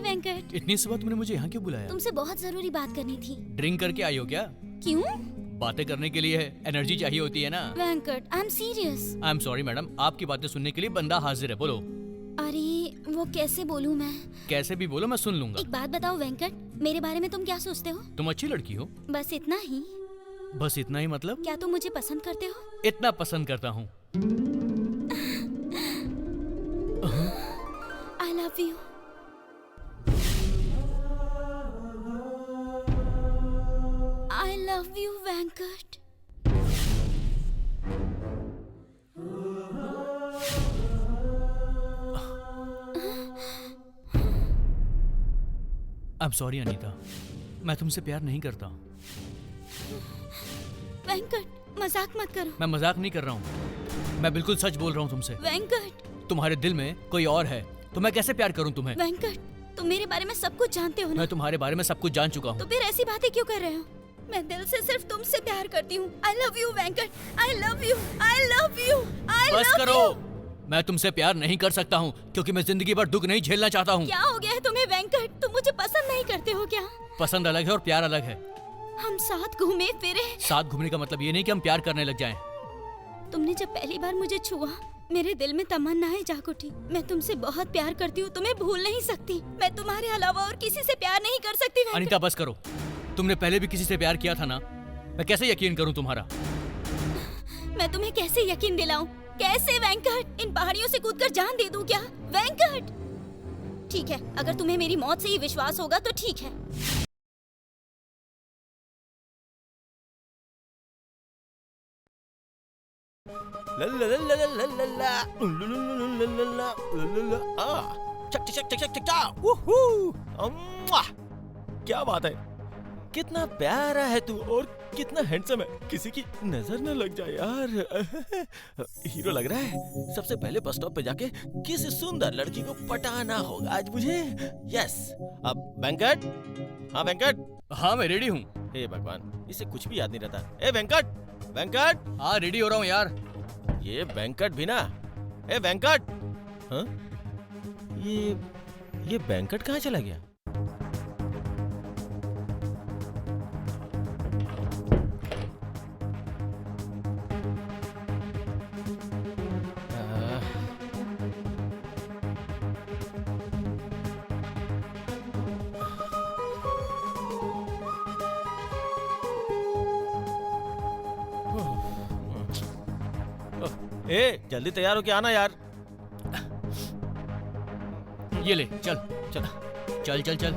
वेंकट। इतनी सुबह तुमने मुझे यहाँ क्यों बुलाया? तुमसे बहुत जरूरी बात करनी थी। ड्रिंक करके आई हो क्या? क्यों? बातें करने के लिए एनर्जी चाहिए होती है ना। Venkat, I am serious. I am sorry madam, आपकी बातें सुनने के लिए बंदा हाजिर है, बोलो। अरे वो कैसे बोलूं मैं? कैसे भी बोलो, मैं सुन लूंगा। एक बात बताओ वेंकट, मेरे बारे में तुम क्या सोचते हो? तुम अच्छी लड़की हो। बस इतना ही? बस इतना ही मतलब? क्या तुम मुझे पसंद करते हो? इतना पसंद करता हूँ। I love you. I love you Venkat. I am sorry Anita, मैं तुमसे प्यार नहीं करता। वेंकट मजाक मत करो। मैं मजाक नहीं कर रहा हूँ, मैं बिल्कुल सच बोल रहा हूँ तुमसे। वेंकट, तुम्हारे दिल में कोई और है तो मैं कैसे प्यार करूँ तुम्हें? वेंकट तुम मेरे बारे में सब कुछ जानते हो ना? मैं तुम्हारे बारे में सब कुछ जान चुका तो हूँ। फिर ऐसी बातें क्यों कर रहे हो? मैं दिल से सिर्फ तुमसे प्यार करती हूँ। I love you Venkat, I love you, I love you, I बस लव करो, यू। मैं तुमसे प्यार नहीं कर सकता हूँ क्योंकि मैं जिंदगी भर दुख नहीं झेलना चाहता हूँ। क्या हो गया है तुम्हें वेंकट? तुम मुझे पसंद नहीं करते हो क्या? पसंद अलग है और प्यार अलग है। हम साथ घूमे फिरे। साथ घूमने का मतलब ये नहीं कि हम प्यार करने लग जाएं। तुमने जब पहली बार मुझे छुआ, मेरे दिल में तमन्नाएं जाग उठी। मैं तुमसे बहुत प्यार करती हूँ, तुम्हें भूल नहीं सकती। मैं तुम्हारे अलावा और किसी से प्यार नहीं कर सकती वेंकट। अनीता बस करो, तुमने पहले भी किसी से प्यार किया था ना, मैं कैसे यकीन करूँ तुम्हारा? मैं तुम्हें कैसे यकीन दिलाऊं? कैसे वेंकट? इन पहाड़ियों से कूदकर जान दे दूं क्या वेंकट? ठीक है, अगर तुम्हें मेरी मौत से ही विश्वास होगा तो ठीक है। ला ला ला ला ला ला ला ला ला ला ला आ चक चक चक चक चक वूहू अम्मा क्या बात है, कितना प्यारा है तू और कितना हैंडसम है, किसी की नजर न लग जाए यार। हीरो लग रहा है। सबसे पहले बस स्टॉप पे जाके किसी सुंदर लड़की को पटाना होगा आज मुझे। यस। अब वेंकट, हाँ वेंकट, हाँ मैं रेडी हूँ। हे भगवान, इसे कुछ भी याद नहीं रहता। ए वेंकट, वेंकट, हाँ रेडी हो रहा हूँ यार। ये वेंकट भी ना। ए वेंकट, हाँ ये वेंकट कहाँ चला गया? ए जल्दी तैयार होके आना यार। ये ले, चल चल चल चल चल।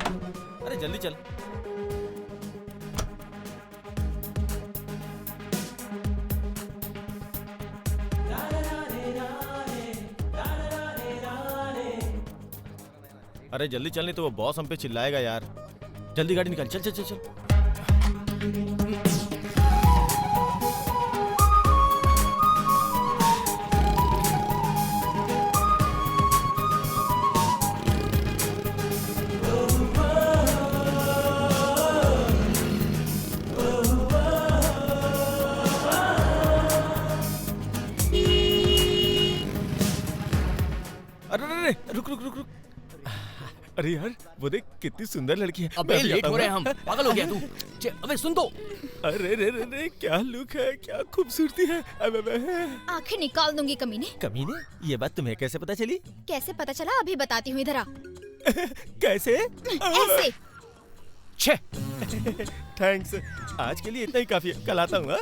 अरे जल्दी चल। अरे जल्दी चल, नहीं तो वो बॉस हम पे चिल्लाएगा यार। जल्दी गाड़ी निकाल, चल चल चल चल। अरे अरे रुक रुक रुक रुक। अरे यार वो देख कितनी सुंदर लड़की है। अबे लेट हो रहे हैं हम, पागल हो गया तू? अबे सुन तो। अरे रे रे रे क्या लुक है, क्या खूबसूरती है। अबे आखिर निकाल दूंगी कमीने। कमीने, ये बात तुम्हें कैसे पता चली? कैसे पता चला अभी बताती हूँ, इधर आ। कैसे? ऐसे। छे थैंक्स, आज के लिए इतना ही काफी है, कल आता हूँ।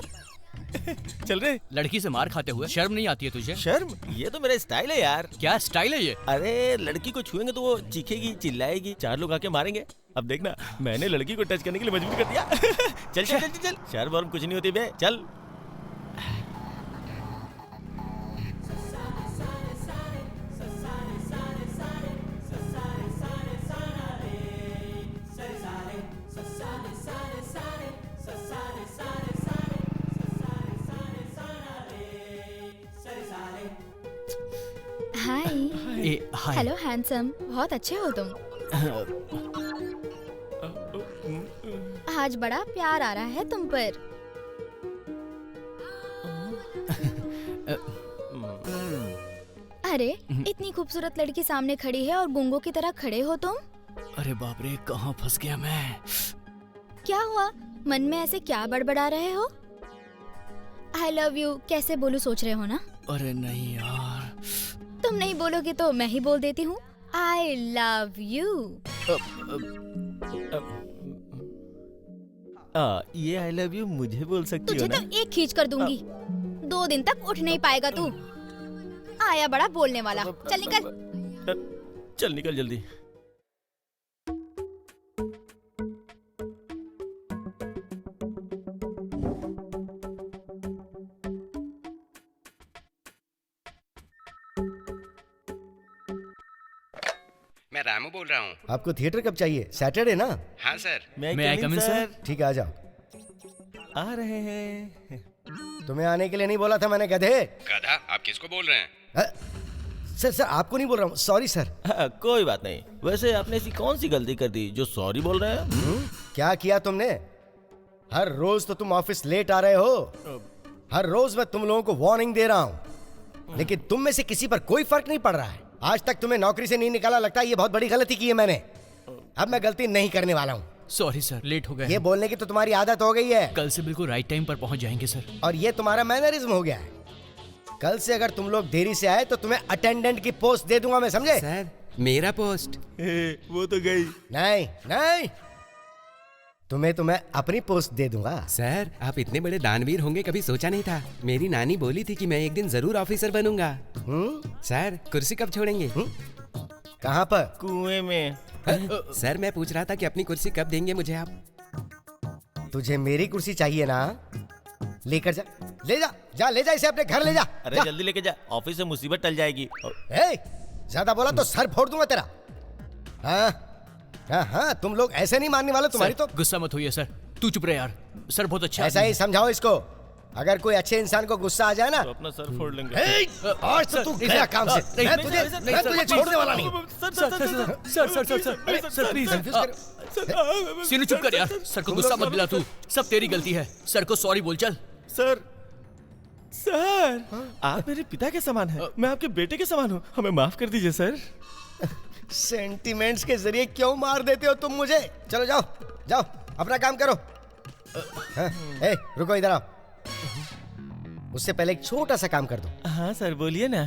चल रे। लड़की से मार खाते हुए शर्म नहीं आती है तुझे? शर्म? ये तो मेरा स्टाइल है यार। क्या स्टाइल है ये? अरे लड़की को छुएंगे तो वो चीखेगी, चिल्लाएगी, चार लोग आके मारेंगे। अब देखना, मैंने लड़की को टच करने के लिए मजबूर कर दिया। चल चल चल चल, शर्म वर्म कुछ नहीं होती बे, चल। हाय। हाय। हेलो हैंडसम, बहुत अच्छे हो तुम। आज बड़ा प्यार आ रहा है तुम पर। अरे इतनी खूबसूरत लड़की सामने खड़ी है और गुंगों की तरह खड़े हो तुम। अरे बाप रे, कहाँ फंस गया मैं। क्या हुआ? मन में ऐसे क्या बड़बड़ा रहे हो? आई लव यू कैसे बोलूं सोच रहे हो ना? अरे नहीं यार। तुम नहीं बोलोगे तो मैं ही बोल देती हूँ। I love you. ये आई लव यू मुझे बोल सकती हो तुझे ना? तो एक खींच कर दूंगी। 2 दिन तक उठ नहीं पाएगा तू। आया बड़ा बोलने वाला। चल निकल। चल निकल जल्दी। मैं रामू बोल रहा हूँ। आपको थिएटर कब चाहिए? सैटरडे ना? हाँ sir. May I come in, sir? ठीक है, आ जाओ। आ रहे हैं। तुम्हें आने के लिए नहीं बोला था मैंने, गधे। गधा, आप किसको बोल रहे हैं? सर आपको नहीं बोल रहा हूँ, सॉरी सर। कोई बात नहीं। वैसे आपने ऐसी कौन सी गलती कर दी जो सॉरी बोल रहे हैं? क्या किया तुमने? हर रोज तो तुम ऑफिस लेट आ रहे हो। हर रोज मैं तुम लोगों को वार्निंग दे रहा हूँ, लेकिन तुम में से किसी पर कोई फर्क नहीं पड़ रहा है। आज तक तुम्हें नौकरी से नहीं निकाला, लगता है ये बहुत बड़ी गलती की है मैंने। अब मैं गलती नहीं करने वाला हूँ। सॉरी सर, लेट हो गए। ये बोलने की तो तुम्हारी आदत हो गई है, कल से बिल्कुल राइट टाइम पर पहुंच जाएंगे सर। और ये तुम्हारा मैनरिज्म हो गया है। कल से अगर तुम लोग देरी से आए तो तुम्हें अटेंडेंट की पोस्ट दे दूंगा मैं, समझे? सर, मेरा पोस्ट। वो तो गई। नहीं नहीं, तुम्हें तो मैं अपनी पोस्ट दे दूंगा। सर, आप इतने बड़े दानवीर होंगे कभी सोचा नहीं था। मेरी नानी बोली थी कि मैं एक दिन जरूर ऑफिसर बनूंगा। सर, कुर्सी कब छोड़ेंगे? कहाँ पर? कुएं में। सर, मैं पूछ रहा था कि अपनी कुर्सी कब देंगे मुझे आप? तुझे मेरी कुर्सी चाहिए ना? लेकर जा, ले जा, जा ले जा इसे अपने घर ले जा। अरे जा। जल्दी लेके जा, ऑफिस से मुसीबत टल जाएगी। ए, ज्यादा बोला तो सर फोड़ दूंगा तेरा। हाँ हाँ हाँ, तुम लोग ऐसे नहीं मानने वाले, तुम्हारी सर, तो। गुस्सा मत होइए सर। तू चुप रहे यार। सर बहुत अच्छा ऐसा आदमी ही समझाओ इसको। अगर कोई अच्छे इंसान को गुस्सा आ जाए ना, तो अपना सर फोड़ लेंगे। ए, आज तो तू गया काम से। मैं तुझे छोड़ने वाला नहीं। Sir please. कंफ्यूज कर। सीनू चुप कर यार। सर को गुस्सा मत दिला तू। सब तेरी गलती है। सर को सॉरी बोल चल। सर, आप मेरे पिता के समान हैं। मैं आपके बेटे के समान हूँ। हमें माफ कर दीजिए सर। सेंटिमेंट्स के जरिए क्यों मार देते हो तुम मुझे? चलो जाओ जाओ, अपना काम करो। हाँ, ए, रुको, इधर आओ। उससे पहले एक छोटा सा काम कर दो। हाँ सर, बोलिए ना।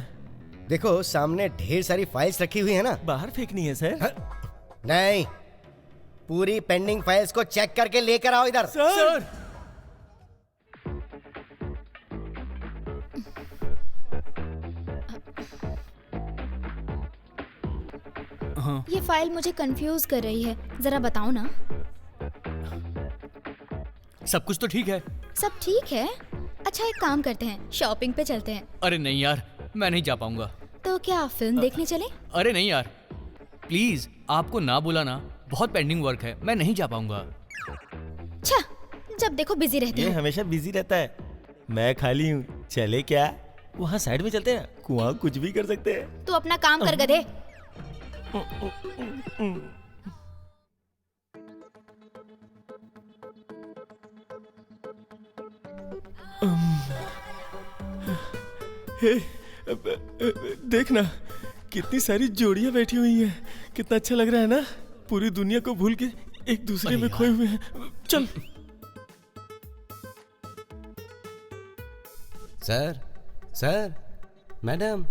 देखो, सामने ढेर सारी फाइल्स रखी हुई है ना? बाहर फेंकनी है सर। नहीं, पूरी पेंडिंग फाइल्स को चेक करके लेकर आओ इधर। सर, ये फाइल मुझे कंफ्यूज कर रही है, जरा बताओ ना। सब कुछ तो ठीक है। सब ठीक है? अच्छा, एक काम करते हैं, शॉपिंग पे चलते हैं। अरे नहीं यार, मैं नहीं जा पाऊंगा। तो क्या फिल्म देखने चले? अरे नहीं यार, प्लीज आपको ना बुलाना, बहुत पेंडिंग वर्क है, मैं नहीं जा पाऊंगा। अच्छा, जब देखो बिजी रहते ये हो। हमेशा बिजी रहता है। मैं खाली हूँ, चले क्या? वहाँ साइड में चलते हैं ना, कुआं कुछ भी कर सकते हैं। तू अपना काम कर गधे। देखना, कितनी सारी जोड़ियां बैठी हुई हैं। कितना अच्छा लग रहा है ना? पूरी दुनिया को भूल के एक दूसरे में खोए हुए हैं। चल। Sir, sir, madam.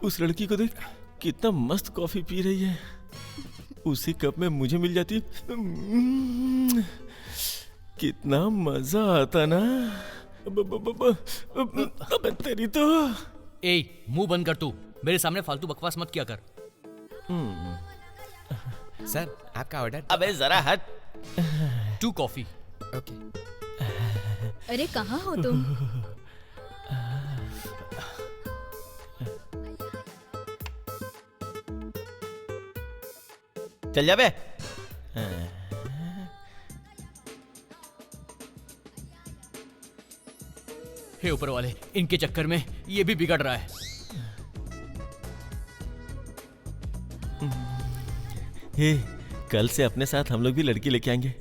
उस लड़की को देख, कितना मस्त कॉफी पी रही है। उसी कप में मुझे मिल जाती, कितना मजा आता ना। अबे तेरी तो। ए, मुंह बंद कर तू। मेरे सामने फालतू बकवास मत किया कर। सर, आपका ऑर्डर। अबे जरा हट। 2 कॉफी। ओके। अरे कहाँ हो तुम? चल जा बे। हे ऊपर वाले, इनके चक्कर में ये भी बिगड़ रहा है। हे, कल से अपने साथ हम लोग भी लड़की लेके आएंगे,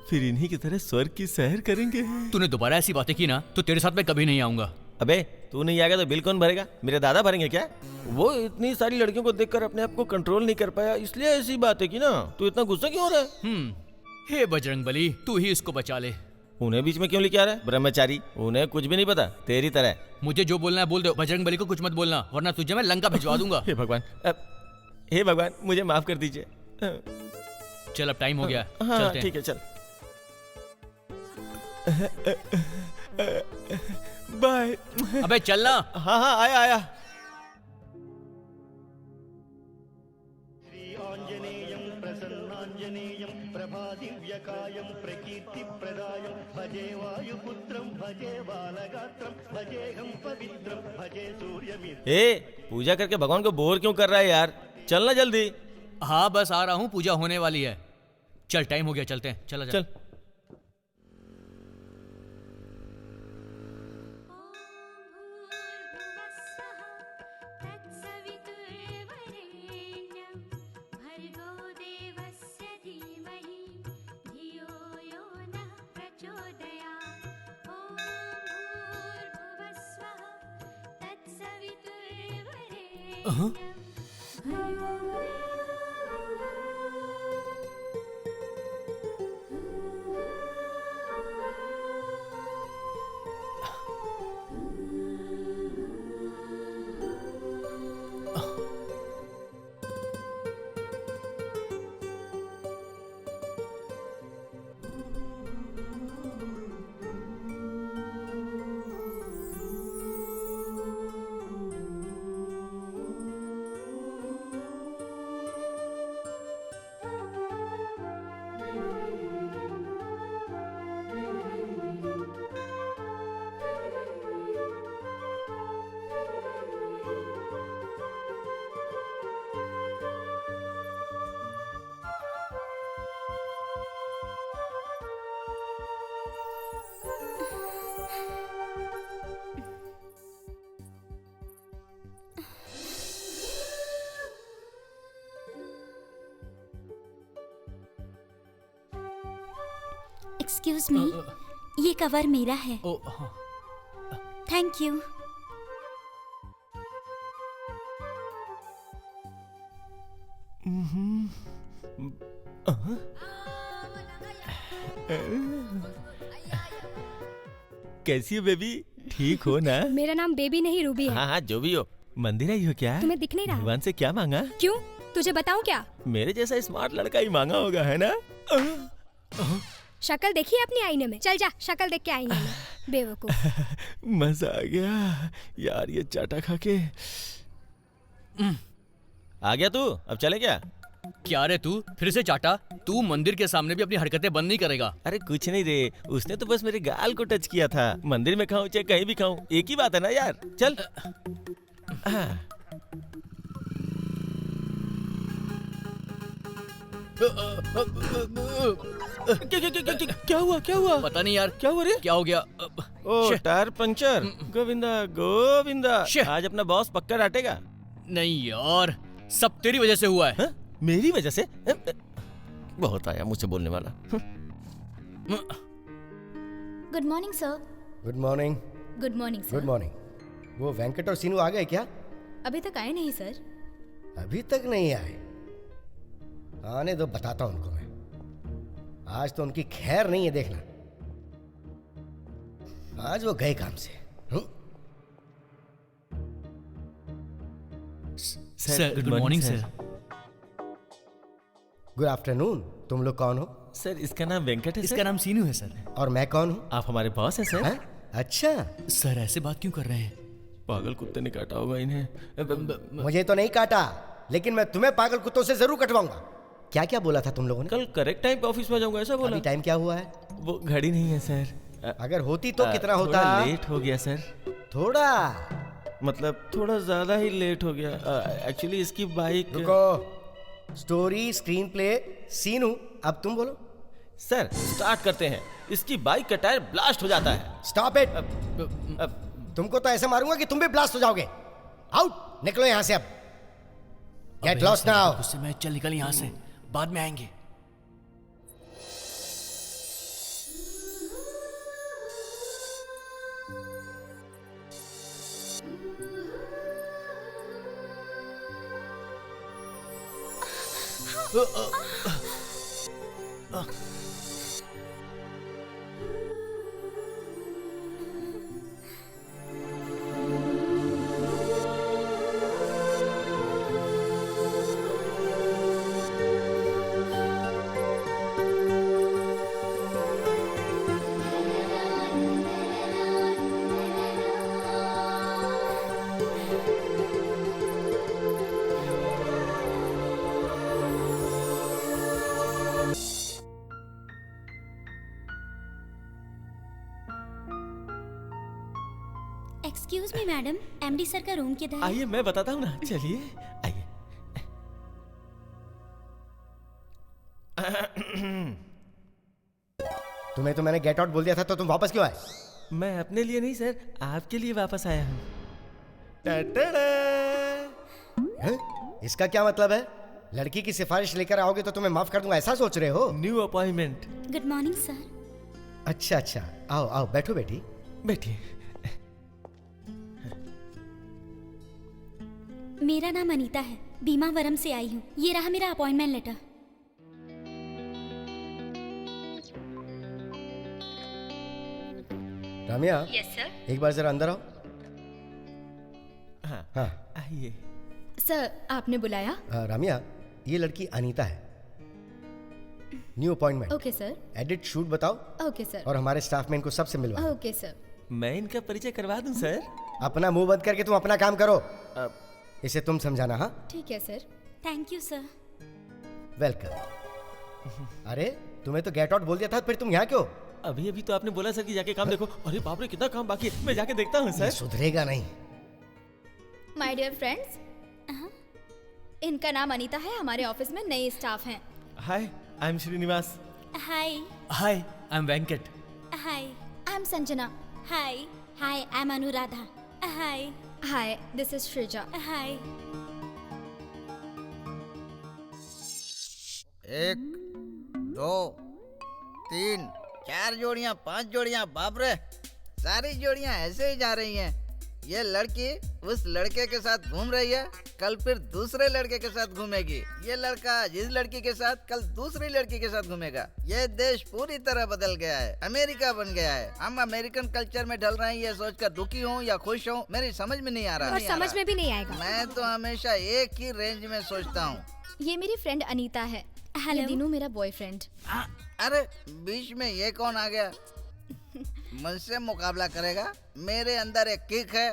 फिर इन्हीं की तरह स्वर्ग की सैर करेंगे। तूने दोबारा ऐसी बातें की ना तो तेरे साथ मैं कभी नहीं आऊंगा। अबे तू नहीं आएगा तो बिल कौन भरेगा? मेरे दादा भरेंगे क्या? वो इतनी सारी लड़कियों को देखकर अपने आप को कंट्रोल नहीं कर पाया, इसलिए ऐसी बातें की ना। तू इतना गुस्सा क्यों हो रहा है? हे बजरंगबली, तू ही इसको बचा ले। उन्हें बीच में क्यों लेके आ रहा है? ब्रह्मचारी, उन्हें कुछ भी नहीं पता तेरी तरह। मुझे जो बोलना है बोल दो, बजरंगबली को कुछ मत बोलना वरना तुझे मैं लंका भिजवा दूंगा। हे भगवान, हे भगवान, मुझे माफ कर दीजिए। चल अब टाइम हो गया, हाँ चलते हैं। ठीक है, चल बाय। अबे चलना। हाँ हाँ, आया आया। पूजा करके भगवान को बोर क्यों कर रहा है यार? चलना जल्दी। हाँ बस आ रहा हूँ, पूजा होने वाली है। चल टाइम हो गया, चलते हैं। चला चल। एक्सक्यूज मी, ये कवर मेरा है। ओ हाँ। Thank you. कैसी हो बेबी? ठीक हो ना? मेरा नाम बेबी नहीं रूबी है। हाँ हाँ, जो भी हो। मंदिर आई हो क्या? तुम्हें दिख नहीं रहा? भगवान से क्या मांगा? क्यों, तुझे बताऊं क्या? मेरे जैसा स्मार्ट लड़का ही मांगा होगा, है ना? शक्ल देखी है अपनी आईने में? चल जा, शक्ल देख के आईने में, बेवकूफ। मजा आ गया यार ये चाटा खा के। आ गया तू? अब चले क्या? क्या रे तू फिर से चाटा? तू मंदिर के सामने भी अपनी हरकतें बंद नहीं करेगा? अरे कुछ नहीं रे, उसने तो बस मेरे गाल को टच किया था। मंदिर में खाऊं चाहे कहीं भी खाऊं, एक ही बात है ना यार। चल। क्या हुआ? क्या हुआ? पता नहीं यार, क्या हुआ रे? क्या हो गया? ओ टायर पंचर। गोविंदा गोविंदा, आज अपना बॉस पक्का डांटेगा। नहीं यार, सब तेरी वजह से हुआ है। हा? मेरी वजह से? बहुत आया मुझसे बोलने वाला। Good morning sir. Good morning. Good morning good sir. Morning. वो वेंकट और सीनू आ गए क्या? अभी तक आए नहीं सर। अभी तक नहीं आए? आने दो, बताता हूं उनको मैं। आज तो उनकी खैर नहीं है, देखना। आज वो गए काम से। Sir good morning sir. Good afternoon. तुम लोग कौन हो? सर इसका नाम वेंकट है। इसका नाम सीनू है सर। और मैं कौन हूँ? आप हमारे बॉस हैं सर। हैं? अच्छा, सर ऐसे बात क्यों कर रहे हैं? पागल कुत्ते ने काटा होगा इन्हें। मुझे तो नहीं काटा, लेकिन मैं तुम्हें पागल कुत्तों से जरूर कटवाऊंगा। क्या क्या बोला था तुम लोगों ने? कल करेक्ट टाइम पे ऑफिस में जाऊंगा, ऐसा बोला। अभी टाइम क्या हुआ है? वो घड़ी नहीं है सर। अगर होती तो कितना होता? थोड़ा लेट हो गया सर। थोड़ा मतलब थोड़ा ज्यादा ही लेट हो गया। एक्चुअली इसकी बाइक। रुको। स्टोरी, स्क्रीन प्ले, सीन हूँ। अब तुम बोलो। सर स्टार्ट करते हैं। इसकी बाइक का टायर ब्लास्ट हो जाता है। Stop it. तुमको तो ऐसे मारूंगा कि तुम भी ब्लास्ट हो जाओगे। आउट, निकलो यहाँ से अब। Get lost now. उससे मैं चल निकल यहाँ से। बाद में आएंगे। Excuse me madam, MD sir का रूम किधर है? आइए मैं बताता हूँ ना, चलिए आइए। तुम्हें तो मैंने गेट आउट बोल दिया था, तो तुम वापस क्यों आए? मैं अपने लिए नहीं सर, आपके लिए वापस आया हूँ। हैं? इसका क्या मतलब है? लड़की की सिफारिश लेकर आओगे तो तुम्हें माफ कर दूंगा, ऐसा सोच रहे हो? New appointment. Good morning sir. अच्छा अच्छा, आओ आओ, बैठो बेटी। बैठिए। मेरा नाम अनीता है, भीमावरम से आई हूँ। ये रहा मेरा appointment letter. Ramiya, yes sir. एक बार जरा अंदर आओ। हाँ हाँ। आइए। सर आपने बुलाया? रामिया, ये लड़की अनीता है, new appointment. Okay sir. Edit shoot बताओ ओके सर। और हमारे स्टाफ में इनको सबसे मिलवाओ। Okay sir. मैं इनका परिचय करवा दूं सर? अपना मुंह बंद करके तुम अपना काम करो। इसे तुम समझाना। हाँ, ठीक है sir. Thank you sir. Welcome. अरे तुम्हें तो गेट आउट बोल दिया था, फिर तुम यहाँ क्यों? अभी अभी तो आपने बोला सर कि जाके काम देखो। अरे बाप रे, कितना काम बाकी है, मैं जाके देखता हूँ ये सर। सुधरेगा नहीं। माय डियर फ्रेंड्स, इनका नाम अनीता है, हमारे ऑफिस में नई स्टाफ हैं। Hi, I am Srinivas. Hi. Hi, I am Venkat. Hi. I am Sanjana. Hi. Hi, I am Anuradha. Hi. Hi, this is Sreeja. Hi. 1 2 3 4 जोड़ियां, 5 जोड़ियां, बाप रे, सारी जोड़ियां ऐसे ही जा रही हैं। ये लड़की उस लड़के के साथ घूम रही है, कल फिर दूसरे लड़के के साथ घूमेगी। ये लड़का जिस लड़की के साथ, कल दूसरी लड़की के साथ घूमेगा। ये देश पूरी तरह बदल गया है, अमेरिका बन गया है। हम अमेरिकन कल्चर में ढल रहे हैं, ये सोचकर दुखी हूँ या खुश हूँ, मेरी समझ में नहीं आ रहा। और समझ में भी नहीं आएगा। मैं तो हमेशा एक ही रेंज में सोचता हूँ। ये मेरी फ्रेंड अनीता है। हेलो। ये दिनू मेरा बॉयफ्रेंड। अरे बीच में ये कौन आ गया? मुझसे मुकाबला करेगा? मेरे अंदर एक किक है,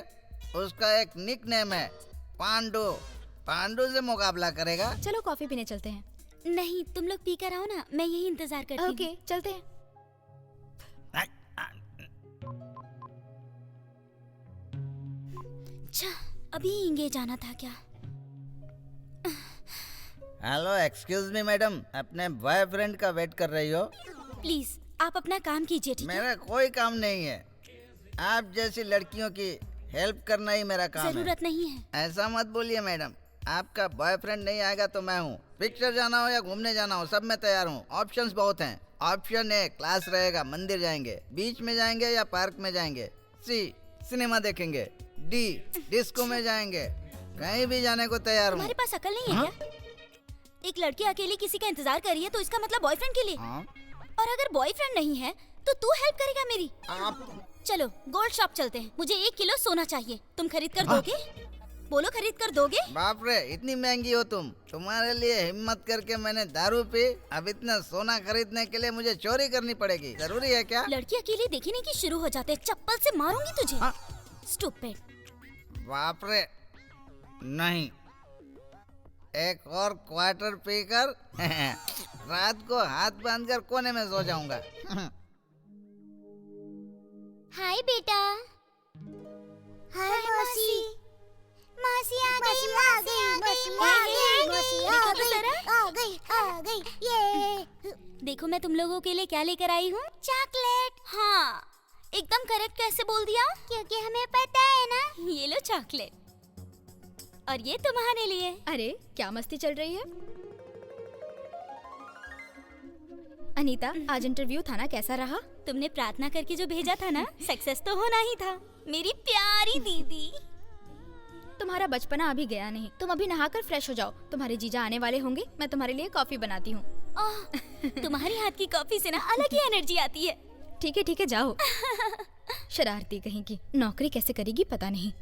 उसका एक निक नेम है पांडु। पांडु से मुकाबला करेगा? चलो कॉफी पीने चलते हैं। नहीं, तुम लोग पी कर आओ ना, मैं यही इंतजार करती हूँ। ओके चलते हैं। अच्छा, अभी इंगे जाना था क्या? हेलो, एक्सक्यूज मी मैडम, अपने बॉयफ्रेंड का वेट कर रही हो? प्लीज आप अपना काम कीजिए, ठीक है? मेरा कोई काम नहीं है, आप जैसी लड़कियों की हेल्प करना ही मेरा काम है। जरूरत नहीं है। ऐसा मत बोलिए मैडम, आपका बॉयफ्रेंड नहीं आएगा तो मैं हूँ। पिक्चर जाना हो या घूमने जाना हो, सब में तैयार हूँ। ऑप्शंस बहुत हैं। ऑप्शन ए, क्लास रहेगा, मंदिर जाएंगे, बीच में जाएंगे या पार्क में जाएंगे। सी, सिनेमा देखेंगे। डी, डिस्को में जाएंगे। कहीं भी जाने को तैयार हूँ। तुम्हारे पास अकल नहीं है क्या? एक लड़की अकेली किसी का इंतजार कर रही है तो इसका मतलब बॉयफ्रेंड के लिए। हाँ? और अगर बॉयफ्रेंड नहीं है तो तू हेल्प करेगा मेरी? आप चलो गोल्ड शॉप चलते हैं, मुझे 1 किलो सोना चाहिए। तुम खरीद कर दोगे? बोलो, खरीद कर दोगे? बाप रे, इतनी महंगी हो तुम? तुम्हारे लिए हिम्मत करके मैंने दारू पी, अब इतना सोना खरीदने के लिए मुझे चोरी करनी पड़ेगी? जरूरी है क्या? लड़की अकेली देखने की शुरू हो जाते, चप्पल से मारूंगी तुझे। हाँ? स्टूपिड। बाप रे, नहीं, एक और क्वार्टर पीकर रात को हाथ बांधकर कोने में सो जाऊंगा। हाय बेटा। हाय मौसी। मौसी आ गई, आ गई। ये देखो मैं तुम लोगों के लिए क्या लेकर आई हूँ। चॉकलेट। हाँ, एकदम करेक्ट कैसे बोल दिया? क्योंकि हमें पता है ना। ये लो चॉकलेट, और ये तुम्हारे लिए। अरे क्या मस्ती चल रही है? अनीता, आज इंटरव्यू था ना, कैसा रहा? तुमने प्रार्थना करके जो भेजा था ना, सक्सेस तो होना ही था मेरी प्यारी दीदी। तुम्हारा बचपना अभी गया नहीं। तुम अभी नहाकर फ्रेश हो जाओ, तुम्हारे जीजा आने वाले होंगे। मैं तुम्हारे लिए कॉफी बनाती हूँ। तुम्हारी हाथ की कॉफी से ना अलग ही एनर्जी आती है। ठीक है जाओ। शरारती कहीं की, नौकरी कैसे करेगी पता नहीं।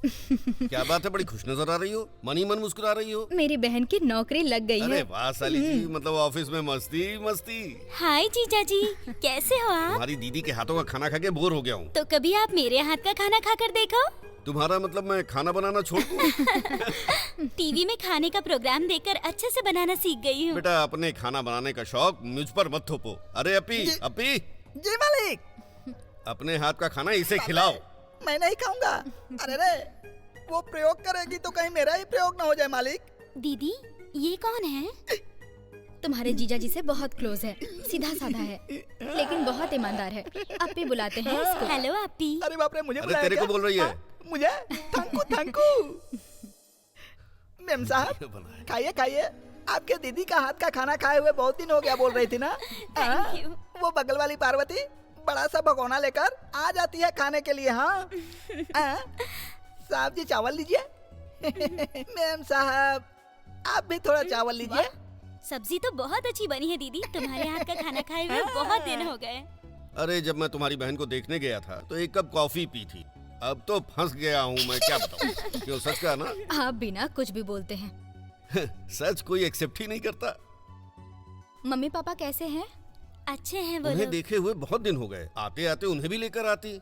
क्या बात है, बड़ी खुश नजर आ रही हो, मनी मन मुस्कुरा रही हो। मेरी बहन की नौकरी लग गई अरे है। वाह साली जी, मतलब ऑफिस में मस्ती मस्ती। हाय जीजा जी, कैसे हो आप? तुम्हारी दीदी के हाथों का खाना खा के बोर हो गया हूँ। तो कभी आप मेरे हाथ का खाना खाकर देखो। तुम्हारा मतलब मैं खाना बनाना छोड़ दूँ? टीवी में खाने का प्रोग्राम देखकर अच्छे से बनाना सीख गई हूँ। बेटा, अपने खाना बनाने का शौक मुझ पर मत थोपो। अरे अपी जी मालिक। अपने हाथ का खाना इसे खिलाओ। मैं नहीं खाऊंगा। अरे रे, वो प्रयोग करेगी तो कहीं मेरा ही प्रयोग ना हो जाए मालिक। दीदी, ये कौन है? तुम्हारे जीजा जी से बहुत क्लोज है, सीधा साधा है, लेकिन बहुत ईमानदार है। अपी बुलाते हैं इसको। हेलो अपी। अरे बाप रे, मुझे अरे बुलाया तेरे क्या? को बोल रही है। मुझे थैंकू। मेम साहब, खाइए खाइए। आपके दीदी का हाथ का खाना खाए हुए बहुत दिन हो गया बोल रही थी ना। Thank you. वो बगल वाली पार्वती बड़ा सा भगोना लेकर आ जाती है खाने के लिए। हाँ साहब जी, चावल लीजिए। मैम साहब, आप भी थोड़ा चावल लीजिए। सब्जी तो बहुत अच्छी बनी है दीदी। तुम्हारे हाथ का खाना खाए हुए बहुत दिन हो गए। अरे जब मैं तुम्हारी बहन को देखने गया था तो एक कप कॉफी पी थी, अब तो फंस गया हूँ मैं, क्या बताऊँ। क्यों, सच का ना? आप बिना कुछ भी बोलते हैं। सच कोई एक्सेप्ट ही नहीं करता। मम्मी पापा कैसे हैं? अच्छे हैं वो उन्हें लोग। देखे हुए बहुत दिन हो गए, आते आते उन्हें भी लेकर आती।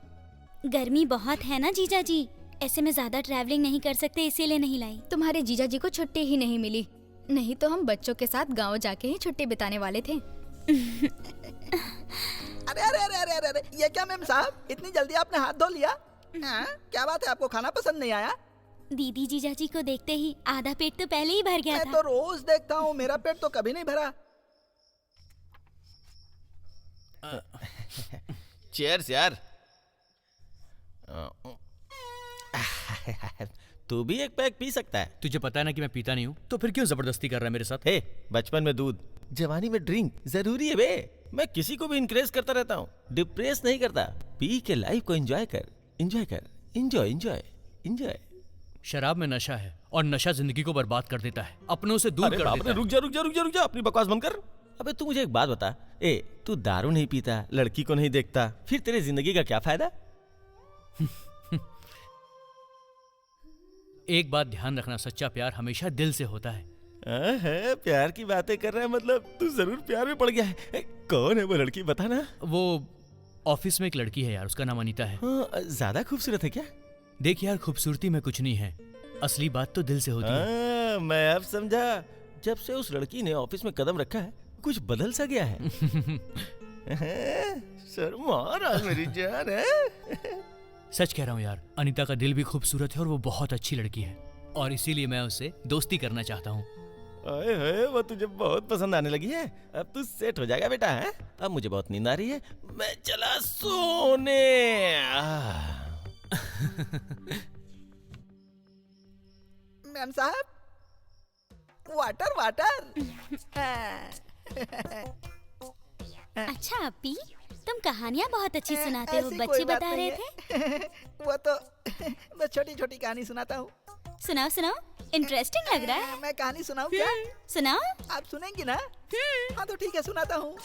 गर्मी बहुत है ना जीजा जी, ऐसे में ज्यादा ट्रैवलिंग नहीं कर सकते, इसीलिए नहीं लाई। तुम्हारे जीजा जी को छुट्टी ही नहीं मिली, नहीं तो हम बच्चों के साथ गांव जाके ही छुट्टी बिताने वाले थे। अरे अरे अरे अरे अरे, ये क्या मैम साहब, इतनी जल्दी आपने हाथ धो लिया? क्या बात है, आपको खाना पसंद नहीं आया? दीदी जीजा जी को देखते ही आधा पेट तो पहले ही भर गया मैं था। तो रोज देखता हूँ, मेरा पेट तो कभी नहीं भरा। चीयर्स यार। तू भी एक पैक पी सकता है। तुझे पता है ना कि मैं पीता नहीं हूँ, तो फिर क्यों जबरदस्ती कर रहा है मेरे साथ? हे, बचपन में दूध, जवानी में ड्रिंक जरूरी है बे। मैं किसी को भी इनकरेज करता रहता हूँ, डिप्रेस नहीं करता। पी के लाइफ को एंजॉय कर, एंजॉय कर, एंजॉय एंजॉय एंजॉय। शराब में नशा है और नशा जिंदगी को बर्बाद कर देता है, अपनों से दूर कर देता है। रुक जा, अपनी बकवास बंद कर। अबे तू मुझे एक बात बता, तू दारू नहीं पीता, लड़की को नहीं देखता, फिर तेरी जिंदगी का क्या फायदा? एक बात ध्यान रखना, सच्चा प्यार हमेशा दिल से होता है। प्यार की बातें कर रहा है, मतलब तू जरूर प्यार में पड़ गया है। कौन है वो लड़की, बता ना। वो ऑफिस में एक लड़की है यार, उसका नाम अनीता है। ज्यादा खूबसूरत है क्या? देख यार, खूबसूरती में कुछ नहीं है, असली बात तो दिल से होती है। मैं अब समझा, जब से उस लड़की ने ऑफिस में कदम रखा है कुछ बदल सा गया है। शर्मा रहा मेरी जान है। सच कह रहा हूँ यार, अनीता का दिल भी खूबसूरत है और वो बहुत अच्छी लड़की है, और इसीलिए मैं उससे दोस्ती करना चाहता हूँ। अरे वो तुझे बहुत पसंद आने लगी है, अब तू सेट हो जाएगा बेटा। है, अब मुझे बहुत नींद आ रही है, मैं चला सोने। मैम साहब, वाटर वाटर। अच्छा अपी, तुम कहानियाँ बहुत अच्छी सुनाते हो, ऐसी बच्चे कोई बात बता नहीं रहे है। थे। वो तो मैं छोटी छोटी कहानी सुनाता हूँ। सुनाओ सुनाओ, इंटरेस्टिंग लग रहा है। मैं कहानी सुनाऊँ क्या? सुनाओ। आप सुनेंगी ना? हाँ तो ठीक है, सुनाता हूँ।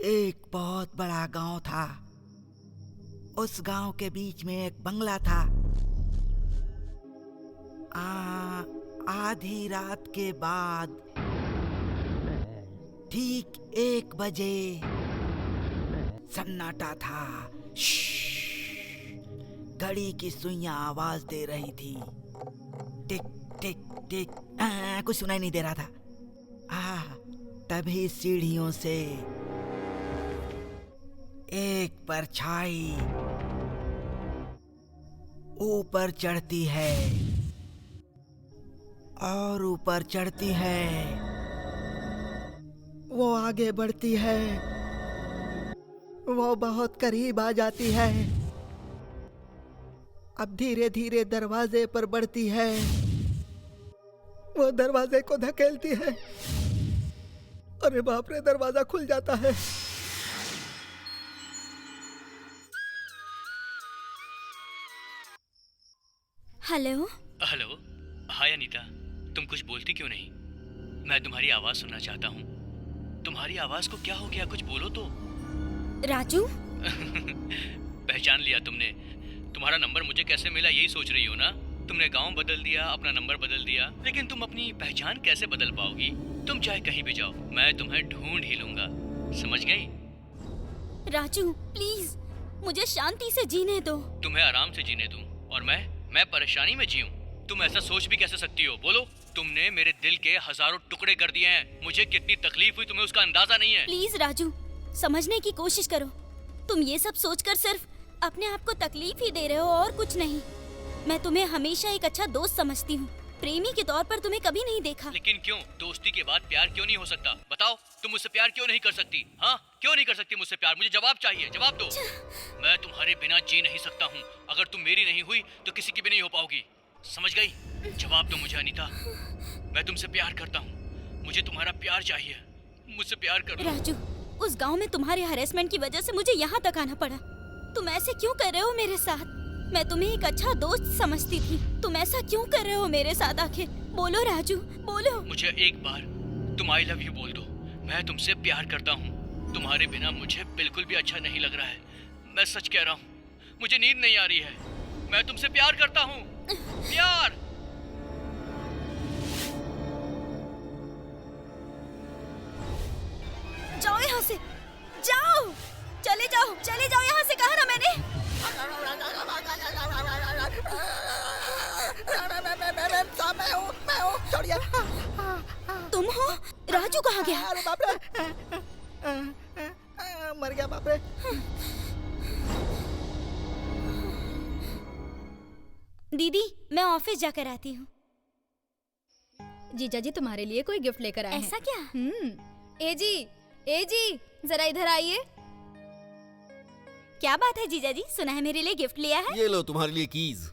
एक बहुत बड़ा गांव था। उस गांव के बीच में एक बंगला था। आधी रात के बाद ठीक 1 बजे सन्नाटा था। घड़ी की सुइयां आवाज दे रही थी, टिक टिक टिक। कुछ सुनाई नहीं दे रहा था। तभी सीढ़ियों से एक परछाई ऊपर चढ़ती है और ऊपर चढ़ती है। वो आगे बढ़ती है, वो बहुत करीब आ जाती है। अब धीरे धीरे दरवाजे पर बढ़ती है। वो दरवाजे को धकेलती है। अरे बाप रे, दरवाजा खुल जाता है। हेलो। हेलो। हाय अनीता, तुम कुछ बोलती क्यों नहीं? मैं तुम्हारी आवाज सुनना चाहता हूँ। तुम्हारी आवाज को क्या हो गया, कुछ बोलो तो। राजू। पहचान लिया तुमने? तुम्हारा नंबर मुझे कैसे मिला यही सोच रही हो ना? तुमने गांव बदल दिया, अपना नंबर बदल दिया, लेकिन तुम अपनी पहचान कैसे बदल पाओगी? तुम चाहे कहीं भी जाओ, मैं तुम्हें ढूंढ ही लूंगा। समझ गई? राजू प्लीज मुझे शांति से जीने दो। तुम्हें आराम से जीने दूं और मैं परेशानी में जीऊं? तुम ऐसा सोच भी कैसे सकती हो? बोलो। तुमने मेरे दिल के हजारों टुकड़े कर दिए हैं। मुझे कितनी तकलीफ हुई तुम्हें उसका अंदाजा नहीं है। प्लीज राजू समझने की कोशिश करो। तुम ये सब सोचकर सिर्फ अपने आप को तकलीफ ही दे रहे हो और कुछ नहीं। मैं तुम्हें हमेशा एक अच्छा दोस्त समझती हूँ, प्रेमी के तौर पर तुम्हें कभी नहीं देखा। लेकिन क्यों? दोस्ती के बाद प्यार क्यों नहीं हो सकता? बताओ, तुम मुझसे प्यार क्यों नहीं कर सकती? हाँ, क्यों नहीं कर सकती मुझसे प्यार? मुझे जवाब चाहिए, जवाब दो। मैं तुम्हारे बिना जी नहीं सकता हूँ। अगर तुम मेरी नहीं हुई तो किसी की भी नहीं हो पाओगी। समझ गई? जवाब दो मुझे अनीता। मैं तुमसे प्यार करता हूँ, मुझे तुम्हारा प्यार चाहिए। मुझसे प्यार करो। राजू, उस गांव में तुम्हारे हरेसमेंट की वजह से मुझे यहाँ तक आना पड़ा। तुम ऐसे क्यों कर रहे हो मेरे साथ? मैं तुम्हें एक अच्छा दोस्त समझती थी, तुम ऐसा क्यों कर रहे हो मेरे साथ? आखिर बोलो राजू, बोलो। मुझे एक बार तुम आई लव यू बोल दो। मैं तुमसे प्यार करता हूँ। तुम्हारे बिना मुझे बिल्कुल भी अच्छा नहीं लग रहा है। मैं सच कह रहा हूँ, मुझे नींद नहीं आ रही है। मैं तुमसे प्यार करता हूँ, प्यार। जाओ यहाँ से, जाओ, चले जाओ यहाँ से, कहा ना मैंने। मैं हूँ, छोड़िए। तुम हो? राजू कहाँ गया? अरे बाप रे, मर गया बाप रे। दीदी मैं ऑफिस जाकर आती हूँ। जीजा जी तुम्हारे लिए कोई गिफ्ट लेकर आए हैं। ऐसा क्या? ए जी जरा इधर आइए। क्या बात है जीजा जी, सुना है मेरे लिए गिफ्ट लिया है? ये लो तुम्हारे लिए कीज।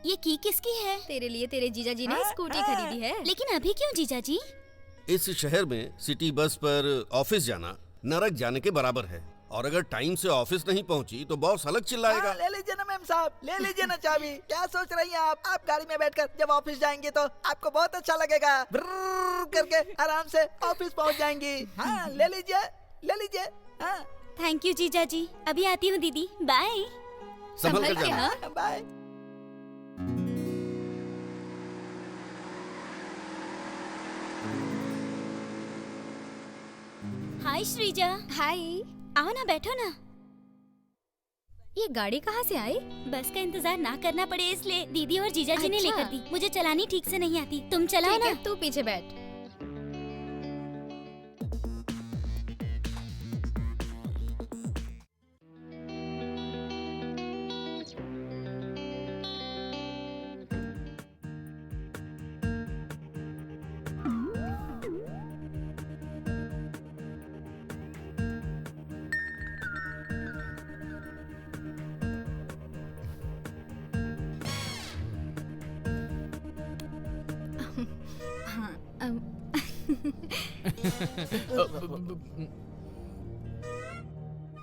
ये की किसकी है? तेरे लिए तेरे जीजा जी ने स्कूटी खरीदी है। लेकिन अभी क्यों जीजा जी? इस शहर में सिटी बस पर ऑफिस जाना नरक जाने के बराबर है, और अगर टाइम से ऑफिस नहीं पहुंची तो बॉस अलग चिल्लाएगा। ले लीजिए ना मैम साहब, ले लीजिए ना चाबी। क्या सोच रही हैं आप गाड़ी में बैठकर जब ऑफिस जाएंगे तो आपको बहुत अच्छा लगेगा। ब्रर करके आराम से ऑफिस पहुंच जाएंगी। हाँ ले लीजिए। हाँ थैंक यू जीजा जी, अभी आती हूँ दीदी, बाय। संभल कर जाना। बाय। हाय श्रीजा। हाय। आओ ना, बैठो ना। ये गाड़ी कहाँ से आई? बस का इंतजार ना करना पड़े इसलिए दीदी और जीजा जी ने अच्छा। लेकर दी। मुझे चलानी ठीक से नहीं आती, तुम चलाओ ना। तू पीछे बैठ।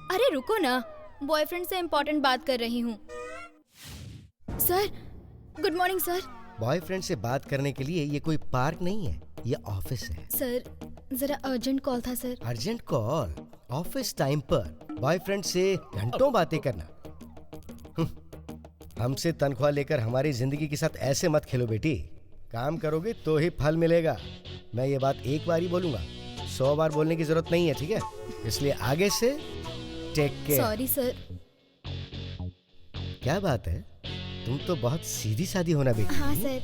अरे रुको ना, बॉयफ्रेंड से इम्पोर्टेंट बात कर रही हूँ। Sir, good morning sir. Boyfriend से बात करने के लिए ये कोई पार्क नहीं है, ये ऑफिस है। सर, जरा अर्जेंट कॉल था sir. Urgent call? Office time पर बॉयफ्रेंड से घंटों बातें करना? हमसे तनख्वाह लेकर हमारी जिंदगी के साथ ऐसे मत खेलो बेटी। काम करोगे तो ही फल मिलेगा। मैं ये बात एक बार ही बोलूंगा, 100 बार बोलने की जरूरत नहीं है, ठीक है? इसलिए आगे से टेक केयर। Sorry sir. क्या बात है, तुम तो बहुत सीधी सादी होना बेटी। हाँ सर,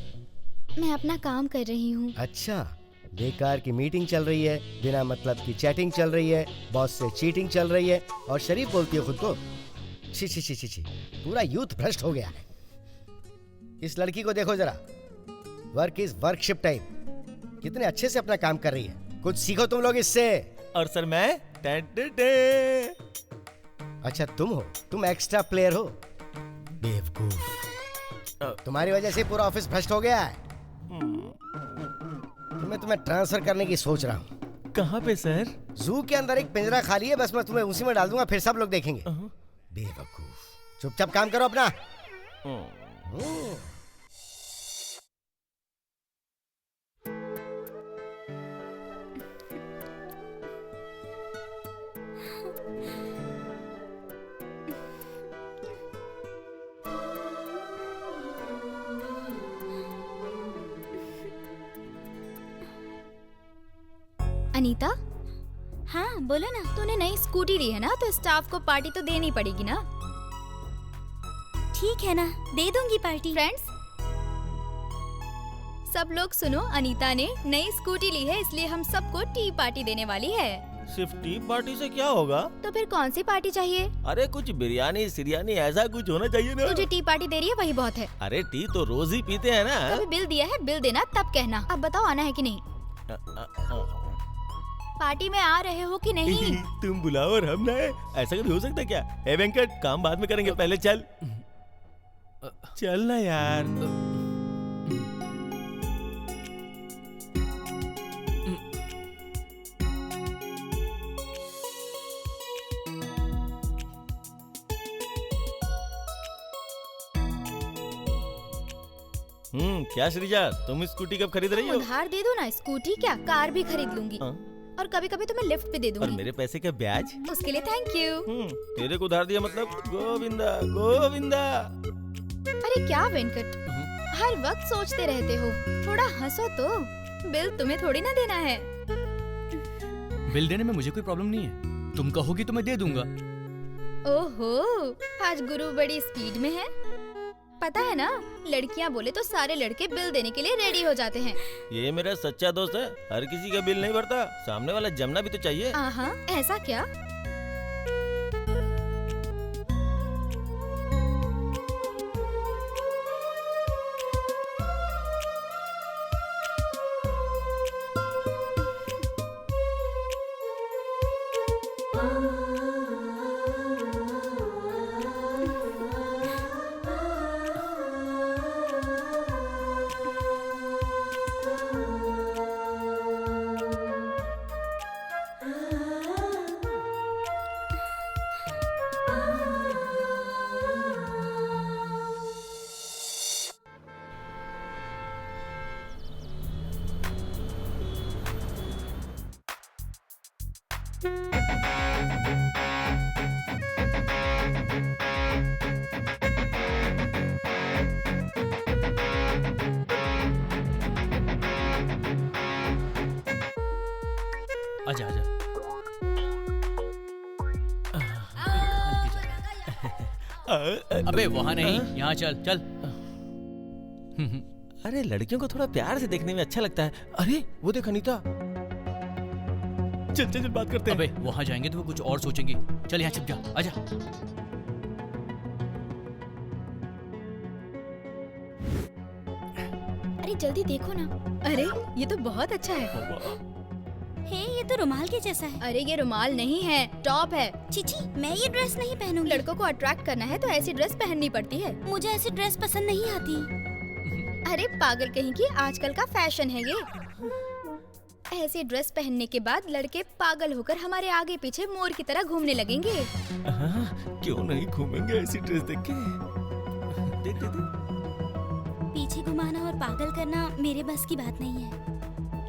मैं अपना काम कर रही हूँ। अच्छा, बेकार की मीटिंग चल रही है, बिना मतलब की चैटिंग चल रही है, बॉस से चीटिंग चल रही है और शरीफ बोलती है खुद को। छी छी छी छी छी, पूरा यूथ भ्रष्ट हो गया है। इस लड़की को देखो जरा, वर्क इज वर्कशिप टाइप, कितने अच्छे से अपना काम कर रही है। कुछ सीखो तुम लोग इससे। और सर मैं अच्छा तुम एक्स्ट्रा प्लेयर हो। बेवकूफ, तुम्हारी वजह से पूरा ऑफिस भ्रष्ट हो गया है। मैं तुम्हें ट्रांसफर करने की सोच रहा हूँ। कहाँ पे सर? जू के अंदर एक पिंजरा खाली है, बस मैं तुम्हें उसी में डाल दूंगा, फिर सब लोग देखेंगे। बेवकूफ, चुपचाप काम करो अपना। अनीता, हाँ बोलो ना। तूने नई स्कूटी ली है ना, तो स्टाफ को पार्टी तो देनी पड़ेगी ना। ठीक है ना, दे दूंगी पार्टी। फ्रेंड्स, सब लोग सुनो, अनीता ने नई स्कूटी ली है, इसलिए हम सबको टी पार्टी देने वाली है। सिर्फ टी पार्टी से क्या होगा? तो फिर कौन सी पार्टी चाहिए? अरे कुछ बिरयानी सिरयानी ऐसा कुछ होना चाहिए ना। तुझे टी पार्टी दे रही है वही बहुत है। अरे टी तो रोज ही पीते हैं ना। कभी बिल दिया है, बिल देना तब कहना। अब बताओ आना है कि नहीं? पार्टी में आ रहे हो कि नहीं? तुम बुलाओ और हम ना आए, ऐसा कभी हो सकता है क्या? ए वेंकट, काम बाद में करेंगे, पहले चल। चल ना यार। क्या श्रीजा, तुम स्कूटी कब खरीद रही हो? उधार दे दो ना, स्कूटी क्या कार भी खरीद लूंगी। और कभी कभी तुम्हें लिफ्ट भी दे और दूंगी। मेरे पैसे का ब्याज? उसके लिए थैंक यू। तेरे को उधार दिया मतलब गोविंदा गोविंदा। अरे क्या वेंकट, हर वक्त सोचते रहते हो, थोड़ा हंसो तो। बिल तुम्हें थोड़ी ना देना है। बिल देने में मुझे कोई प्रॉब्लम नहीं है, तुम कहोगी तो मैं दे दूंगा। ओहो, आज गुरु बड़ी स्पीड में है। पता है ना, लड़कियां बोले तो सारे लड़के बिल देने के लिए रेडी हो जाते हैं। ये मेरा सच्चा दोस्त है, हर किसी का बिल नहीं भरता, सामने वाला जमना भी तो चाहिए। आहा, ऐसा क्या? आजा आजा। अबे वहाँ नहीं, यहाँ चल चल। अरे लड़कियों को थोड़ा प्यार से देखने में अच्छा लगता है। अरे वो देख अनीता। चल चल चल बात करते हैं। अबे वहाँ जाएंगे तो वो कुछ और सोचेंगी। चल यहाँ छिप जा, आजा। अरे जल्दी देखो ना। अरे ये तो बहुत अच्छा है। हे, ये तो रुमाल के जैसा है। अरे ये रुमाल नहीं है, टॉप है। चीची, मैं ये ड्रेस नहीं पहनूंगी। लड़कों को अट्रैक्ट करना है तो ऐसी ड्रेस पहननी पड़ती है। मुझे ऐसी ड्रेस पसंद नहीं आती। अरे पागल कहीं की, आजकल का फैशन है ये। ऐसी ड्रेस पहनने के बाद लड़के पागल होकर हमारे आगे पीछे मोर की तरह घूमने लगेंगे। क्यों नहीं घूमेंगे ऐसी ड्रेस देख के? देख देख देख। पीछे घुमाना और पागल करना मेरे बस की बात नहीं है।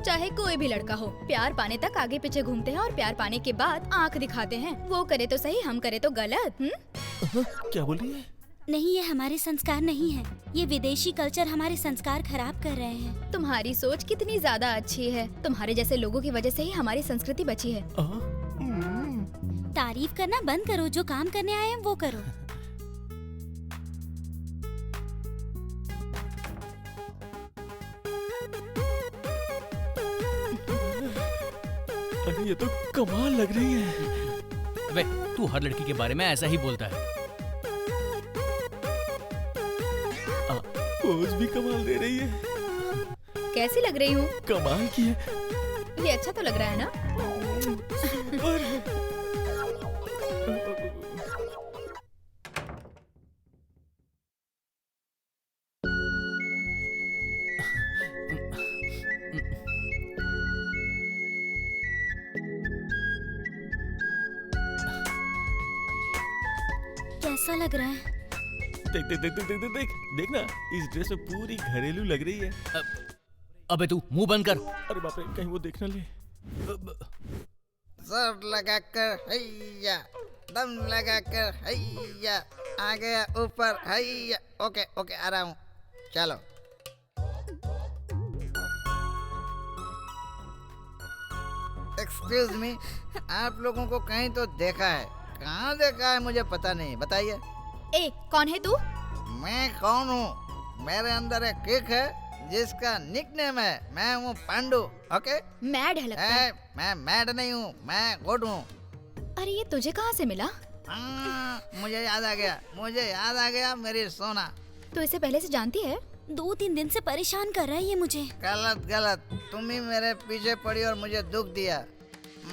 चाहे कोई भी लड़का हो, प्यार पाने तक आगे पीछे घूमते हैं और प्यार पाने के बाद आंख दिखाते हैं। वो करे तो सही, हम करे तो गलत। क्या बोल रही है? नहीं, ये हमारे संस्कार नहीं है। ये विदेशी कल्चर हमारे संस्कार खराब कर रहे हैं। तुम्हारी सोच कितनी ज्यादा अच्छी है। तुम्हारे जैसे लोगों की वजह से ही हमारी संस्कृति बची है। तारीफ करना बंद करो, जो काम करने आए हैं वो करो। अरे ये तो कमाल लग रही है। अबे तू हर लड़की के बारे में ऐसा ही बोलता है। पोज भी कमाल दे रही है। कैसी लग रही हूँ? कमाल की है। ये अच्छा तो लग रहा है ना? कैसा लग रहा है? देख देख देख देख देख देख देख ना, इस ड्रेस में पूरी घरेलू लग रही है। अबे तू मुंह बंद कर। अरे बाप रे, कहीं वो देख ना ले। जोर लगाकर हैया, दम लगाकर हैया, आ गया ऊपर हैया। ओके ओके, आ रहा हूँ, चलो। एक्सक्यूज मी, आप लोगों को कहीं तो देखा है, कहाँ देखा है मुझे पता नहीं, बताइए। ए, कौन है तू? मैं कौन हूँ? मेरे अंदर एक किक है जिसका निकनेम है, मैं हूँ पांडु। ओके, मैड है लगता है। मैं मैड नहीं हूँ, मैं गुड हूँ। अरे ये तुझे कहाँ से मिला? मुझे याद आ गया मेरी सोना। तो इसे पहले से जानती है? 2-3 दिन से परेशान कर रहा है ये मुझे। गलत, तुम ही मेरे पीछे पड़ी और मुझे दुख दिया।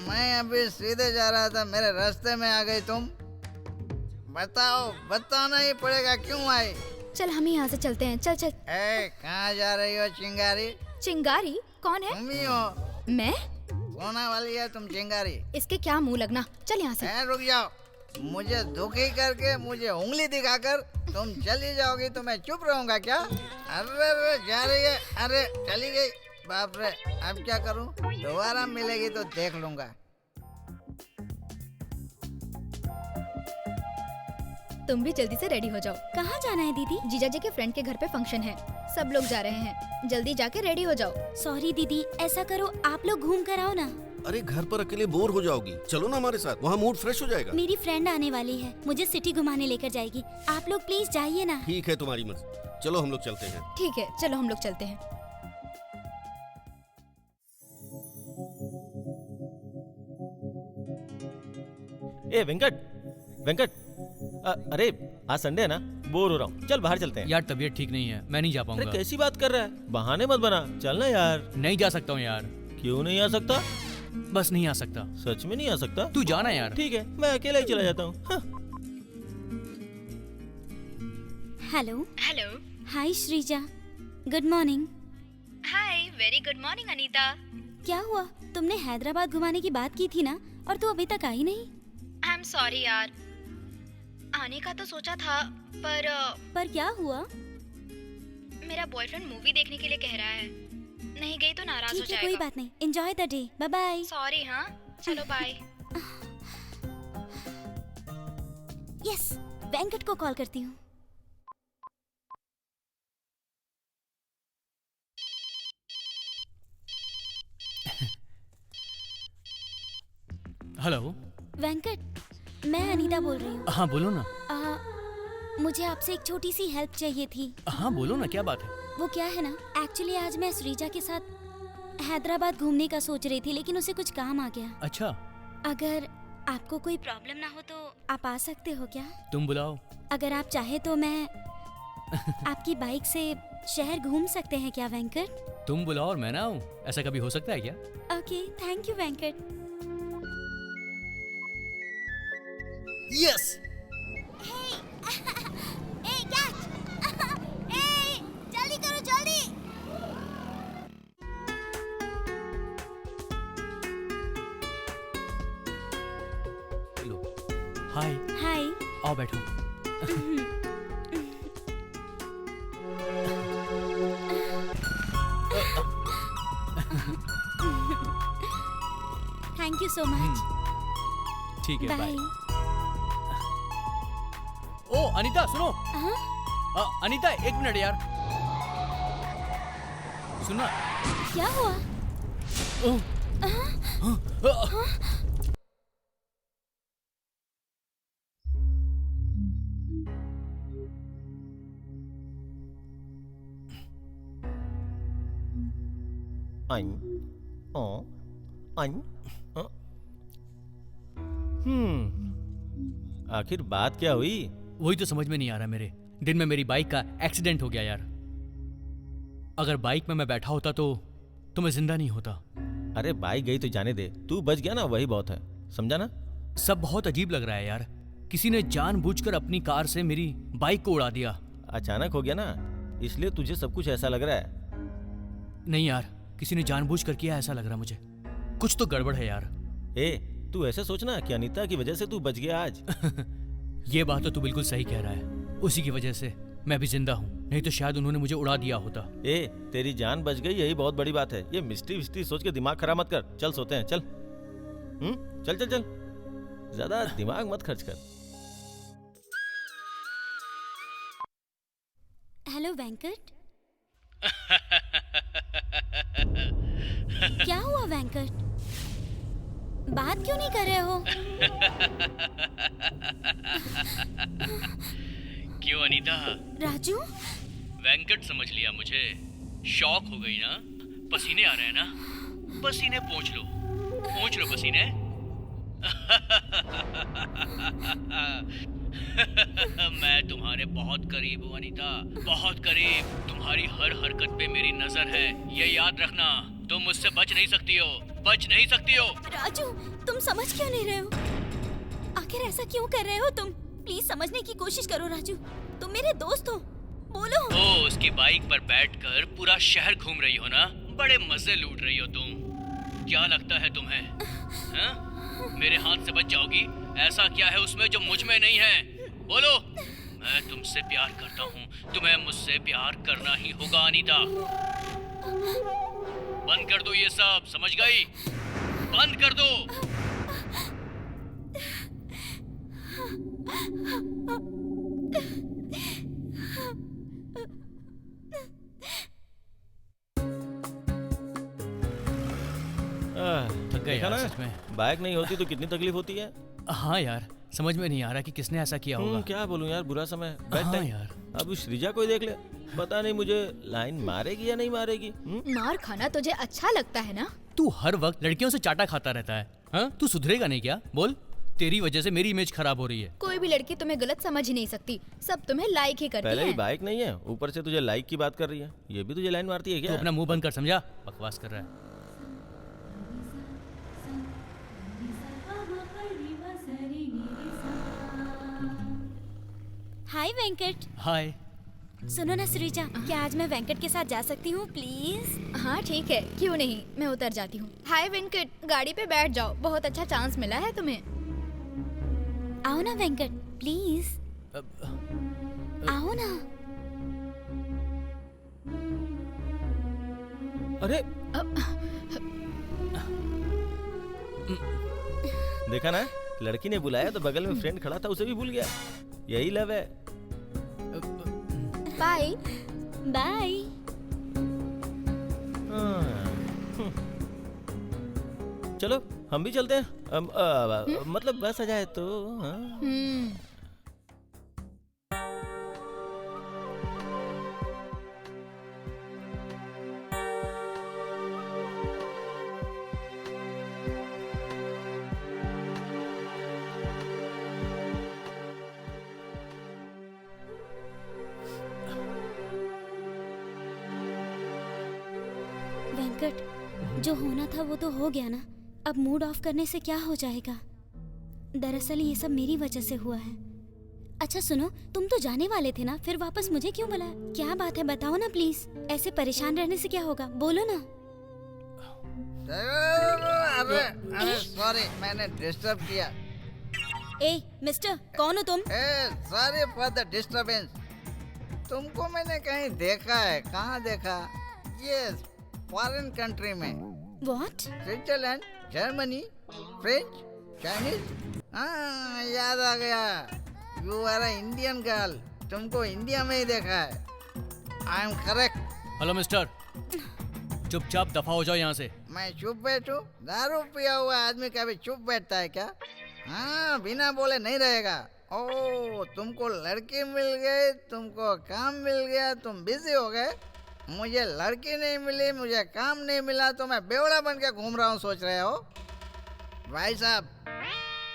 मैं अभी सीधे जा रहा था, मेरे रास्ते में आ गई तुम। बताना ही पड़ेगा क्यों आई। चल हम यहाँ से चलते हैं, चल चल। कहाँ जा रही हो चिंगारी? चिंगारी? कौन है? तुम ही हो। मैं? सोना वाली है तुम चिंगारी। इसके क्या मुंह लगना, चल यहाँ से। रुक जाओ, मुझे दुखी करके, मुझे उंगली दिखाकर तुम चली जाओगी तो मैं चुप रहूंगा क्या? अरे जा रही है, अरे चली गई, बाप रे, अब क्या करूं? दोबारा मिलेगी तो देख लूंगा। तुम भी जल्दी से रेडी हो जाओ। कहाँ जाना है दीदी? जीजा जी के फ्रेंड के घर पे फंक्शन है, सब लोग जा रहे हैं, जल्दी जाके रेडी हो जाओ। सॉरी दीदी, ऐसा करो आप लोग घूम कर आओ ना। अरे घर पर अकेले बोर हो जाओगी, चलो ना हमारे साथ, वहाँ मूड फ्रेश हो जाएगा। मेरी फ्रेंड आने वाली है, मुझे सिटी घुमाने लेकर जाएगी, आप लोग प्लीज जाइए ना। ठीक है, तुम्हारी मर्जी, चलो हम लोग चलते हैं। ठीक है, चलो हम लोग चलते हैं। ए वेंकट, अरे आज संडे है ना, बोर हो रहा हूँ, चल बाहर चलते हैं। यार तबीयत ठीक नहीं है, मैं नहीं जा अरे पाऊंगा। कैसी बात कर रहा है, बहाने मत बना, चलना यार। नहीं जा सकता हूँ यार। क्यों नहीं आ सकता? बस नहीं आ सकता। सच में नहीं आ सकता? तू जाना यार। ठीक है, मैं अकेला ही चला जाता हूँ। हाँ। हेलो। हाय श्रीजा, गुड मॉर्निंग। हाय, वेरी गुड मॉर्निंग अनीता। क्या हुआ, तुमने हैदराबाद घुमाने की बात की थी ना, और तू अभी तक आई नहीं। आई एम सॉरी यार, आने का तो सोचा था, पर क्या हुआ? मेरा बॉयफ्रेंड मूवी देखने के लिए कह रहा है, नहीं गई तो नाराज हो ठीक है, जाएगा। कोई बात नहीं, enjoy the day, bye bye. Sorry. हाँ चलो बाय। यस, वेंकट को कॉल करती हूँ। हेलो वेंकट, मैं अनीता बोल रही हूँ। हाँ बोलो ना। मुझे आपसे एक छोटी सी हेल्प चाहिए थी। हाँ बोलो ना, क्या बात है? वो क्या है ना, एक्चुअली आज मैं श्रीजा के साथ हैदराबाद घूमने का सोच रही थी, लेकिन उसे कुछ काम आ गया। अच्छा। अगर आपको कोई प्रॉब्लम ना हो तो आप आ सकते हो क्या? तुम बुलाओ। अगर आप चाहे तो मैं आपकी बाइक से शहर घूम सकते हैं क्या वेंकट? तुम बुलाओ और मैं ना आऊँ, ऐसा कभी हो सकता है क्या? Okay, thank you Venkat. Yes. जल्दी करो, जल्दी। लो। हाय। हाय। आओ बैठो। Thank you so much. ठीक है, बाय। ओ अनीता सुनो। अनीता एक मिनट यार, सुनना। क्या हुआ? आखिर बात क्या हुई? वही तो समझ में नहीं आ रहा मेरे। दिन में मेरी बाइक का एक्सीडेंट हो गया यार। अगर बाइक में मैं बैठा होता तो मैं जिंदा नहीं होता। अरे बाइक गई तो जाने दे, तू बच गया ना, वही बहुत है, समझा ना? सब बहुत अजीब लग रहा है यार, किसी ने जानबूझकर अपनी कार से मेरी बाइक को उड़ा दिया। अचानक हो गया ना, इसलिए तुझे सब कुछ ऐसा लग रहा है। नहीं यार, किसी ने जानबूझकर किया ऐसा लग रहा मुझे। कुछ तो गड़बड़ है यार। ए, तू ऐसे सोचना कि अनीता की वजह से तू बच गया आज। ये बात तो तू बिल्कुल सही कह रहा है। उसी की वजह से मैं भी जिंदा हूँ, नहीं तो शायद उन्होंने मुझे उड़ा दिया होता। ए, तेरी जान बच गई, यही बहुत बड़ी बात है। ये मिस्ट्री विस्ट्री सोच के दिमाग खराब मत कर। चल सोते हैं, चल। चल चल चल, ज्यादा दिमाग मत खर्च कर। हेलो वेंकट। क्या हुआ वेंकट? बात क्यों नहीं कर रहे हो? क्यों अनीता? राजू? वेंकट समझ लिया मुझे। शॉक हो गई ना? पसीने आ रहे हैं ना? पसीने पोंछ लो पसीने। मैं तुम्हारे बहुत करीब हूँ अनीता, बहुत करीब। तुम्हारी हर हरकत पे मेरी नजर है, ये याद रखना। तुम मुझसे बच नहीं सकती हो, बच नहीं सकती हो। राजू, तुम समझ क्यों नहीं रहे हो? आखिर ऐसा क्यों कर रहे हो तुम? प्लीज समझने की कोशिश करो राजू, तुम मेरे दोस्त हो, बोलो। ओ, उसकी बाइक पर बैठकर पूरा शहर घूम रही हो ना? बड़े मजे लूट रही हो तुम। क्या लगता है तुम्हें? हा? मेरे हाथ से बच जाओगी? ऐसा क्या है उसमें जो मुझ में नहीं है? बोलो। मैं तुमसे प्यार करता हूँ, तुम्हें मुझसे प्यार करना ही होगा अनीता। बंद कर दो ये सब, समझ गई? बंद कर दो। थक गए यार, सच में। बाइक नहीं होती तो कितनी तकलीफ होती है। हाँ यार, समझ में नहीं आ रहा कि किसने ऐसा किया होगा। क्या बोलूं यार, बुरा समय। हाँ यार। अब श्रीजा को ही देख ले, पता नहीं मुझे लाइन मारेगी या नहीं मारेगी। मार खाना तुझे अच्छा लगता है ना? तू हर वक्त लड़कियों से चाटा खाता रहता है। हाँ? तू सुधरेगा नहीं क्या? बोल। तेरी वजह से मेरी इमेज खराब हो रही है। कोई भी लड़की तुम्हें गलत समझ ही नहीं सकती, सब तुम्हें लाइक ही करती पहले है। ही बाइक नहीं है, ऊपर से तुझे लाइक की बात कर रही है। ये भी तुझे लाइन मारती है क्या? तू अपना मुंह बंद कर, समझा? बकवास कर रहा है। हाय वेंकट। हाय। सुनो ना श्रीजा, क्या आज मैं वेंकट के साथ जा सकती हूँ प्लीज? हाँ ठीक है, क्यों नहीं, मैं उतर जाती हूँ। हाय वेंकट, गाड़ी पे बैठ जाओ, बहुत अच्छा चांस मिला है तुम्हें। आओ ना वेंकट, प्लीज आओ ना। अरे देखा ना, लड़की ने बुलाया तो बगल में फ्रेंड खड़ा था, उसे भी भूल गया। यही लव है। Bye bye. चलो हम भी चलते हैं। मतलब बस आ जाए तो। वेंकट, जो होना था वो तो हो गया ना, अब मूड ऑफ करने से क्या हो जाएगा? दरअसल ये सब मेरी वजह से हुआ है। अच्छा सुनो, तुम तो जाने वाले थे ना, फिर वापस मुझे क्यों बुलाया? क्या बात है, बताओ ना प्लीज। ऐसे परेशान रहने से क्या होगा, बोलो ना। अरे सॉरी, मैंने डिस्टर्ब किया। ए मिस्टर, कौन हो तुम? Sorry for the disturbance. तुमको मैंने कहीं देखा है। कहाँ देखा? ये फॉरेन कंट्री में। What? Switzerland, Germany, French, Chinese. हाँ, याद आ गया। You are a Indian girl. तुमको इंडिया में ही देखा है। I am correct. Hello mister, चुपचाप दफा हो जाओ यहाँ से। मैं चुप बैठूं? दारू पिया हुआ आदमी कभी चुप बैठता है क्या? हाँ, बिना बोले नहीं रहेगा। ओ, तुमको लड़की मिल गई, तुमको काम मिल गया, तुम बिजी हो गए। मुझे लड़की नहीं मिली, मुझे काम नहीं मिला, तो मैं बेवड़ा बन के घूम रहा हूँ, सोच रहे हो? भाई साहब,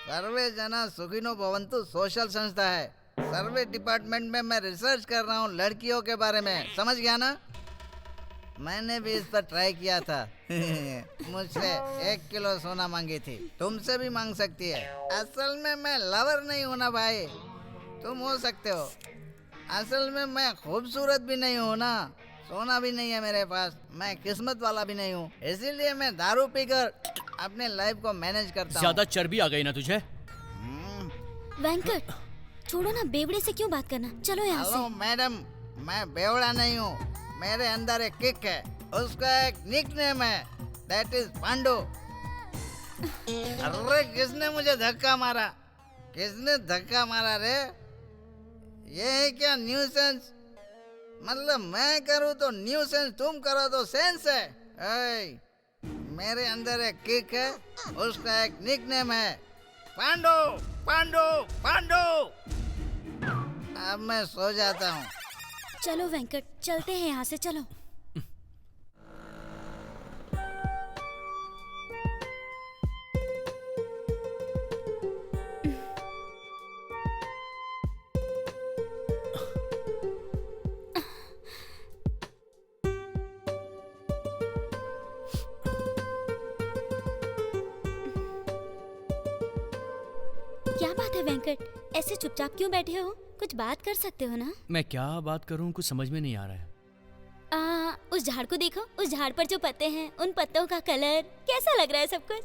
सर्वे जना सुखिनो भवंतु सोशल संस्था है। सर्वे डिपार्टमेंट में मैं रिसर्च कर रहा हूँ लड़कियों के बारे में, समझ गया ना? मैंने भी इस पर ट्राई किया था। मुझसे 1 किलो सोना मांगी थी, तुमसे भी मांग सकती है। असल में मैं लवर नहीं हूँ ना भाई, तुम हो सकते हो। असल में मैं खूबसूरत भी नहीं हूँ ना, सोना भी नहीं है मेरे पास, मैं किस्मत वाला भी नहीं हूँ, इसीलिए मैं दारू पीकर अपने लाइफ को मैनेज करता हूँ। ज्यादा चर्बी आ गई ना तुझे? वेंकट, छोड़ो ना, बेवड़े से क्यों बात करना, चलो यहाँ हेलो से। मैडम, मैं बेवड़ा नहीं हूँ, मेरे अंदर एक किक है, उसका एक निकनेम है, दैट इज पांडू। अरे किसने मुझे धक्का मारा? किसने धक्का मारा रे? ये है क्या न्यूसेंस? मतलब मैं करूँ तो न्यूसेंस, तुम करो तो सेंस है। ऐ, मेरे अंदर एक किक है, उसका एक निकनेम है, पांडू पांडू पांडू। अब मैं सो जाता हूँ। चलो वेंकट, चलते हैं यहाँ से, चलो। क्या बात है वेंकट, ऐसे चुपचाप क्यों बैठे हो? कुछ बात कर सकते हो ना? मैं क्या बात करूं, कुछ समझ में नहीं आ रहा है। उस झाड़ को देखो, उस झाड़ पर जो पत्ते हैं, उन पत्तों का कलर कैसा लग रहा है सब कुछ?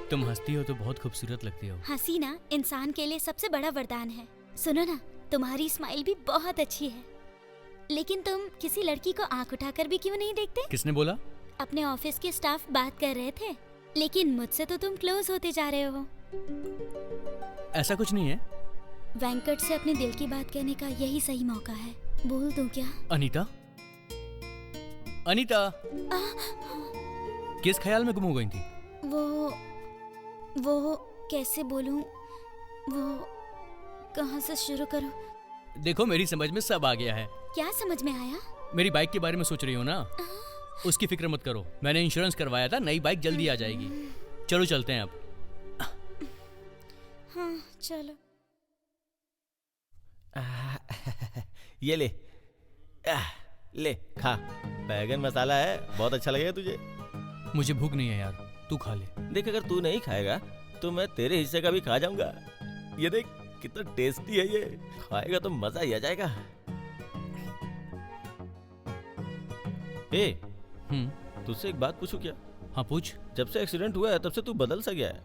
तुम हंसती हो तो बहुत खूबसूरत लगती हो। हंसी ना इंसान के लिए सबसे बड़ा वरदान है। सुनो ना, तुम्हारी स्माइल भी बहुत अच्छी है, लेकिन तुम किसी लड़की को आंख उठाकर भी क्यों नहीं देखते? किसने बोला? अपने ऑफिस के स्टाफ बात कर रहे थे, लेकिन मुझसे तो तुम क्लोज होते जा रहे हो। ऐसा कुछ नहीं है। वेंकट से अपने दिल की बात कहने का यही सही मौका है। बोल दूं क्या? अनीता, अनीता, किस ख्याल में गुम हो गई थी? वो कैसे बोलूं, वो कहाँ से शुरू करूं? देखो मेरी समझ में सब आ गया है। क्या समझ में आया? मेरी बाइक के बारे में सोच रही हो ना? उसकी फिक्र मत करो, मैंने इंश्योरेंस करवाया था, नई बाइक जल्दी आ जाएगी। चलो चलते हैं अब। हाँ चलो। ये ले, ले खा, बैगन मसाला है, बहुत अच्छा लगेगा तुझे। मुझे भूख नहीं है यार, तू खा ले। देख, अगर तू नहीं खाएगा तो मैं तेरे हिस्से का भी खा जाऊंगा। ये देख कितना टेस्टी है, ये खाएगा तो मजा ही आ जाएगा। ए, तुझसे एक बात पूछूं क्या? हाँ पूछ। जब से एक्सीडेंट हुआ है तब से तू बदल सा गया है।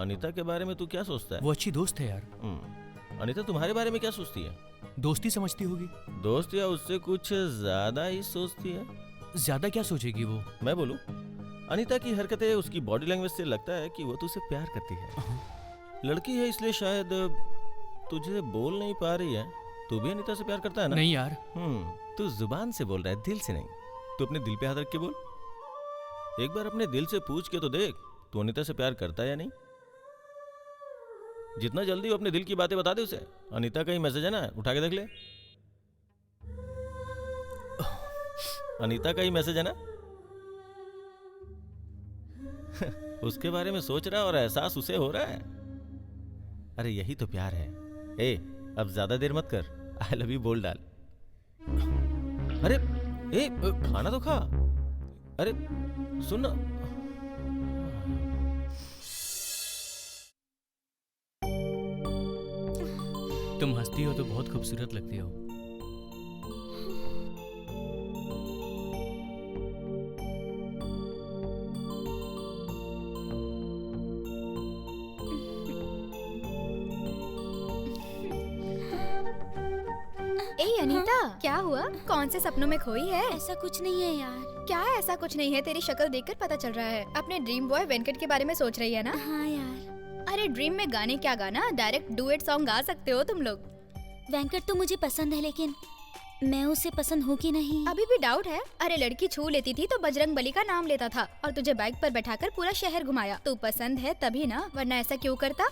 अनीता के बारे में तू क्या सोचता है? वो अच्छी दोस्त है यार। अनीता तुम्हारे बारे में क्या सोचती है? दोस्ती समझती होगी। दोस्त या उससे कुछ ज्यादा ही सोचती है? ज्यादा क्या सोचेगी वो? मैं बोलूं, अनीता की हरकतें, उसकी बॉडी लैंग्वेज से लगता है कि वो तुझसे प्यार करती है। लड़की है इसलिए शायद तुझे बोल नहीं पा रही है। तू भी अनीता से प्यार करता है ना? नहीं यार। तू जुबान से बोल रहा है, दिल से नहीं। तू अपने दिल पे हाथ रख के बोल। एक बार अपने दिल से पूछ के तो देख, तू अनीता से प्यार करता है या नहीं। जितना जल्दी वो अपने दिल की बातें बता दे उसे। अनीता का ही मैसेज है ना, उठा के देख ले। अनीता का ही मैसेज है ना। उसके बारे में सोच रहा है और एहसास उसे हो रहा है। अरे यही तो प्यार है। ए, अब ज्यादा देर मत कर, आई लव यू बोल डाल। अरे ए, खाना तो खा। अरे सुन ना। तुम हंसती हो तो बहुत खूबसूरत लगती हो। अनीता, क्या हुआ? कौन से सपनों में खोई है? ऐसा कुछ नहीं है यार। क्या ऐसा कुछ नहीं है? तेरी शक्ल देखकर पता चल रहा है अपने ड्रीम बॉय वेंकट के बारे में सोच रही है ना? हाँ यार। अरे ड्रीम में गाने क्या गाना, डायरेक्ट डुएट सॉन्ग गा सकते हो तुम लोग। वेंकट तो मुझे पसंद है, लेकिन मैं उसे पसंद हूँ कि नहीं अभी भी डाउट है। अरे लड़की छू लेती थी तो बजरंग बली का नाम लेता था और तुझे बाइक पर बैठाकर पूरा शहर घुमाया। तू पसंद है तभी ना, वरना ऐसा क्यों करता?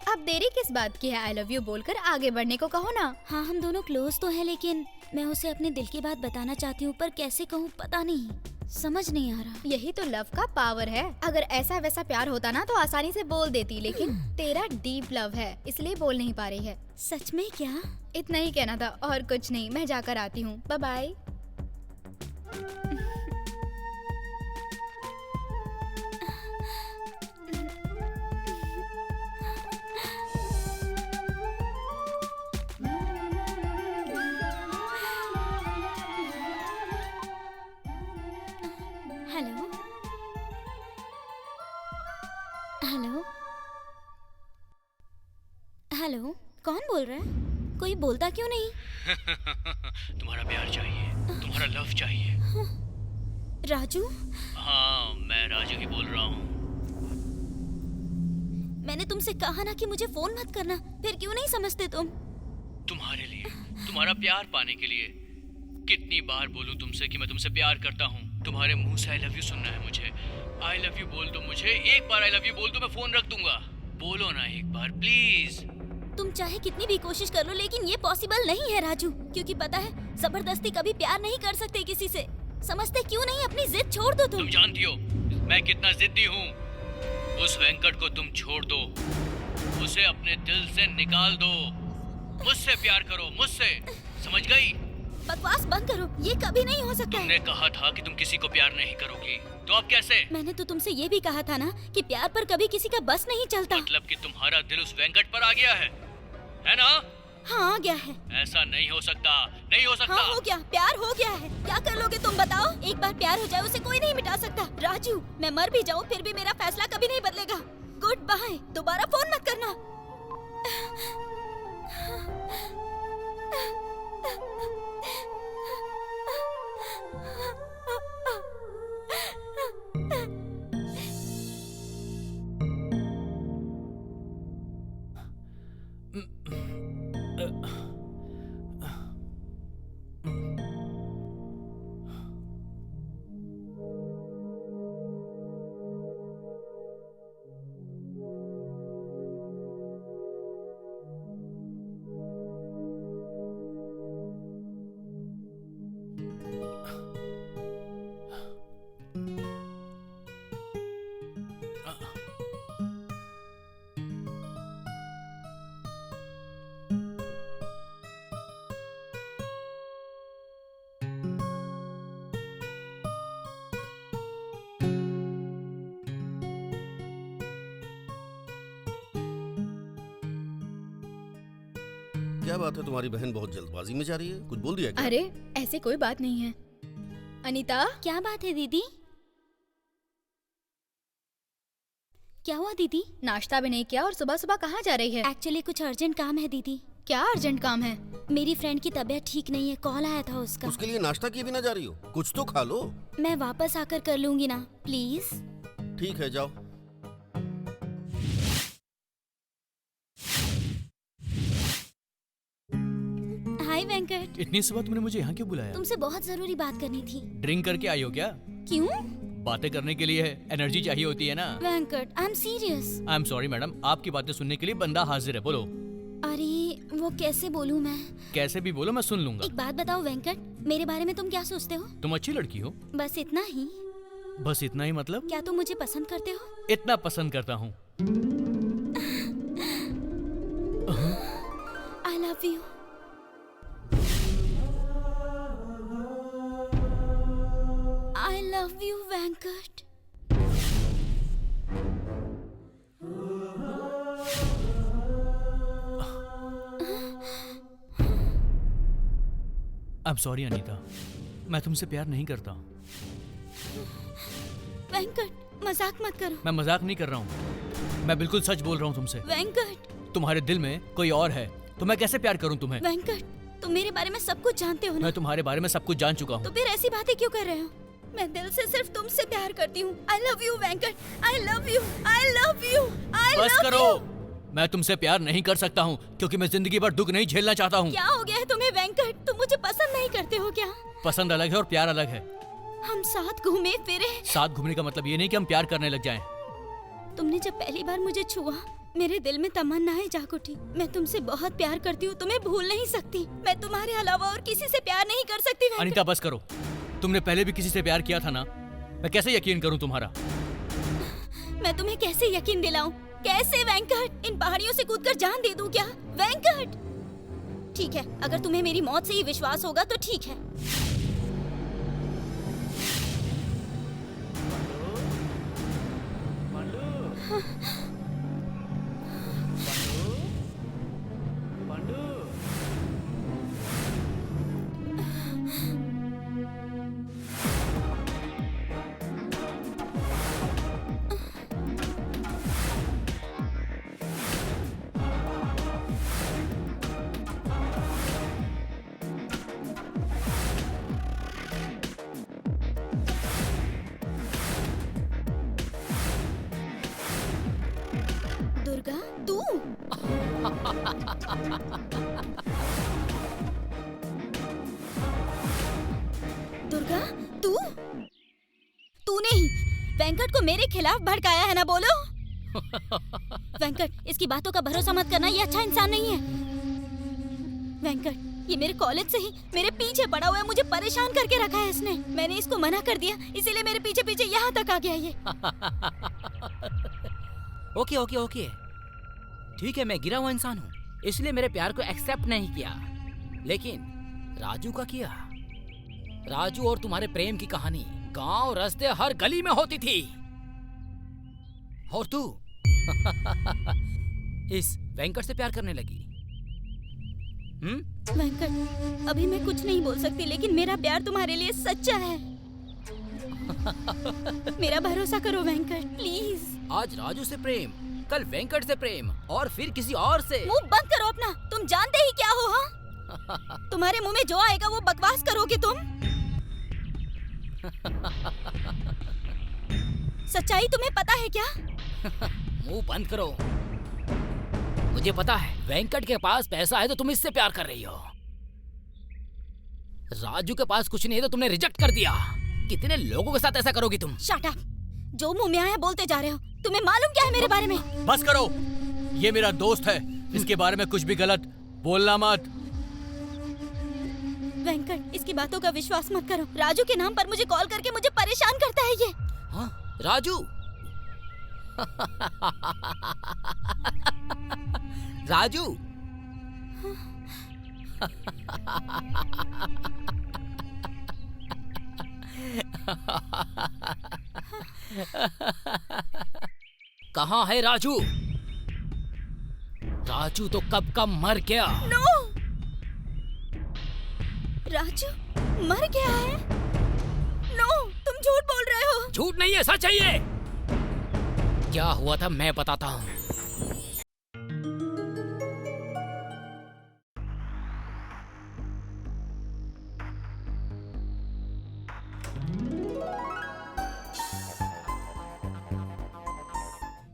अब देरी किस बात की है? आई लव यू बोलकर आगे बढ़ने को कहो ना। हाँ हम दोनों क्लोज तो हैं, लेकिन मैं उसे अपने दिल की बात बताना चाहती हूँ, पर कैसे कहूँ पता नहीं, समझ नहीं आ रहा। यही तो लव का पावर है। अगर ऐसा वैसा प्यार होता ना तो आसानी से बोल देती, लेकिन तेरा डीप लव है इसलिए बोल नहीं पा रही है। सच में क्या? इतना ही कहना था और कुछ नहीं। मैं जाकर आती हूँ, बाय बाय। हेलो हेलो, कौन बोल रहा है? कोई बोलता क्यों नहीं? तुम्हारा प्यार चाहिए, तुम्हारा लव चाहिए। राजू? हाँ, मैं राजू ही बोल रहा हूँ। मैंने तुमसे कहा ना कि मुझे फोन मत करना, फिर क्यों नहीं समझते तुम? तुम्हारे लिए, तुम्हारा प्यार पाने के लिए। कितनी बार बोलूं तुमसे कि मैं तुमसे प्यार करता हूँ? तुम्हारे मुंह से आई लव यू सुनना है मुझे। आई लव यू बोल दो मुझे, एक बार आई लव यू बोल दो, मैं फोन रख दूंगा। बोलो ना एक बार प्लीज। तुम चाहे कितनी भी कोशिश कर लो, लेकिन ये पॉसिबल नहीं है राजू, क्योंकि पता है जबरदस्ती कभी प्यार नहीं कर सकते किसी से। समझते क्यों नहीं? अपनी जिद छोड़ दो तुम। जानती हो मैं कितना जिद्दी हूँ। उस वेंकट को तुम छोड़ दो, उसे अपने दिल से निकाल दो। मुझसे प्यार करो, मुझसे, समझ गई? बकवास बंद करो, ये कभी नहीं हो सकता। तुमने कहा था कि तुम किसी को प्यार नहीं करोगी, तो अब कैसे? मैंने तो तुमसे ये भी कहा था ना कि प्यार पर कभी किसी का बस नहीं चलता। मतलब कि तुम्हारा दिल उस वेंकट पर आ गया है ना? हाँ, आ गया है। ऐसा नहीं हो सकता, नहीं हो सकता। हाँ, हो गया, प्यार हो गया है। क्या कर लोगे तुम बताओ? एक बार प्यार हो जाए उसे कोई नहीं मिटा सकता। राजू, मैं मर भी जाऊँ फिर भी मेरा फैसला कभी नहीं बदलेगा। गुड बाय, दोबारा फोन मत करना। क्या बात है, तुम्हारी बहन बहुत जल्दबाजी में जा रही है? कुछ बोल दिया क्या? अरे ऐसे कोई बात नहीं है। अनीता, क्या बात है दीदी? क्या हुआ दीदी? नाश्ता भी नहीं किया और सुबह सुबह कहाँ जा रही है? एक्चुअली कुछ अर्जेंट काम है दीदी। क्या अर्जेंट काम है? मेरी फ्रेंड की तबीयत ठीक नहीं है, कॉल आया था उसका। उसके लिए नाश्ता किए बिना जा रही हो? कुछ तो खा लो। मैं वापस आकर कर लूंगी ना, प्लीज। ठीक है, जाओ। हाय वेंकट। इतनी सुबह तुमने मुझे यहाँ क्यों बुलाया? तुमसे बहुत जरूरी बात करनी थी। ड्रिंक करके आई हो क्या? क्यों? बातें करने के लिए एनर्जी चाहिए होती है ना। Venkat, I am serious. I am sorry madam, आपकी बातें सुनने के लिए बंदा हाजिर है, बोलो। अरे वो कैसे बोलूं मैं? कैसे भी बोलो, मैं सुन लूंगा। एक बात बताओ वेंकट, मेरे बारे में तुम क्या सोचते हो? तुम अच्छी लड़की हो। बस इतना ही? बस इतना ही मतलब? क्या तुम मुझे पसंद करते हो? इतना पसंद करता हूँ। I love you. I love you, Venkat. I'm sorry Anita, मैं तुमसे प्यार नहीं करता। वेंकट, मजाक मत करो। मैं मजाक नहीं कर रहा हूँ, मैं बिल्कुल सच बोल रहा हूँ तुमसे। वेंकट, तुम्हारे दिल में कोई और है, तो मैं कैसे प्यार करूँ तुम्हें? वेंकट, तुम मेरे बारे में सब कुछ जानते हो ना? मैं तुम्हारे बारे में सब कुछ जान चुका हूँ। तो फिर ऐसी बातें क्यों कर रहे हो? मैं दिल से सिर्फ तुमसे प्यार करती हूँ। I love you, Venkat. I love you, I love you, I love you। बस करो, मैं तुमसे प्यार नहीं कर सकता हूँ, क्योंकि मैं जिंदगी भर दुख नहीं झेलना चाहता हूँ। क्या हो गया है तुम्हें वेंकट? तुम मुझे पसंद नहीं करते हो क्या? पसंद अलग है और प्यार अलग है। हम साथ घूमे फिरे। साथ घूमने का मतलब ये नहीं कि हम प्यार करने लग जाएं। तुमने जब पहली बार मुझे छुआ, मेरे दिल में तमन्नाएं जाग उठी। मैं तुमसे बहुत प्यार करती हूँ, तुम्हें भूल नहीं सकती। मैं तुम्हारे अलावा और किसी से प्यार नहीं कर सकती। अनीता बस करो, तुमने पहले भी किसी से प्यार किया था ना, मैं कैसे यकीन करूं तुम्हारा? मैं तुम्हें कैसे यकीन दिलाऊं? कैसे वेंकट? इन पहाड़ियों से कूदकर जान दे दूं क्या वेंकट? ठीक है, अगर तुम्हें मेरी मौत से ही विश्वास होगा तो ठीक है। दुर्गा, तूने ही वेंकट को मेरे खिलाफ भड़काया है ना? बोलो। वेंकट, इसकी बातों का भरोसा मत करना, ये अच्छा इंसान नहीं है। वेंकट, ये मेरे कॉलेज से ही मेरे पीछे पड़ा हुआ है, मुझे परेशान करके रखा है इसने। मैंने इसको मना कर दिया, इसीलिए मेरे पीछे पीछे यहाँ तक आ गया ये। ओके ओके ओके, ठीक है, मैं गिरा हुआ इंसान हूँ, इसलिए मेरे प्यार को एक्सेप्ट नहीं किया, लेकिन राजू का किया। राजू और तुम्हारे प्रेम की कहानी गांव, रास्ते, हर गली में होती थी। और तू इस वेंकट से प्यार करने लगी। वेंकट, अभी मैं कुछ नहीं बोल सकती, लेकिन मेरा प्यार तुम्हारे लिए सच्चा है। मेरा भरोसा करो वेंकट, प्लीज। आज राजू से प्रेम, कल वेंकट से प्रेम, और फिर किसी और से। मुंह बंद करो अपना, तुम जानते ही क्या हो? हाँ, तुम्हारे मुंह में जो आएगा वो बकवास करोगे तुम। सच्चाई तुम्हें पता है क्या? मुंह बंद करो। मुझे पता है वेंकट के पास पैसा है तो तुम इससे प्यार कर रही हो। राजू के पास कुछ नहीं है तो तुमने रिजेक्ट कर दिया। कितने लोगों के साथ ऐसा करोगी तुम? शट अप, जो मुंह में आया बोलते जा रहे हो। तुम्हें मालूम क्या है मेरे बारे में? बस करो, ये मेरा दोस्त है, इसके बारे में कुछ भी गलत बोलना मत। वेंकट, इसकी बातों का विश्वास मत करो। राजू के नाम पर मुझे कॉल करके मुझे परेशान करता है ये। हाँ, राजू। राजू। कहाँ है राजू? राजू तो कब का मर गया। नो, राजू मर गया है? नो, तुम झूठ बोल रहे हो। झूठ नहीं है, सच है ये। क्या हुआ था मैं बताता हूँ।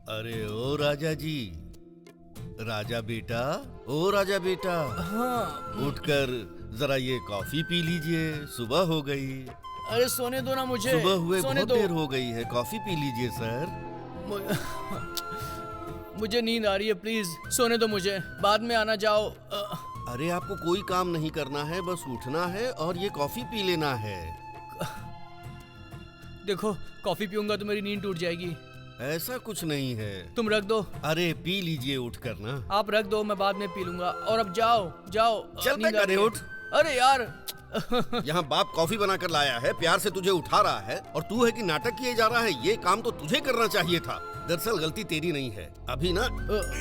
अरे ओ राजा जी, राजा बेटा, ओ राजा बेटा, हाँ। उठकर जरा ये कॉफी पी लीजिए, सुबह हो गई। अरे सोने दो ना मुझे, सुबह हुए सोने बहुत दो। देर हो गई है, कॉफी पी लीजिए सर। मुझे नींद आ रही है, प्लीज सोने दो मुझे, बाद में आना जाओ। अरे आपको कोई काम नहीं करना है, बस उठना है और ये कॉफी पी लेना है। देखो, कॉफी पीऊंगा तो मेरी नींद टूट जाएगी। ऐसा कुछ नहीं है। तुम रख दो। अरे पी लीजिए उठकर ना। आप रख दो, मैं बाद में पी लूंगा। और अब जाओ जाओ। चल नींद पे आ करे रही है। उठ। अरे यार। यहाँ बाप कॉफी बनाकर लाया है, प्यार से तुझे उठा रहा है, और तू है कि नाटक किए जा रहा है। ये काम तो तुझे करना चाहिए था। दरअसल गलती तेरी नहीं है। अभी ना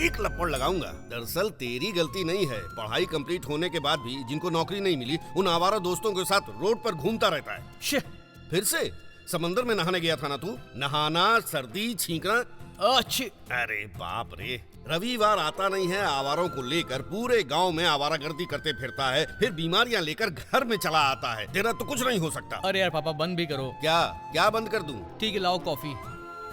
एक लपड़ लगाऊंगा। दरअसल तेरी गलती नहीं है। पढ़ाई कंप्लीट होने के बाद भी जिनको नौकरी नहीं मिली, उन आवारा दोस्तों के साथ रोड पर घूमता रहता है। फिर से समंदर में नहाने गया था ना तू? नहाना, सर्दी, छींकना। अच्छी। अरे बाप रे, रविवार आता नहीं है, आवारों को लेकर पूरे गांव में आवारागर्दी करते फिरता है, फिर बीमारियां लेकर घर में चला आता है। तेरा तो कुछ नहीं हो सकता। अरे यार पापा, बंद भी करो। क्या बंद कर दूं? ठीक है, लाओ कॉफी।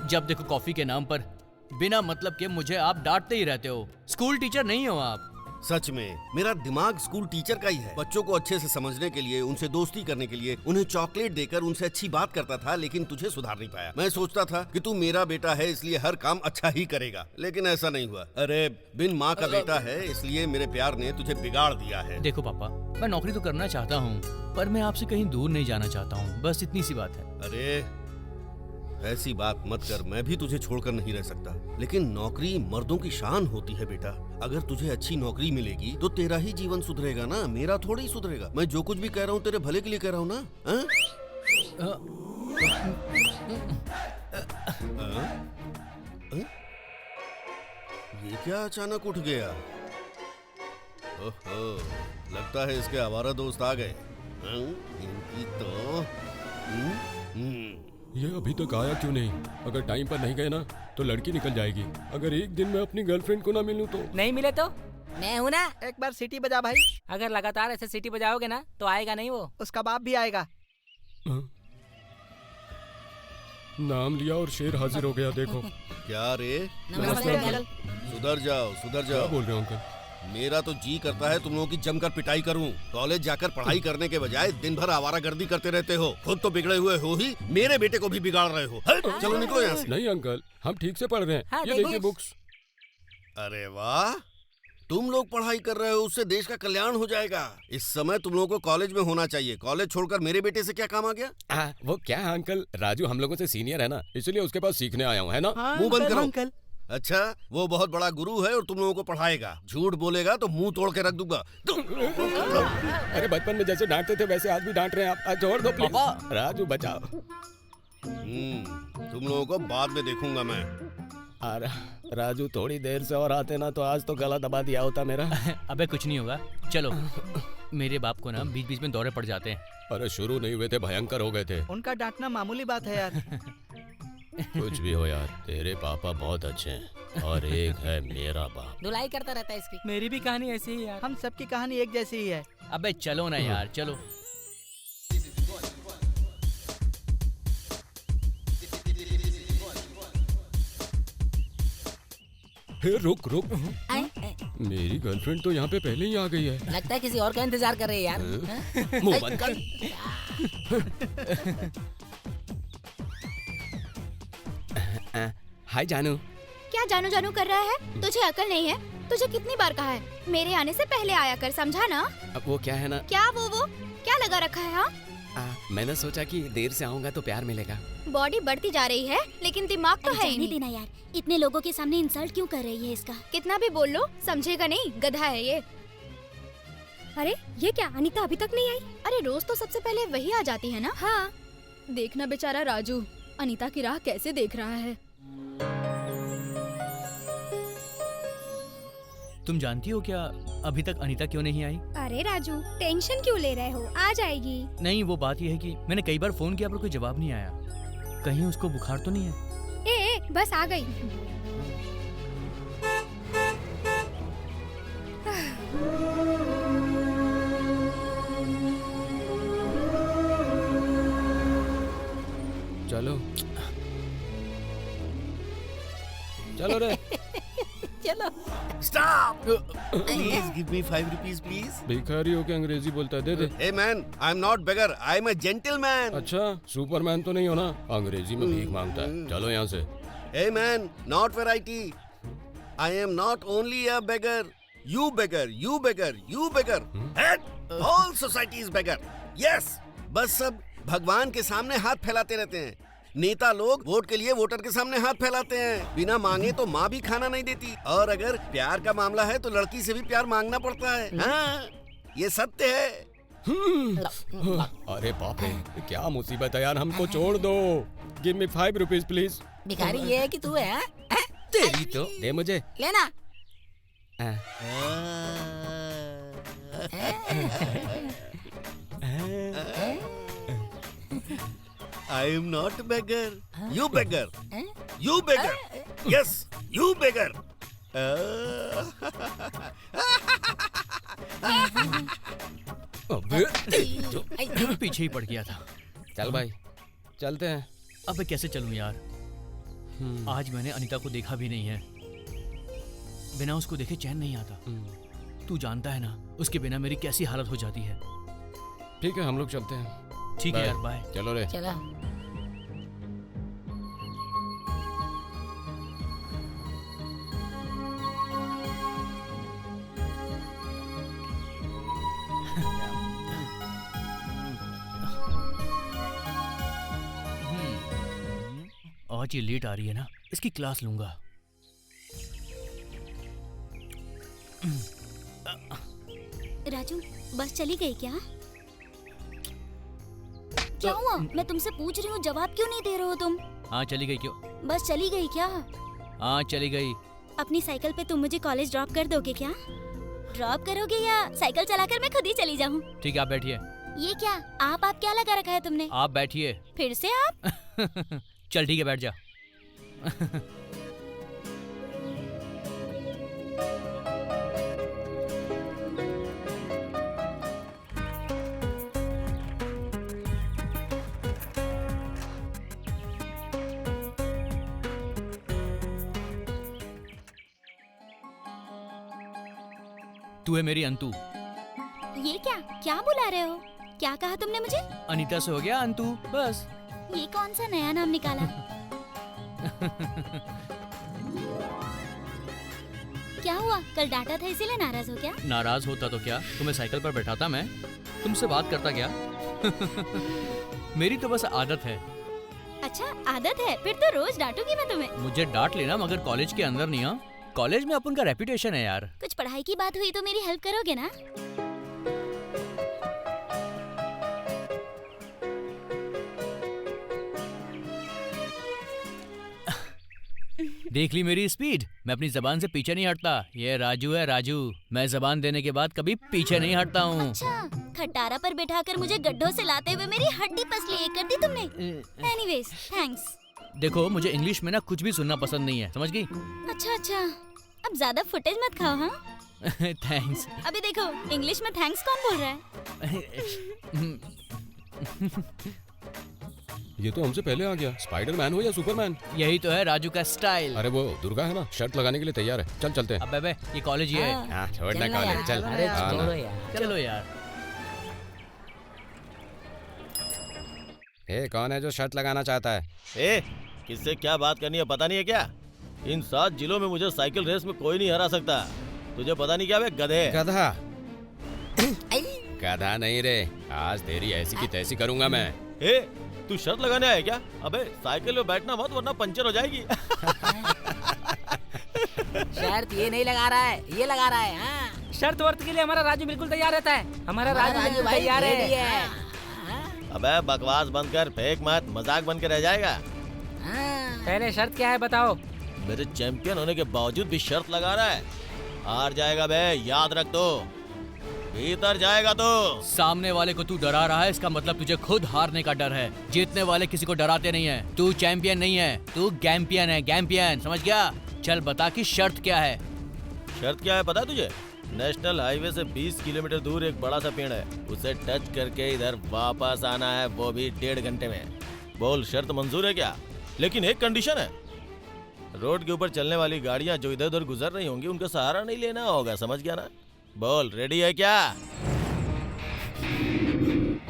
जब देखो कॉफी के नाम पर बिना मतलब के मुझे आप डांटते ही रहते हो। स्कूल टीचर नहीं हो आप। सच में मेरा दिमाग स्कूल टीचर का ही है। बच्चों को अच्छे से समझने के लिए, उनसे दोस्ती करने के लिए, उन्हें चॉकलेट देकर उनसे अच्छी बात करता था, लेकिन तुझे सुधार नहीं पाया। मैं सोचता था कि तू मेरा बेटा है इसलिए हर काम अच्छा ही करेगा, लेकिन ऐसा नहीं हुआ। अरे बिन माँ का बेटा है इसलिए मेरे प्यार ने तुझे बिगाड़ दिया है। देखो पापा, मैं नौकरी तो करना चाहता हूँ, पर मैं आपसे कहीं दूर नहीं जाना चाहता हूँ, बस इतनी सी बात है। अरे ऐसी बात मत कर, मैं भी तुझे छोड़कर नहीं रह सकता, लेकिन नौकरी मर्दों की शान होती है बेटा। अगर तुझे अच्छी नौकरी मिलेगी तो तेरा ही जीवन सुधरेगा ना, मेरा थोड़ी सुधरेगा। मैं जो कुछ भी कह रहा हूँ तेरे भले के लिए कह रहा हूँ ना। ये क्या अचानक उठ गया? ओहो, लगता है इसके आवारा दोस्त आ गए। इनकी तो ये अभी तक आया क्यों नहीं? अगर टाइम पर नहीं गए ना तो लड़की निकल जाएगी। अगर एक दिन मैं अपनी गर्लफ्रेंड को ना मिलूं तो नहीं मिले तो मैं हूँ ना। एक बार सीटी बजा भाई। अगर लगातार ऐसे सीटी बजाओगे ना तो आएगा नहीं वो। उसका बाप भी आएगा। नाम लिया और शेर हाजिर हो गया। देखो क्या रे? नमस्ते अंकल। सुधर जाओ सुधर क्या जाओ। बोल रहे हो अंकल? मेरा तो जी करता है तुम लोगों की जमकर पिटाई करूं। कॉलेज जाकर पढ़ाई करने के बजाय दिन भर आवारागर्दी करते रहते हो। खुद तो बिगड़े हुए हो ही, मेरे बेटे को भी बिगाड़ रहे हो। चलो निकलो यहाँ से। नहीं अंकल, हम ठीक से पढ़ रहे हैं। ये देखिए बुक्स। अरे वाह, तुम लोग पढ़ाई कर रहे हो, उससे देश का कल्याण हो जाएगा। इस समय तुम लोगों को कॉलेज में होना चाहिए। कॉलेज छोड़कर मेरे बेटे से क्या काम आ गया? वो क्या है अंकल, राजू हम लोगों से सीनियर है ना, इसलिए उसके पास सीखने आया हूँ, है ना? मुंह बंद करो। अच्छा, वो बहुत बड़ा गुरु है और तुम लोगों को पढ़ाएगा। झूठ बोलेगा तो मुंह तोड़ के रख दूंगा। अरे बचपन में जैसे डांटते थे वैसे आज भी डांट रहे हैं आप। छोड़ दो प्लीज। राजू बचाओ। तुम लोगों को बाद में देखूंगा मैं। अरे राजू थोड़ी देर से और आते ना तो आज तो गला दबा दिया होता मेरा। अबे कुछ नहीं होगा, चलो। मेरे बाप को ना बीच बीच में दौरे पड़ जाते हैं। अरे शुरू नहीं हुए थे, भयंकर हो गए थे। उनका डांटना मामूली बात है यार। कुछ भी हो यार, तेरे पापा बहुत अच्छे हैं और एक है मेरा बाप। धुलाई करता रहता है इसकी। मेरी भी कहानी ऐसी ही यार। हम सबकी कहानी एक जैसी ही है। अबे चलो ना यार, चलो। रुक रुक, मेरी गर्लफ्रेंड तो यहाँ पे पहले ही आ गई है। लगता है किसी और का इंतजार कर रही है यार। मुंह बंद कर। हाय जानू। क्या जानू जानू कर रहा है? तुझे अकल नहीं है? तुझे कितनी बार कहा है मेरे आने से पहले आया कर, समझा ना? अब वो क्या है ना, क्या वो क्या लगा रखा है? हाँ, मैंने सोचा कि देर से आऊंगा तो प्यार मिलेगा। बॉडी बढ़ती जा रही है लेकिन दिमाग तो है ही नहीं। देना यार, इतने लोगों के सामने इंसल्ट क्यों कर रही है इसका? कितना भी बोल लो समझेगा नहीं, गधा है ये। अरे ये क्या, अनीता अभी तक नहीं आई? अरे रोज तो सबसे पहले वही आ जाती है ना। हाँ, देखना बेचारा राजू अनीता की राह कैसे देख रहा है। तुम जानती हो क्या अभी तक अनीता क्यों नहीं आई? अरे राजू टेंशन क्यों ले रहे हो, आ जाएगी। नहीं, वो बात यह है कि मैंने कई बार फोन किया पर कोई जवाब नहीं आया। कहीं उसको बुखार तो नहीं है? ए, बस आ गई। चलो चलो रे। चलो। Stop! Please give me 5 rupees, please. भिखारी हो के अंग्रेजी बोलता है, दे दे। Hey man, I'm not beggar. I'm a gentleman. अच्छा, सुपरमैन तो नहीं हो ना, अंग्रेजी में भीख मांगता है। चलो यहाँ से। Hey man, not variety. I am not only a beggar. You beggar, you beggar, you beggar. And all society is beggar. Yes. बस सब भगवान के सामने हाथ फैलाते रहते हैं। नेता लोग वोट के लिए वोटर के सामने हाथ फैलाते हैं। बिना मांगे तो माँ भी खाना नहीं देती। और अगर प्यार का मामला है तो लड़की से भी प्यार मांगना पड़ता है। हाँ, ये सत्य है। अरे बाप रे, क्या मुसीबत है यार, हमको छोड़ दो। Give me 5 rupees please. भिखारी ये है कि तू है? तेरी तो दे मुझे। लेना। I am not beggar. You beggar. You beggar. Yes, you beggar. अबे पीछे ही पड़ गया था। चल भाई, चलते हैं। अबे कैसे चलूं यार? आज मैंने अनीता को देखा भी नहीं है। बिना उसको देखे चैन नहीं आता। तू जानता है ना उसके बिना मेरी कैसी हालत हो जाती है। ठीक है, हम लोग चलते हैं। ठीक है यार, बाय। चलो रे। चलो। आज ये लेट आ रही है ना, इसकी क्लास लूंगा। राजू बस चली गई क्या? क्या हुआ? मैं तुमसे पूछ रही हूँ, जवाब क्यों नहीं दे रहे हो तुम? हाँ चली गई। क्यों? बस चली गई क्या? हाँ चली गई। अपनी साइकिल पे तुम मुझे कॉलेज ड्रॉप कर दोगे क्या? ड्रॉप करोगे या साइकिल चलाकर मैं खुद ही चली जाऊँ? ठीक है, आप बैठिए। ये क्या आप क्या लगा रखा है तुमने? आप बैठिए। फिर से आप? चल ठीक है, बैठ जा। तू है मेरी अंतु। ये क्या बुला रहे हो? क्या कहा तुमने मुझे? अनीता से हो गया अंतु, बस। ये कौन सा नया नाम निकाला? क्या हुआ? कल डांटा था इसीलिए नाराज हो क्या? नाराज होता तो क्या, तुम्हें साइकिल पर बैठाता मैं, तुमसे बात करता क्या? मेरी तो बस आदत है। अच्छा आदत है, फिर तो रोज डांटूंगी मैं तुम्हें। मुझे डांट लेना, मगर कॉलेज के अंदर नहीं। हाँ, कॉलेज में अपन का रेपुटेशन है यार। कुछ पढ़ाई की बात हुई तो मेरी हेल्प करोगे ना? देख ली मेरी स्पीड, मैं अपनी जबान से पीछे नहीं हटता। ये राजू है राजू, मैं जबान देने के बाद कभी पीछे नहीं हटता हूँ। अच्छा, खटारा पर बैठाकर मुझे गड्ढों से लाते हुए मेरी हड्डी पसली एक कर दी तुमने। Anyways, thanks. देखो, मुझे इंग्लिश में ना कुछ भी सुनना पसंद नहीं है, समझ गई? अच्छा, अब ज्यादा फुटेज मत खाओ। हाँ थैंक्स। अभी देखो, इंग्लिश में थैंक्स कौन बोल रहा है? ये तो हमसे पहले आ गया। स्पाइडरमैन हो या सुपरमैन? यही तो है राजू का स्टाइल। अरे वो दुर्गा है ना, शर्ट लगाने के लिए तैयार है। चल चलते हैं। अब बे, ये कॉलेज ही है। हाँ, छोड़ना कॉलेज, चल। अरे हाँ छोड़ो ना। यार। चलो यार। कौन है जो शर्ट लगाना चाहता है? किससे क्या बात करनी है पता नहीं है क्या? इन 7 जिलों में मुझे साइकिल रेस में कोई नहीं हरा सकता। तुझे पता नहीं क्या बे गधे? गधा? गधा नहीं रे, आज तेरी ऐसी की तैसी करूंगा मैं। तू शर्ट लगाने आया क्या? अबे साइकिल में बैठना मत वरना पंचर हो जाएगी। शर्त ये नहीं लगा रहा है, ये लगा रहा है। हाँ। शर्त वर्त के लिए हमारा राजू बिल्कुल तैयार रहता है। हमारा राजू भाई तैयार है। अबे बकवास बंद कर, फेंक मत, मजाक बन के रह जाएगा। पहले शर्त क्या है बताओ? मेरे चैंपियन होने के बावजूद भी शर्त लगा रहा है। हार जाएगा बे, याद रख। तो भीतर जाएगा तो। सामने वाले को तू डरा रहा है, इसका मतलब तुझे खुद हारने का डर है। जीतने वाले किसी को डराते नहीं है। तू चैंपियन नहीं है, तू गैम्पियन है, गैम्पियन, समझ गया? चल बता कि शर्त क्या है? शर्त क्या है पता है तुझे? नेशनल हाईवे से 20 किलोमीटर दूर एक बड़ा सा पेड़ है, उसे टच करके इधर वापस आना है, वो भी 1.5 घंटे में। बोल, शर्त मंजूर है क्या? लेकिन एक कंडीशन है, रोड के ऊपर चलने वाली गाड़ियां जो इधर उधर गुजर रही होंगी उनका सहारा नहीं लेना होगा, समझ गया ना? बोल, रेडी है क्या?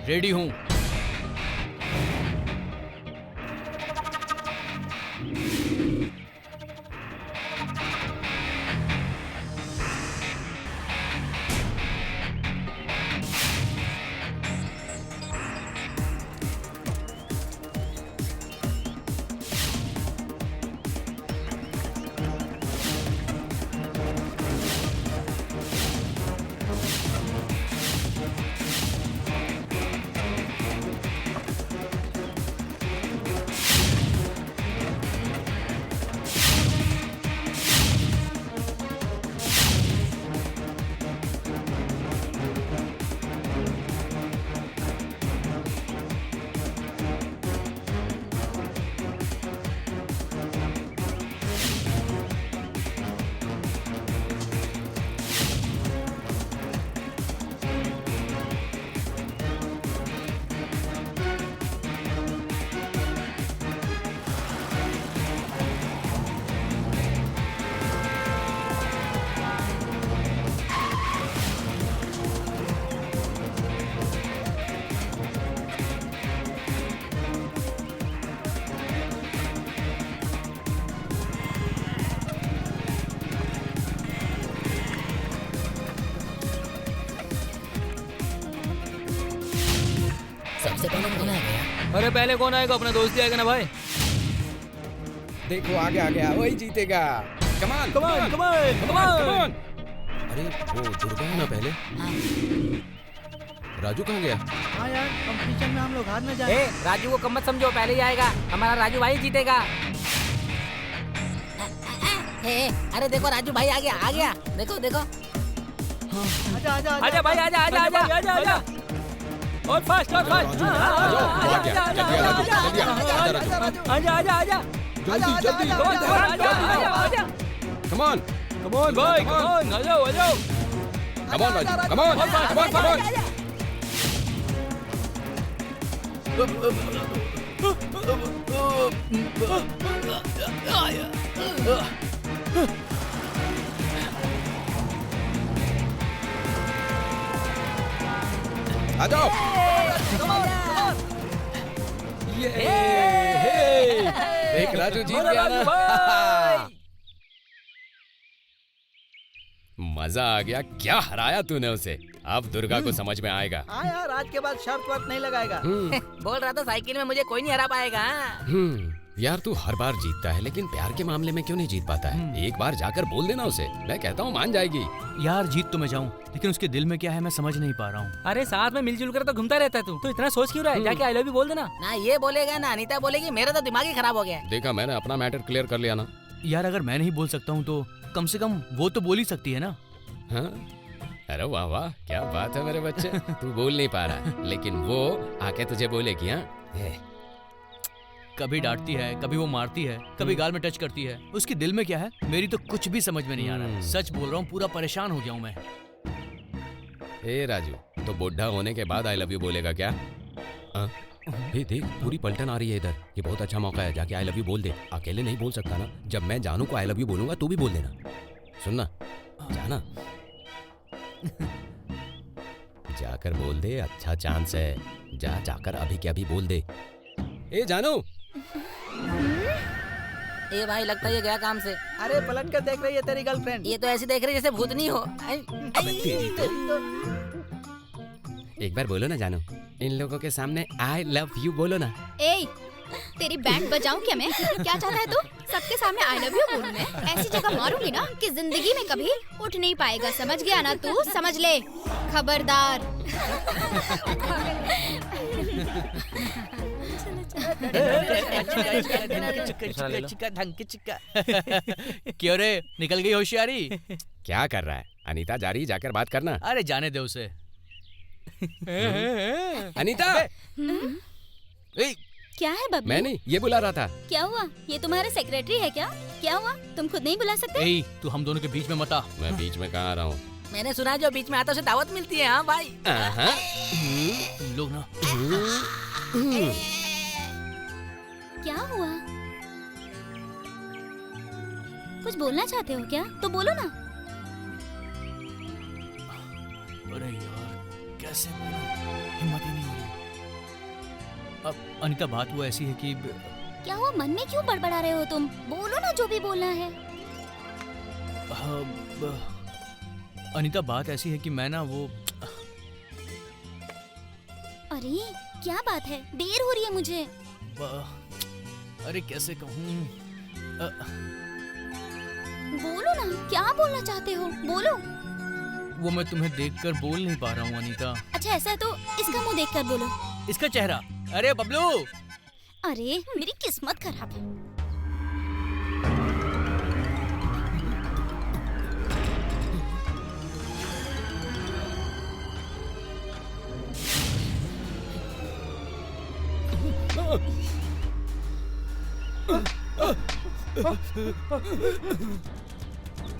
रेडी हूँ। सबसे पहले कौन आएगा? अरे पहले कौन आएगा? अपना दोस्त ही आएगा ना भाई। देखो आ गया, वही जीतेगा। कमान कमान कमान कमान। अरे वो दुर्गा है ना पहले। राजू कहाँ गया? हाँ यार, कंपटीशन में हम लोग हार न जाए। राजू को कम मत समझो, पहले ही आएगा। हमारा राजू भाई जीतेगा। अरे देखो राजू भाई आ गया, देखो देखो। आजा भाई आजा। और फास्ट जल्दी कमान भाई, आ जाओ। कमान आ जाओ। देख राजू जीत गया ना। मजा आ गया, क्या हराया तूने उसे। अब दुर्गा को समझ में आएगा। हाँ यार, आज के बाद शर्त वर्त नहीं लगाएगा। बोल रहा था साइकिल में मुझे कोई नहीं हरा पाएगा। यार तू हर बार जीतता है, लेकिन प्यार के मामले में क्यों नहीं जीत पाता है? एक बार जाकर बोल देना उसे, मैं कहता हूँ मान जाएगी। यार जीत तो मैं जाऊँ, लेकिन उसके दिल में क्या है मैं समझ नहीं पा रहा हूँ। अरे साथ में मिलजुल कर तो घूमता रहता है तू, तो इतना सोच क्यों रहा है? जाके आई लव यू बोल देना। ना ये बोलेगा ना अनीता बोलेगी, मेरा तो दिमाग ही खराब हो गया। देखा, मैंने अपना मैटर क्लियर कर लिया ना। यार अगर मैं नहीं बोल सकता हूँ तो कम से कम वो तो बोल ही सकती है ना। हाँ? अरे वाह वाह, क्या बात है मेरे बच्चे। तू बोल नहीं पा रहा, लेकिन वो आके तुझे बोलेगी। हाँ, कभी डांटती है, कभी वो मारती है, कभी गाल में टच करती है। उसके दिल में क्या है मेरी तो कुछ भी समझ में नहीं आ रहा। सच बोल रहा हूँ, पूरा परेशान हो गया हूँ मैं। ए राजू, तो बुढ़ा होने के बाद आई लव यू बोलेगा क्या? देख पूरी पलटन आ रही है इधर। ये बहुत अच्छा मौका है, जाके आई लव यू बोल दे। अकेले नहीं बोल सकता ना। जब मैं जानू को आई लव यू बोलूंगा तू भी बोल देना। सुनना, जाना। जाकर बोल दे, अच्छा चांस है। जाकर अभी के अभी बोल दे। ए जानू। ए भाई, लगता है ये गया काम से। अरे पलट कर देख रही है तेरी गर्लफ्रेंड। ये तो ऐसी देख रही है जैसे भूतनी हो। एक बार बोलो ना जानू, इन लोगों के सामने आई लव यू बोलो ना। ए, तेरी बैंड बजाऊं क्या मैं? क्या चाहता है तू? सबके सामने आई लव यू बोलूं मैं? ऐसी जगह मारूंगी ना कि जिंदगी में कभी उठ नहीं पाएगा। समझ गया ना तू? समझ ले, खबरदार। क्यों रे, निकल गई होशियारी? क्या कर रहा है? अनीता जा रही, जाकर बात करना। अरे जाने दे उसे। अनीता। क्या है बबलू? मैं नहीं, ये बुला रहा था। क्या हुआ? ये तुम्हारा सेक्रेटरी है क्या? क्या हुआ? तुम खुद नहीं बुला सकते? तू हम दोनों के बीच में मत आ। मैं बीच में कहाँ आ रहा हूँ? मैंने सुना जो बीच में आता उसे दावत मिलती है। हाँ भाई। तुम लोग ना। क्या हुआ? कुछ बोलना चाहते हो क्या? तो बोलो ना। अरे यार, कैसे बोलूं? हिम्मत ही नहीं हो रही। अब अनीता, बात वो ऐसी है कि क्या हुआ? मन में क्यों बड़बड़ा रहे हो तुम? बोलो ना जो भी बोलना है। अनीता, बात ऐसी है कि मैं ना वो। अरे क्या बात है? देर हो रही है मुझे। अरे कैसे कहूँ? बोलो ना, क्या बोलना चाहते हो? बोलो। वो मैं तुम्हें देखकर बोल नहीं पा रहा हूँ अनीता। अच्छा ऐसा है तो इसका मुंह देखकर बोलो। इसका चेहरा? अरे बबलू। अरे मेरी किस्मत खराब है।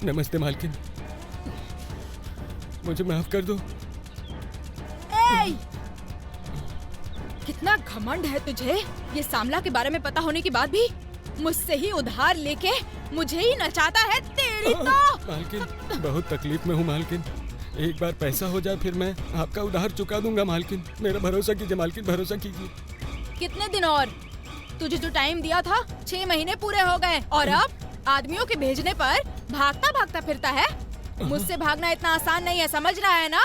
नमस्ते मालकिन, मुझे माफ कर दो। कितना घमंड है तुझे? ये सामला के बारे में पता होने के बाद भी मुझसे ही उधार लेके मुझे ही नचाता है। तेरी तो मालकिन, बहुत तकलीफ में हूँ मालकिन। एक बार पैसा हो जाए फिर मैं आपका उधार चुका दूंगा मालकिन। मेरा भरोसा कीजिए मालकिन, भरोसा कीजिए। कितने दिन और? तुझे जो टाइम दिया था 6 महीने पूरे हो गए और अब आदमियों के भेजने पर भागता भागता फिरता है। मुझसे भागना इतना आसान नहीं है, समझ रहा है ना?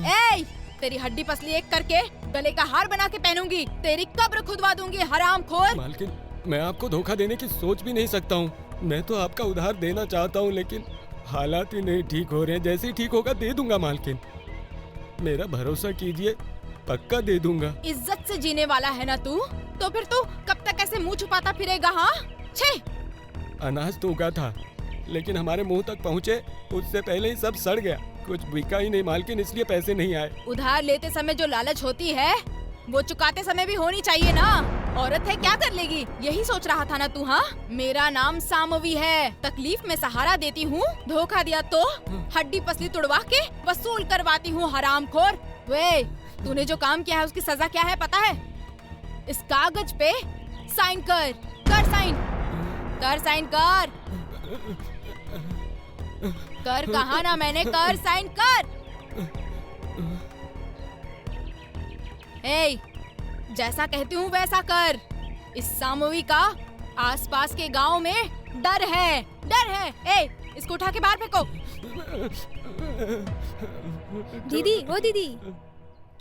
ए, तेरी हड्डी पसली एक करके गले का हार बना के पहनूंगी। तेरी कब्र खुदवा दूंगी, हरामखोर। मालकिन, मैं आपको धोखा देने की सोच भी नहीं सकता हूँ। मैं तो आपका उधार देना चाहता हूँ, लेकिन हालात ही नहीं ठीक हो रहे हैं। जैसे ही ठीक होगा दे दूंगा मालकिन, मेरा भरोसा कीजिए, पक्का दे दूंगा। इज्जत से जीने वाला है ना तू? तो फिर तू कब तक ऐसे मुंह छुपाता फिरेगा? हाँ, छे। अनाज तो उगा था, लेकिन हमारे मुंह तक पहुँचे उससे पहले ही सब सड़ गया। कुछ बिका ही नहीं मालकिन, इसलिए पैसे नहीं आए। उधार लेते समय जो लालच होती है वो चुकाते समय भी होनी चाहिए ना। औरत है, क्या कर लेगी? यही सोच रहा था ना तू? हाँ, मेरा नाम सामवी है। तकलीफ में सहारा देती हूँ, धोखा दिया तो हड्डी पसली तुड़वा के वसूल करवाती हूँ, हरामखोर। वे, तूने जो काम किया है उसकी सजा क्या है पता है? इस कागज पे साइन कर। कर साइन, कर साइन कर। कर कहा ना मैंने? कर साइन कर। ए, जैसा कहती हूँ वैसा कर। इस सामूहिक का आसपास के गांव में डर है, डर है। ए, इसको उठा के बाहर फेंको। दीदी, ओ दीदी,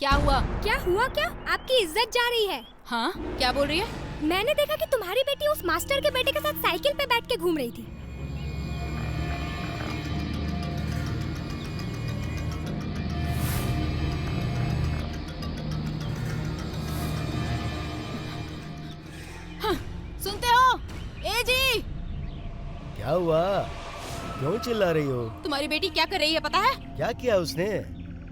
क्या हुआ? क्या हुआ? क्या आपकी इज्जत जा रही है? हाँ, क्या बोल रही है? मैंने देखा कि तुम्हारी बेटी उस मास्टर के बेटे के साथ साइकिल पे बैठ के घूम रही थी। हाँ, सुनते हो? ए जी, क्या हुआ? क्यों चिल्ला रही हो? तुम्हारी बेटी क्या कर रही है पता है? क्या किया उसने?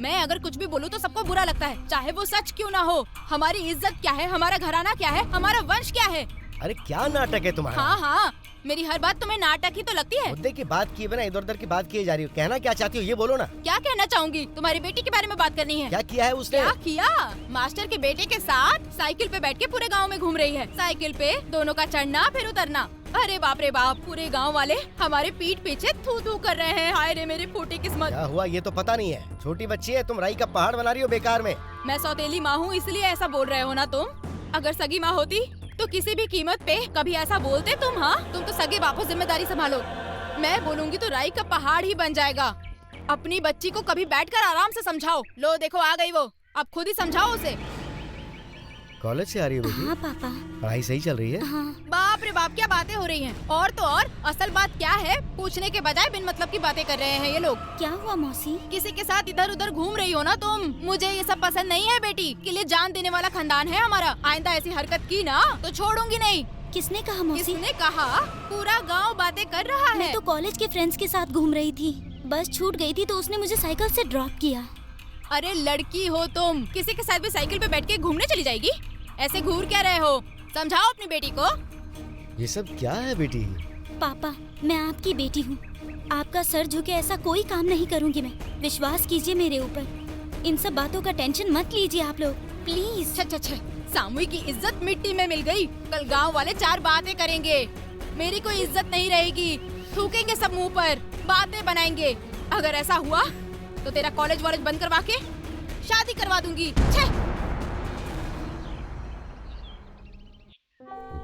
मैं अगर कुछ भी बोलूँ तो सबको बुरा लगता है, चाहे वो सच क्यों ना हो। हमारी इज्जत क्या है, हमारा घराना क्या है, हमारा वंश क्या है। अरे क्या नाटक है तुम्हारा? हाँ हाँ, मेरी हर बात तुम्हें नाटक ही तो लगती है। मुद्दे की बात किए बिना इधर उधर की बात किए जा रही हो। कहना क्या चाहती हो ये बोलो ना। क्या कहना चाहूंगी? तुम्हारी बेटी के बारे में बात करनी है। क्या किया है उसने? क्या किया? मास्टर के बेटे के साथ साइकिल पे बैठ के पूरे गांव में घूम रही है। साइकिल पे दोनों का चढ़ना फिर उतरना। अरे बाप रे बाप, पूरे गांव वाले हमारे पीठ पीछे थू थू कर रहे हैं। हाय रे मेरी फूटी किस्मत। क्या हुआ ये तो पता नहीं है। छोटी बच्ची है, तुम राई का पहाड़ बना रही हो बेकार में। मैं सौतेली माँ हूँ इसलिए ऐसा बोल रहे हो ना तुम। अगर सगी माँ होती तो किसी भी कीमत पे कभी ऐसा बोलते तुम? हाँ, तुम तो सगे बापू जिम्मेदारी संभालो। मैं बोलूंगी तो राई का पहाड़ ही बन जाएगा। अपनी बच्ची को कभी बैठकर आराम से समझाओ। लो देखो आ गई वो, अब खुद ही समझाओ उसे। कॉलेज से आ रही हो बेटी? हाँ पापा। पढ़ाई सही चल रही है? हाँ। बाप रे बाप, क्या बातें हो रही हैं। और तो और असल बात क्या है, पूछने के बजाय बिन मतलब की बातें कर रहे हैं ये लोग। क्या हुआ मौसी? किसी के साथ इधर उधर घूम रही हो ना तुम। मुझे ये सब पसंद नहीं है। बेटी के लिए जान देने वाला खानदान है हमारा। आइंदा ऐसी हरकत की ना तो छोड़ूंगी नहीं। किसने कहा मौसी? किसने कहा? पूरा गांव बातें कर रहा है। मैं तो कॉलेज के फ्रेंड्स के साथ घूम रही थी, बस छूट गई थी तो उसने मुझे साइकिल से ड्रॉप किया। अरे लड़की हो तुम, किसी के साथ भी साइकिल पे बैठ के घूमने चली जाएगी? ऐसे घूर क्या रहे हो? समझाओ अपनी बेटी को। ये सब क्या है बेटी? पापा, मैं आपकी बेटी हूँ। आपका सर झुके ऐसा कोई काम नहीं करूँगी मैं। विश्वास कीजिए मेरे ऊपर। इन सब बातों का टेंशन मत लीजिए आप लोग, प्लीज। अच्छा, सामूहिक की इज्जत मिट्टी में मिल गई। कल गांव वाले चार बातें करेंगे, मेरी कोई इज्जत नहीं रहेगी। थूकेंगे सब मुंह पर, बातें बनाएंगे। अगर ऐसा हुआ तो तेरा कॉलेज वॉलेज बंद करवा के शादी करवा दूंगी।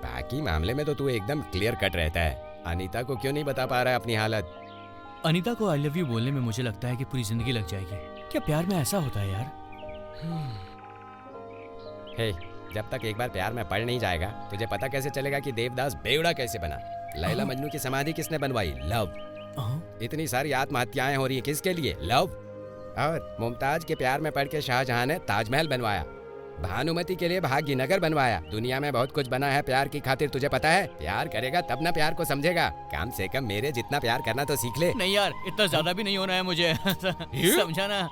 बाकी मामले में तो तू एकदम क्लियर कट रहता है। अनीता को क्यों नहीं बता पा रहा है अपनी हालत? अनीता को आई लव यू बोलने में मुझे लगता है कि पूरी जिंदगी लग जाएगी। क्या प्यार में ऐसा होता है यार? हे, जब तक एक बार प्यार में पड़ नहीं जाएगा तुझे पता कैसे चलेगा कि देवदास बेवड़ा कैसे बना? लैला मजनू की समाधि किसने बनवाई? लव। इतनी सारी आत्महत्याएं हो रही है किसके लिए? लव। और मुमताज के प्यार में पड़ के शाहजहां ने ताजमहल बनवाया, भानुमति के लिए भाग्यनगर बनवाया। दुनिया में बहुत कुछ बना है प्यार की खातिर, तुझे पता है? प्यार करेगा तब ना प्यार को समझेगा। कम से कम मेरे जितना प्यार करना तो सीख ले। नहीं यार, इतना ज्यादा भी नहीं होना है मुझे। समझा ना?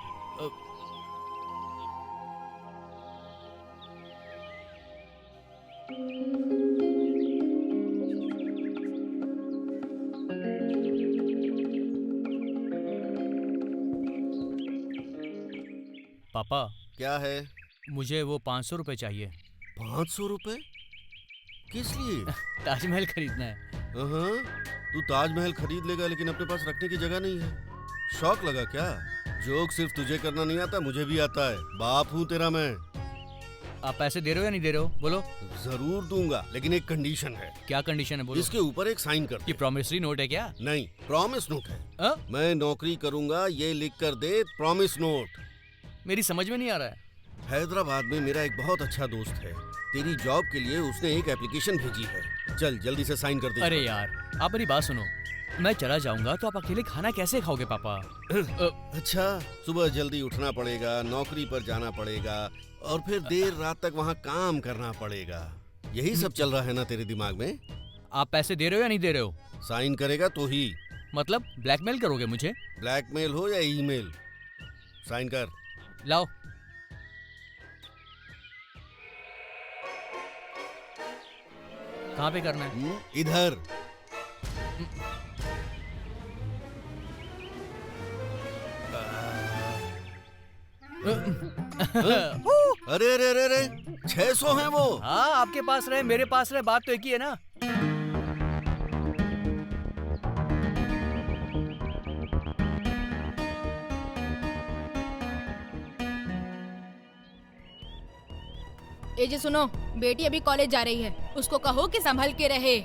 पापा। क्या है? मुझे वो 500 रुपए चाहिए। 500 रुपए? किस लिए? ताजमहल खरीदना है। तू ताजमहल खरीद लेगा लेकिन अपने पास रखने की जगह नहीं है। शौक लगा क्या? जोक सिर्फ तुझे करना नहीं आता, मुझे भी आता है। बाप हूँ तेरा मैं। आप पैसे दे रहे हो या नहीं दे रहे हो? बोलो। जरूर दूंगा, लेकिन एक कंडीशन है। क्या कंडीशन है? बोलो। इसके ऊपर एक साइन कर। ये प्रॉमिसरी नोट है क्या? नहीं, प्रॉमिस नोट है। मैं नौकरी करूंगा ये लिख कर दे, प्रॉमिस नोट। मेरी समझ में नहीं आ रहा है। हैदराबाद में मेरा एक बहुत अच्छा दोस्त है, तेरी जॉब के लिए उसने एक एप्लीकेशन भेजी है। चल जल्दी से साइन कर दे। अरे यार, आप मेरी बात सुनो। मैं चला जाऊंगा तो आप अकेले खाना कैसे खाओगे पापा? अच्छा, सुबह जल्दी उठना पड़ेगा, नौकरी पर जाना पड़ेगा और फिर देर रात तक वहाँ काम करना पड़ेगा। यही सब चल रहा है ना तेरे दिमाग में? आप पैसे दे रहे हो या नहीं दे रहे हो? साइन करेगा तो ही। मतलब ब्लैकमेल करोगे मुझे? ब्लैकमेल हो या ईमेल, साइन कर। लाओ। कहाँ पे करना है? इधर। अरे अरे अरे अरे, 600 है वो। हाँ, आपके पास रहे मेरे पास रहे, बात तो एक ही है ना। ये जी सुनो, बेटी अभी कॉलेज जा रही है, उसको कहो कि संभल के रहे।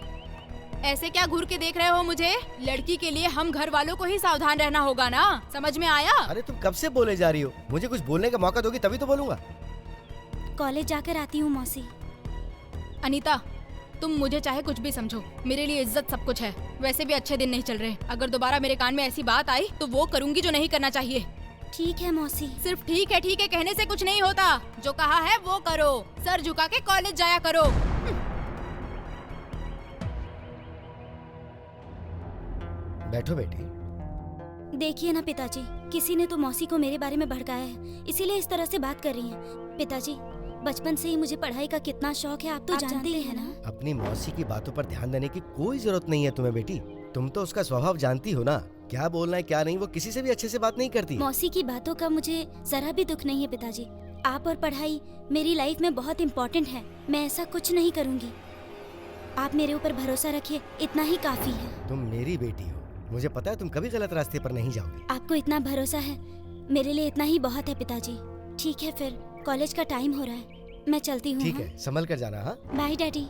ऐसे क्या घूर के देख रहे हो मुझे? लड़की के लिए हम घर वालों को ही सावधान रहना होगा ना, समझ में आया? अरे तुम कब से बोले जा रही हो? मुझे कुछ बोलने का मौका दोगी तभी तो बोलूंगा। कॉलेज जाकर आती हूँ मौसी। अनीता, तुम मुझे चाहे कुछ भी समझो, मेरे लिए इज्जत सब कुछ है। वैसे भी अच्छे दिन नहीं चल रहे, अगर दोबारा मेरे कान में ऐसी बात आई तो वो करूँगी जो नहीं करना चाहिए। ठीक है मौसी। सिर्फ ठीक है कहने से कुछ नहीं होता, जो कहा है वो करो। सर झुका के कॉलेज जाया करो। बैठो बेटी। देखिए ना पिताजी, किसी ने तो मौसी को मेरे बारे में भड़काया है, इसीलिए इस तरह से बात कर रही हैं। पिताजी, बचपन से ही मुझे पढ़ाई का कितना शौक है, आप तो जानते ही हैं ना। अपनी मौसी की बातों पर ध्यान देने की कोई जरूरत नहीं है तुम्हें बेटी। तुम तो उसका स्वभाव जानती हो ना, क्या बोलना है क्या नहीं, वो किसी से भी अच्छे से बात नहीं करती। मौसी की बातों का मुझे जरा भी दुख नहीं है पिताजी। आप और पढ़ाई मेरी लाइफ में बहुत इम्पोर्टेंट है, मैं ऐसा कुछ नहीं करूँगी। आप मेरे ऊपर भरोसा रखिए, इतना ही काफी है। तुम मेरी बेटी हो, मुझे पता है तुम कभी गलत रास्ते पर नहीं जाओगी। आपको इतना भरोसा है, मेरे लिए इतना ही बहुत है पिताजी। ठीक है फिर, कॉलेज का टाइम हो रहा है, मैं चलती हूँ। ठीक है, संभल कर जाना। हाँ, बाय डैडी।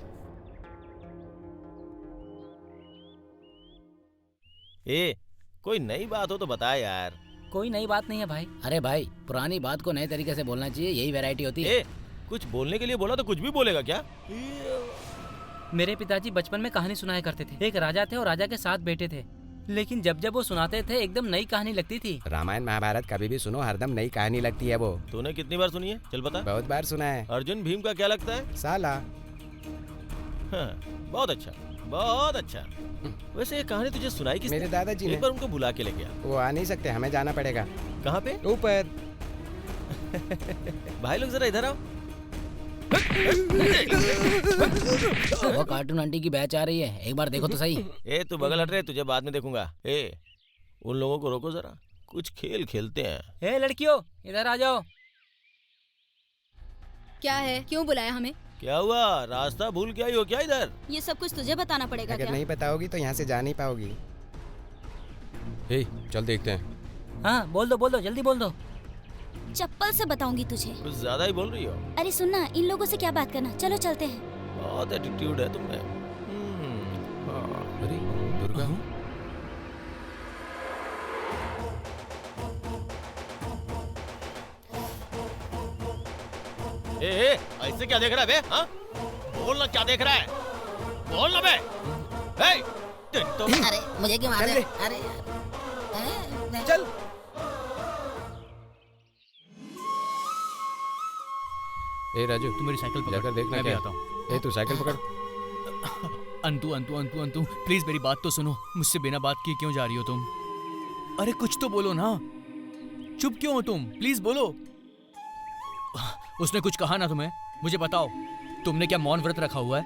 ए, कोई नई बात हो तो बता यार। कोई नई बात नहीं है भाई। अरे भाई, पुरानी बात को नए तरीके से बोलना चाहिए, यही वैरायटी होती है। कुछ बोलने के लिए बोला तो कुछ भी बोलेगा क्या? मेरे पिताजी बचपन में कहानी सुनाया करते थे। एक राजा थे और राजा के 7 बेटे थे, लेकिन जब जब वो सुनाते थे एकदम नई कहानी लगती थी। रामायण महाभारत कभी भी सुनो, हरदम नई कहानी लगती है वो। तूने कितनी बार सुनी है? चल बता। बहुत बार सुना है। अर्जुन भीम का क्या लगता है? साला। हाँ, बहुत अच्छा, बहुत अच्छा। वैसे ये कहानी तुझे सुनाई किसने? मेरे दादाजी ने। एक बार उनको बुला के लेके आ। वो आ नहीं सकते, हमें जाना पड़ेगा। कहाँ पे? ऊपर। भाई लोग जरा इधर आओ। वो कार्टून आंटी की बैच आ रही है, एक बार देखो तो सही। ए तू बगल हट रहे, तुझे बाद में देखूंगा। ए उन लोगों को रोको जरा, कुछ खेल खेलते हैं। ए लड़कियों, इधर आ जाओ। क्या है, क्यों बुलाया हमें? क्या हुआ, रास्ता भूल के आई हो क्या इधर? ये सब कुछ तुझे बताना पड़ेगा अगर क्या? नहीं बताओगी तो यहाँ से जा नहीं पाओगी। हे, चल देखते हैं। हाँ बोल दो, जल्दी बोल दो। चप्पल से बताऊंगी तुझे। कुछ ज्यादा ही बोल रही हो। अरे सुनना, इन लोगों से क्या बात करना, चलो चलते हैं। बहुत एटीट्यूड है तुम्हें। अरे दुर्गा। ए, ऐसे क्या देख रहा है बे? हाँ? बोलना, क्या देख रहा है? बोलना बे। तो अरे मुझे क्यों मार रहे? अरे चल। ए राजू, तू मेरी साइकिल पकड़, जाकर देखना मैं भी क्या। आता हूँ। ए तू साइकिल पकड़। अंतु प्लीज मेरी बात तो सुनो। मुझसे बिना बात किए क्यों जा रही हो तुम? अरे कुछ तो बोलो ना, चुप क्यों हो तुम? प्लीज बोलो। उसने कुछ कहा ना तुम्हें? मुझे बताओ, तुमने क्या मौन व्रत रखा हुआ है?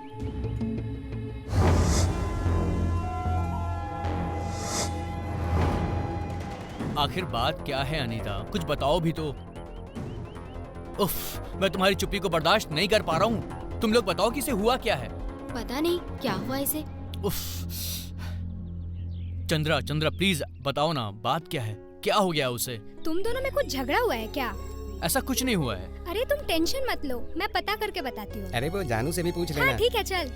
आखिर बात क्या है अनीता, कुछ बताओ भी तो। उफ, मैं तुम्हारी चुप्पी को बर्दाश्त नहीं कर पा रहा हूँ। तुम लोग बताओ कि इसे हुआ क्या है? पता नहीं क्या हुआ इसे। उफ, चंद्रा प्लीज बताओ ना, बात क्या है? क्या हो गया उसे? तुम दोनों में कुछ झगड़ा हुआ है क्या? ऐसा कुछ नहीं हुआ है। अरे तुम टेंशन मत लो, मैं पता करके बताती हूँ। अरे वो जानू से भी पूछ लेना। हाँ ठीक है, चल।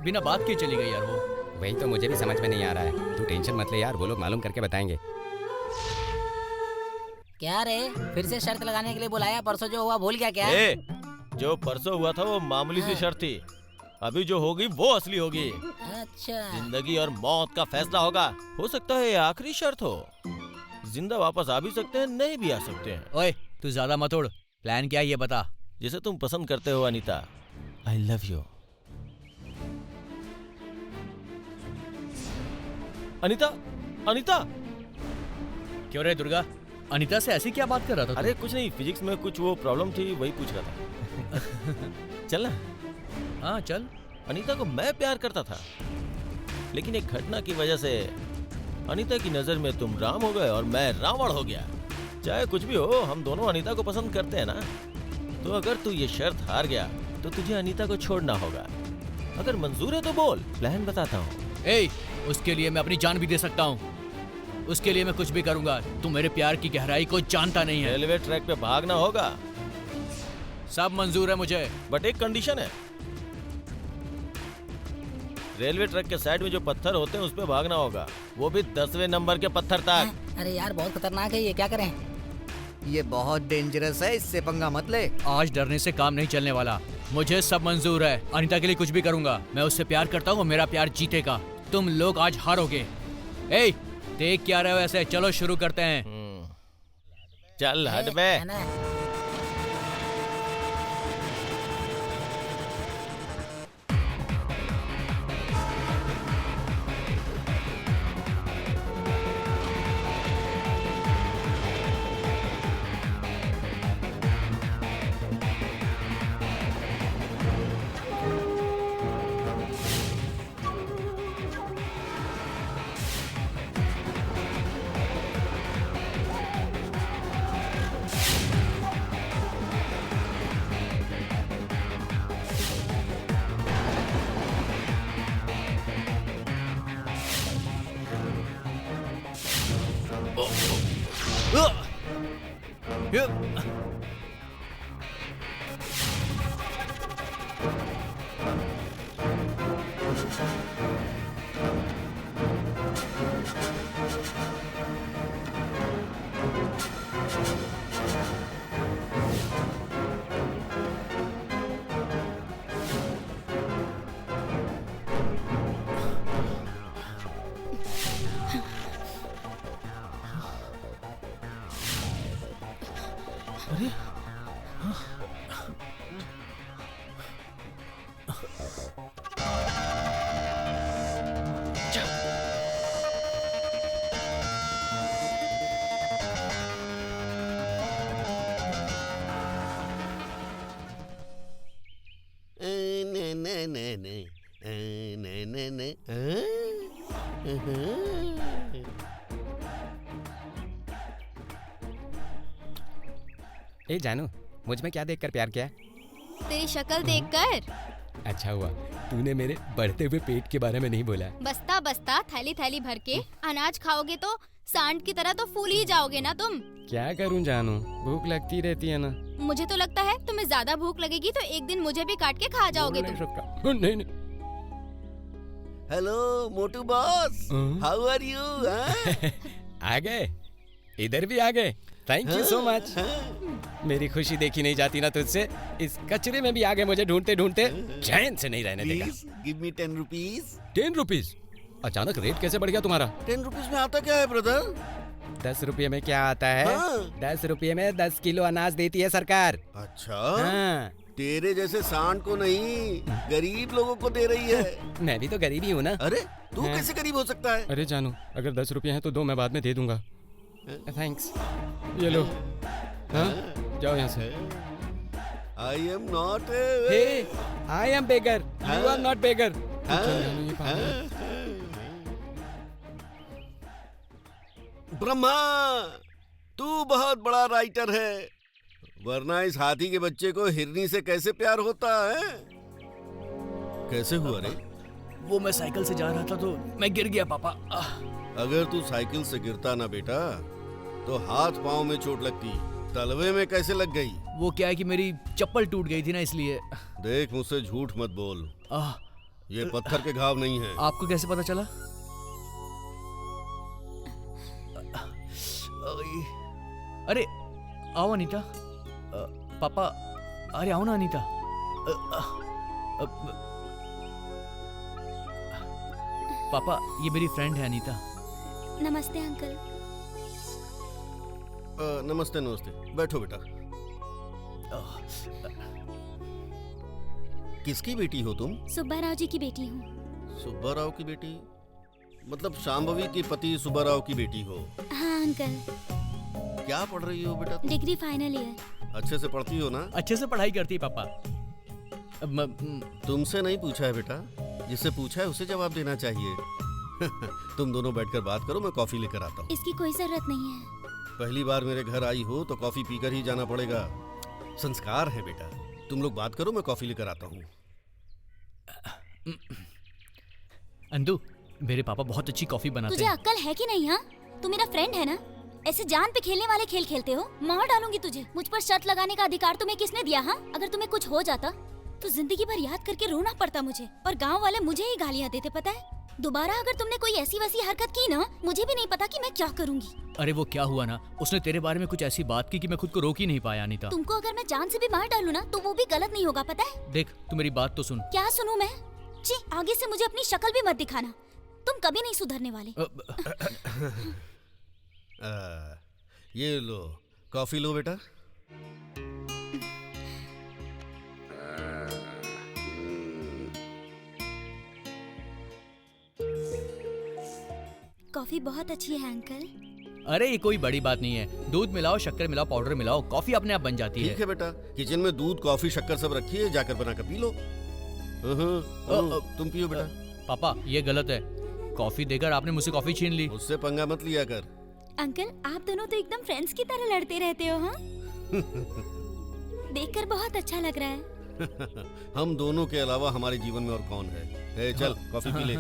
बिना बात के चली गई यार वो। वही तो मुझे भी समझ में नहीं आ रहा है। तू टेंशन मत ले यार, वो लोग मालूम करके बताएंगे। क्या रे, फिर से शर्त लगाने के लिए बुलाया? परसों जो हुआ भूल गया क्या? जो परसों हुआ था वो मामूली सी शर्त थी, अभी जो होगी वो असली होगी। अच्छा, जिंदगी और मौत का फैसला होगा। हो सकता है ये आखिरी शर्त हो। जिंदा वापस आ भी सकते हैं, नहीं भी आ सकते हैं। ओए तू ज्यादा मत उड़, प्लान क्या है ये बता। जिसे तुम पसंद करते हो Anita, I love you. Anita क्यों रे दुर्गा, अनीता से ऐसी क्या बात कर रहा था? अरे कुछ नहीं, फिजिक्स में कुछ वो प्रॉब्लम थी, वही पूछ रहा था। चल ना। हाँ चल। अनीता को मैं प्यार करता था, लेकिन एक घटना की वजह से अनीता की नजर में तुम राम हो गए और मैं रावण हो गया। चाहे कुछ भी हो, हम दोनों अनीता को पसंद करते हैं ना। तो अगर तू ये शर्त हार गया तो तुझे अनीता को छोड़ना होगा। अगर मंजूर है तो बोल, प्लान बताता हूँ। ए, उसके लिए मैं अपनी जान भी दे सकता हूँ। उसके लिए मैं कुछ भी करूंगा। तू मेरे प्यार की गहराई को जानता नहीं है। रेलवे ट्रैक पे भागना होगा। सब मंजूर है मुझे, बट एक कंडीशन है। रेलवे ट्रैक के साइड में जो पत्थर होते हैं उस पे भागना होगा, वो भी 10वें नंबर के पत्थर तक। अरे यार बहुत खतरनाक है ये, क्या करें? ये बहुत डेंजरस है, इससे पंगा मत ले। आज डरने से काम नहीं चलने वाला। मुझे सब मंजूर है। अनीता के लिए कुछ भी करूंगा। मैं उससे प्यार करता हूँ, मेरा प्यार जीतेगा। तुम लोग आज हारोगे। ए, देख क्या रहे हो ऐसे? चलो शुरू करते हैं। चल हट बे। ए जानू, मुझ में क्या देखकर प्यार किया? तेरी शक्ल देखकर। अच्छा हुआ तूने मेरे बढ़ते हुए पेट के बारे में नहीं बोला। बस्ता बस्ता थैली थैली भर के अनाज खाओगे तो सांड की तरह तो फूल ही जाओगे ना तुम। क्या करूं जानू, भूख लगती रहती है ना। मुझे तो लगता है तुम्हें ज्यादा भूख लगेगी तो एक दिन मुझे भी काट के खा जाओगे तुम। नहीं नहीं। हेलो मोटू बॉस, हाउ आर यू? आ गए, इधर भी आ गए। Thank you so much. मेरी खुशी देखी नहीं जाती ना तुझसे। इस कचरे में भी आगे मुझे ढूंढते ढूंढते चैन से नहीं रहने देगा। Give me 10 rupees. 10 रुपीज? अचानक रेट कैसे बढ़ गया तुम्हारा? 10 रुपीज में आता क्या है ब्रदर? 10 रुपये में क्या आता है? 10 रुपये में 10 किलो अनाज देती है सरकार। अच्छा हाँ। तेरे जैसे सांड को नहीं, गरीब लोगों को दे रही है। मैं भी तो गरीब ही हूँ ना। अरे तू कैसे गरीब हो सकता है? अरे जानू, अगर 10 रुपये हैं तो दो, मैं बाद में दे दूंगा। थैंक्स। ये लो। हाँ, जाओ यहाँ से। I am not I am beggar, you are not beggar. Brahma, तू बहुत बड़ा राइटर है, वरना इस हाथी के बच्चे को हिरनी से कैसे प्यार होता है? कैसे हुआ रे? वो मैं साइकिल से जा रहा था तो मैं गिर गया पापा। अगर तू साइकिल से गिरता ना बेटा तो हाथ पांव में चोट लगती, तलवे में कैसे लग गई? वो क्या है कि मेरी चप्पल टूट गई थी ना, इसलिए। देख, मुझसे झूठ मत बोल। ये पत्थर के घाव नहीं है। आपको कैसे पता चला? अरे आओ अनीता। पापा, अरे आओ ना अनीता। पापा, ये मेरी फ्रेंड है अनीता। नमस्ते अंकल। नमस्ते नमस्ते, बैठो बेटा। किसकी बेटी हो तुम? सुब्बा राव जी की बेटी हूँ। सुब्बा राव की बेटी? मतलब शांभवी के पति सुब्बा राव की बेटी हो? हाँ अंकल। क्या पढ़ रही हो बेटा? Degree final year. अच्छे से पढ़ती हो ना? अच्छे से पढ़ाई करती है पापा। तुमसे नहीं पूछा है बेटा, जिससे पूछा है उसे जवाब देना चाहिए। तुम दोनों बैठकर बात करो, मैं कॉफी लेकर आता हूँ। इसकी कोई जरूरत नहीं है। पहली बार मेरे घर आई हो तो कॉफी पीकर ही जाना पड़ेगा, संस्कार है बेटा। तुम लोग बात करो, मैं कॉफी लेकर आता हूँ। अंदू, मेरे पापा बहुत अच्छी कॉफी बनाते हैं। तुझे अक्ल है कि नहीं? हाँ, तू मेरा फ्रेंड है ना? ऐसे जान पे खेलने वाले खेल खेलते हो? मार डालूंगी तुझे। मुझ पर शर्त लगाने का अधिकार तुम्हें किसने दिया? हाँ, अगर तुम्हें कुछ हो जाता तो जिंदगी भर याद करके रोना पड़ता मुझे, और गांव वाले मुझे ही गालियाँ देते, पता है? दोबारा अगर तुमने कोई ऐसी वैसी हरकत की ना, मुझे भी नहीं पता कि मैं क्या करूंगी। अरे वो क्या हुआ ना, उसने तेरे बारे में कुछ ऐसी बात की कि मैं खुद को रोक ही नहीं पाया अनीता। तुमको अगर मैं जान से भी मार डालूं ना तो वो भी गलत नहीं होगा, पता है? देख तू मेरी बात तो सुन। क्या सुनूं मैं? जी, आगे से मुझे अपनी शक्ल भी मत दिखाना, तुम कभी नहीं सुधरने वाले। ये लो कॉफी लो बेटा। कॉफी बहुत अच्छी है अंकल। अरे ये कोई बड़ी बात नहीं है, दूध मिलाओ, शक्कर मिलाओ, पाउडर मिलाओ, कॉफी अपने आप बन जाती है। ठीक है बेटा, किचन में दूध कॉफी शक्कर सब रखी है, जाकर बनाकर पी लो। तुम पियो बेटा। पापा ये गलत है, कॉफी देकर आपने मुझसे कॉफी छीन ली। मुझसे पंगा मत लिया कर। अंकल आप दोनों तो एकदम फ्रेंड्स की तरह लड़ते रहते हो। हाँ देखकर बहुत अच्छा लग रहा है। हम दोनों के अलावा हमारे जीवन में और कौन है? चल कॉफी पी ले।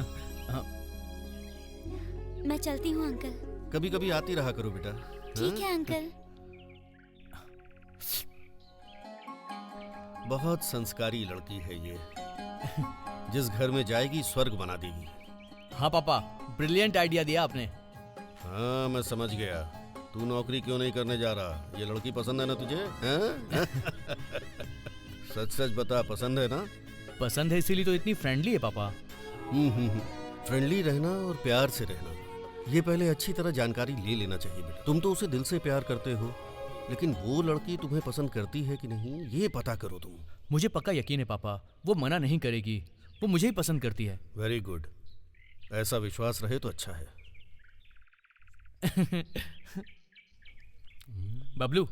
मैं चलती हूँ अंकल। कभी कभी आती रहा करो बेटा। ठीक है अंकल। बहुत संस्कारी लड़की है ये, जिस घर में जाएगी स्वर्ग बना देगी। हाँ पापा, ब्रिलियंट आइडिया दिया आपने। हाँ मैं समझ गया। तू नौकरी क्यों नहीं करने जा रहा? ये लड़की पसंद है ना तुझे? सच सच बता, पसंद है ना? पसंद है, इसीलिए तो इतनी फ्रेंडली है पापा। फ्रेंडली रहना और प्यार से रहना, ये पहले अच्छी तरह जानकारी ले लेना चाहिए बेटा। तुम तो उसे दिल से प्यार करते हो, लेकिन वो लड़की तुम्हें पसंद करती है कि नहीं ये पता करो तुम। मुझे पक्का यकीन है पापा, वो मना नहीं करेगी, वो मुझे ही पसंद करती है। वेरी गुड, ऐसा विश्वास रहे तो अच्छा है। बबलू,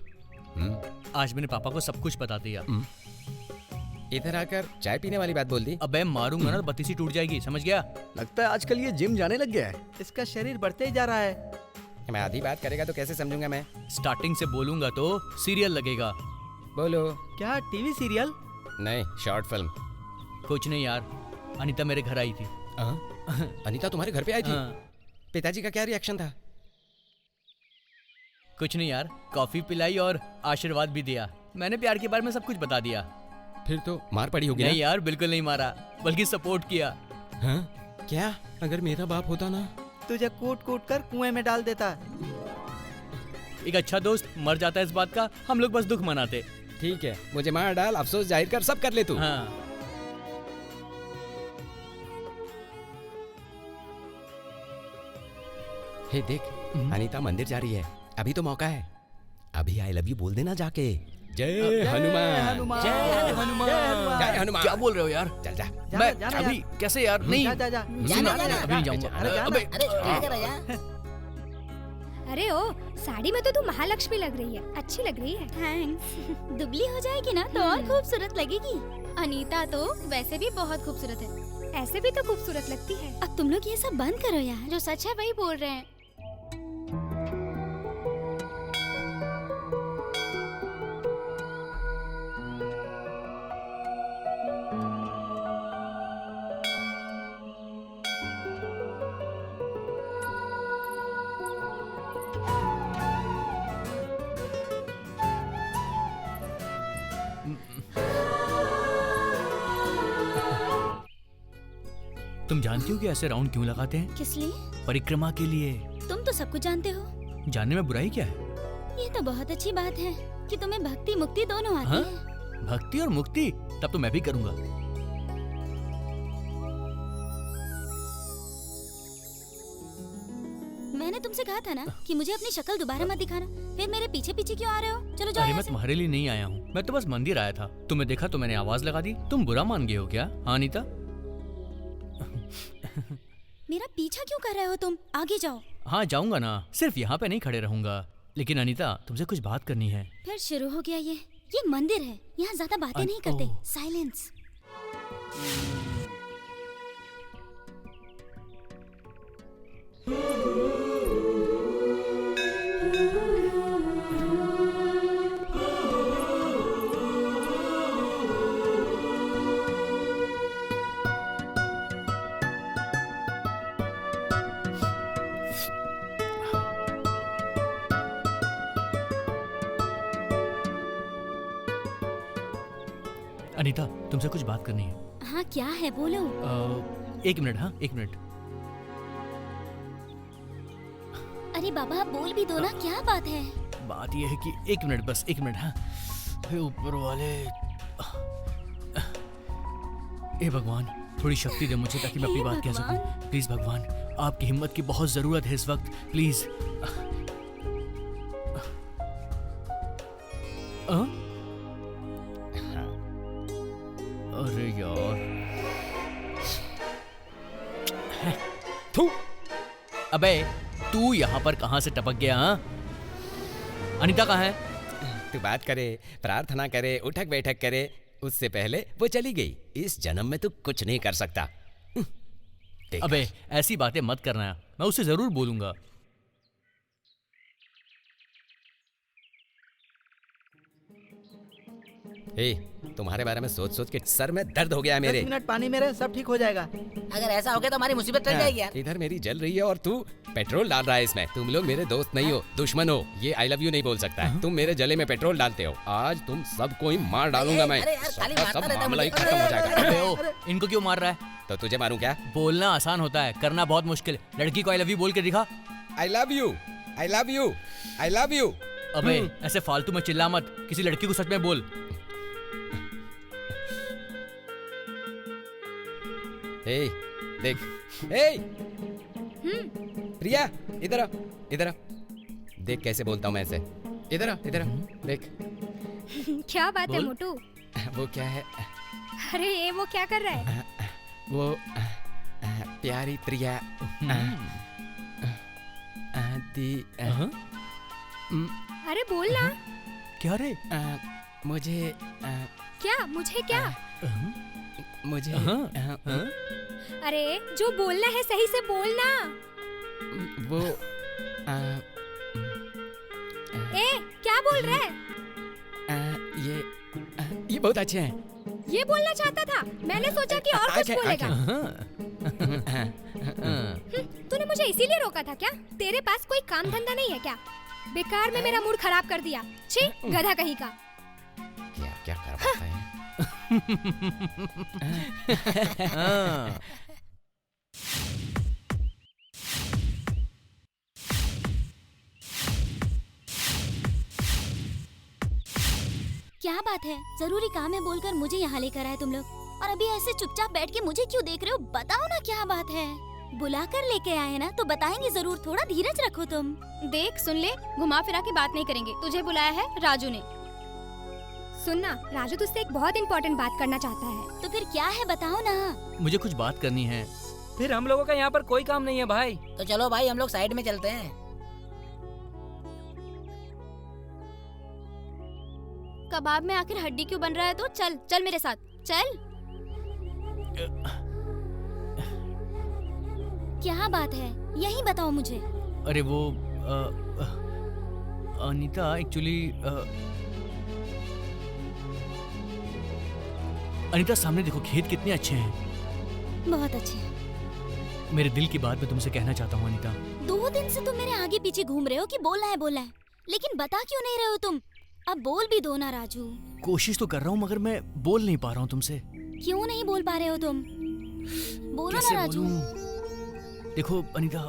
आज मैंने पापा को सब कुछ बता दिया। इधर आकर चाय पीने वाली बात बोल दी। अबे मारूंगा ना, बत्ती सी टूट जाएगी, समझ गया? लगता है आजकल ये जिम जाने लग गया है, इसका शरीर बढ़ते ही जा रहा है। मैं आधी बात करेगा तो कैसे समझूंगा मैं? स्टार्टिंग से बोलूंगा तो सीरियल लगेगा। बोलो। क्या टीवी सीरियल? नहीं, शॉर्ट फिल्म। कुछ नहीं यार, अनीता मेरे घर आई थी। अनीता तुम्हारे घर पे आई थी? पिताजी का क्या रिएक्शन था? कुछ नहीं यार, कॉफी पिलाई और आशीर्वाद भी दिया। मैंने प्यार के बारे में सब कुछ बता दिया। फिर तो मार पड़ी होगी? नहीं यार, बिल्कुल नहीं मारा, बल्कि सपोर्ट किया। हाँ? क्या? अगर मेरा बाप होता ना, तुझे कूट कूट कर कुएं में डाल देता। एक अच्छा दोस्त मर जाता है इस बात का, हम लोग बस दुख मनाते। ठीक है, मुझे मार डाल, अफसोस जाहिर कर, सब कर ले तू। हाँ। हे देख, अनीता मंदिर जा रही है, अभी तो मौका है। अभी आई लव यू बोल देना जाके। जय हनुमान, जय हनुमान, जय हनुमान। क्या बोल रहे हो यार? चल जा। मैं अभी कैसे यार? नहीं, जाना, अभी नहीं जाऊंगा। अरे ओ, साड़ी में तो तू महालक्ष्मी लग रही है, अच्छी लग रही है। थैंक्स। दुबली हो जाएगी ना तो और खूबसूरत लगेगी। अनीता तो वैसे भी बहुत खूबसूरत है, ऐसे भी तो खूबसूरत लगती है। अब तुम लोग ये सब बंद करो यार। जो सच है वही बोल रहे हैं। तुम जानती हो कि ऐसे राउंड क्यों लगाते हैं? किस लिए? परिक्रमा के लिए। तुम तो सब कुछ जानते हो। जानने में बुराई क्या है? ये तो बहुत अच्छी बात है कि तुम्हें भक्ति मुक्ति दोनों आती हाँ? है। भक्ति और मुक्ति? तब तो मैं भी करूंगा। मैंने तुमसे कहा था ना कि मुझे अपनी शक्ल दोबारा मत दिखाना, फिर मेरे पीछे पीछे क्यों आ रहे हो? चलो जाओ अरे यहाँ मैं से। तुम्हारे लिए नहीं आया हूँ, मैं तो बस मंदिर आया था। तुम्हें देखा तो मैंने आवाज लगा दी। तुम बुरा मान गए हो क्या? हाँ अनीता? मेरा पीछा क्यों कर रहे हो तुम? आगे जाओ। हाँ जाऊंगा ना, सिर्फ यहाँ पे नहीं खड़े रहूंगा। लेकिन अनीता, तुमसे कुछ बात करनी है। फिर शुरू हो गया ये मंदिर है, यहाँ ज्यादा बातें नहीं करते। साइलेंस। अनीता, तुमसे कुछ बात करनी है। हाँ क्या है, बोलो। 1 मिनट। हाँ 1 मिनट। अरे बाबा बोल भी दो ना, क्या बात है? बात यह है कि 1 मिनट, बस 1 मिनट। हाँ हे ऊपर वाले, हे भगवान थोड़ी शक्ति दे मुझे ताकि मैं अपनी बात कह सकूं। प्लीज भगवान, आपकी हिम्मत की बहुत जरूरत है इस वक्त, प्लीज। अरे यार, थू, अबे तू यहाँ पर कहाँ से टपक गया? हाँ अनीता कहाँ है? तू बात करे, प्रार्थना करे, उठक बैठक करे, उससे पहले वो चली गई। इस जन्म में तू कुछ नहीं कर सकता। अबे ऐसी बातें मत करना, मैं उसे जरूर बोलूंगा। तुम्हारे बारे में सोच सोच के सर में दर्द हो गया है मेरे। 10 मिनट पानी मेरे, सब ठीक हो जाएगा। अगर ऐसा हो गया तो हमारी मुसीबत टल जाएगी यार। इधर मेरी जल रही है और तू पेट्रोल डाल रहा है इसमें। तुम लोग मेरे दोस्त नहीं हो, दुश्मन हो। ये आई लव यू नहीं बोल सकता है। तुम मेरे जले में पेट्रोल डालते हो। आज तुम सबको ही मार डालूंगा मैं। सब मामला ही खत्म हो जाएगा। इनको क्यों मार रहा है? तो तुझे मारूं क्या? बोलना आसान होता है, करना बहुत मुश्किल। लड़की को आई लव यू बोल के दिखा। आई love you, I love you, I love you. अबे ऐसे फालतू में चिल्ला मत, किसी लड़की को सच में बोल। देख, प्रिया इधर आ, इधर आ। देख कैसे बोलता हूँ मैं ऐसे। इधर आ, इधर आ, देख। क्या बात है मोटू? वो क्या है? अरे ये वो क्या कर रहा है? वो प्यारी प्रिया अरे बोल ना। क्या रे? मुझे क्या? मुझे क्या? मुझे अरे जो बोलना है सही से बोलना। वो क्या बोल रहा है? ये बहुत अच्छे हैं। ये बोलना चाहता था, मैंने सोचा कि और कुछ बोलेगा। तूने मुझे इसीलिए रोका था क्या? तेरे पास कोई काम धंधा नहीं है क्या? बेकार में मेरा मूड खराब कर दिया। छी, गधा कहीं का। क्या क्या करवाता है? क्या बात है? जरूरी काम है बोलकर मुझे यहाँ लेकर आए तुम लोग, और अभी ऐसे चुपचाप बैठ के मुझे क्यों देख रहे हो? बताओ ना क्या बात है। बुलाकर लेके आए ना तो बताएंगे जरूर। थोड़ा धीरज रखो तुम। देख सुन ले, घुमा फिरा की बात नहीं करेंगे। तुझे बुलाया है राजू ने। सुनना, राजू तुझसे एक बहुत इम्पोर्टेंट बात करना चाहता है। तो फिर क्या है, बताओ ना। मुझे कुछ बात करनी है। फिर हम लोगों का यहाँ पर कोई काम नहीं है भाई। तो चलो भाई हम लोग साइड में चलते हैं। कबाब में आखिर हड्डी क्यों बन रहा है? तो चल चल मेरे साथ चल। क्या बात है, यही बताओ मुझे। अरे वो अनीता एक्चुअली अनीता सामने देखो, खेत कितने अच्छे हैं। बहुत अच्छे हैं। मेरे दिल की बात मैं तुमसे कहना चाहता हूँ अनीता। 2 दिन से तुम मेरे आगे पीछे घूम रहे हो कि बोलना है, लेकिन बता क्यों नहीं रहे हो तुम? अब बोल भी दो ना राजू। कोशिश तो कर रहा हूँ मगर मैं बोल नहीं पा रहा हूँ तुमसे। क्यों नहीं बोल पा रहे हो तुम? बोलो ना राजू। देखो अनीता,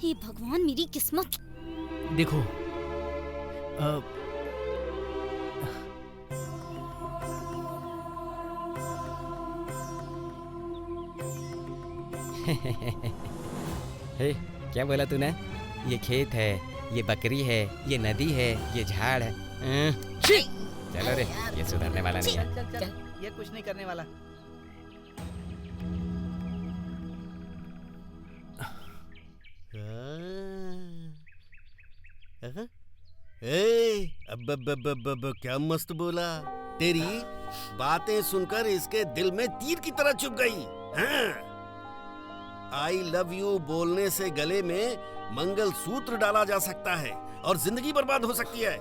हे भगवान मेरी किस्मत। देखो क्या बोला तूने? ये खेत है, ये बकरी है, ये नदी है, ये झाड़ है। चलो रे, ये सुधरने वाला नहीं है। चल चल, ये कुछ नहीं करने वाला। अब क्या मस्त बोला। तेरी बातें सुनकर इसके दिल में तीर की तरह चुभ गई। आई लव यू बोलने से गले में मंगल सूत्र डाला जा सकता है और जिंदगी बर्बाद हो सकती है।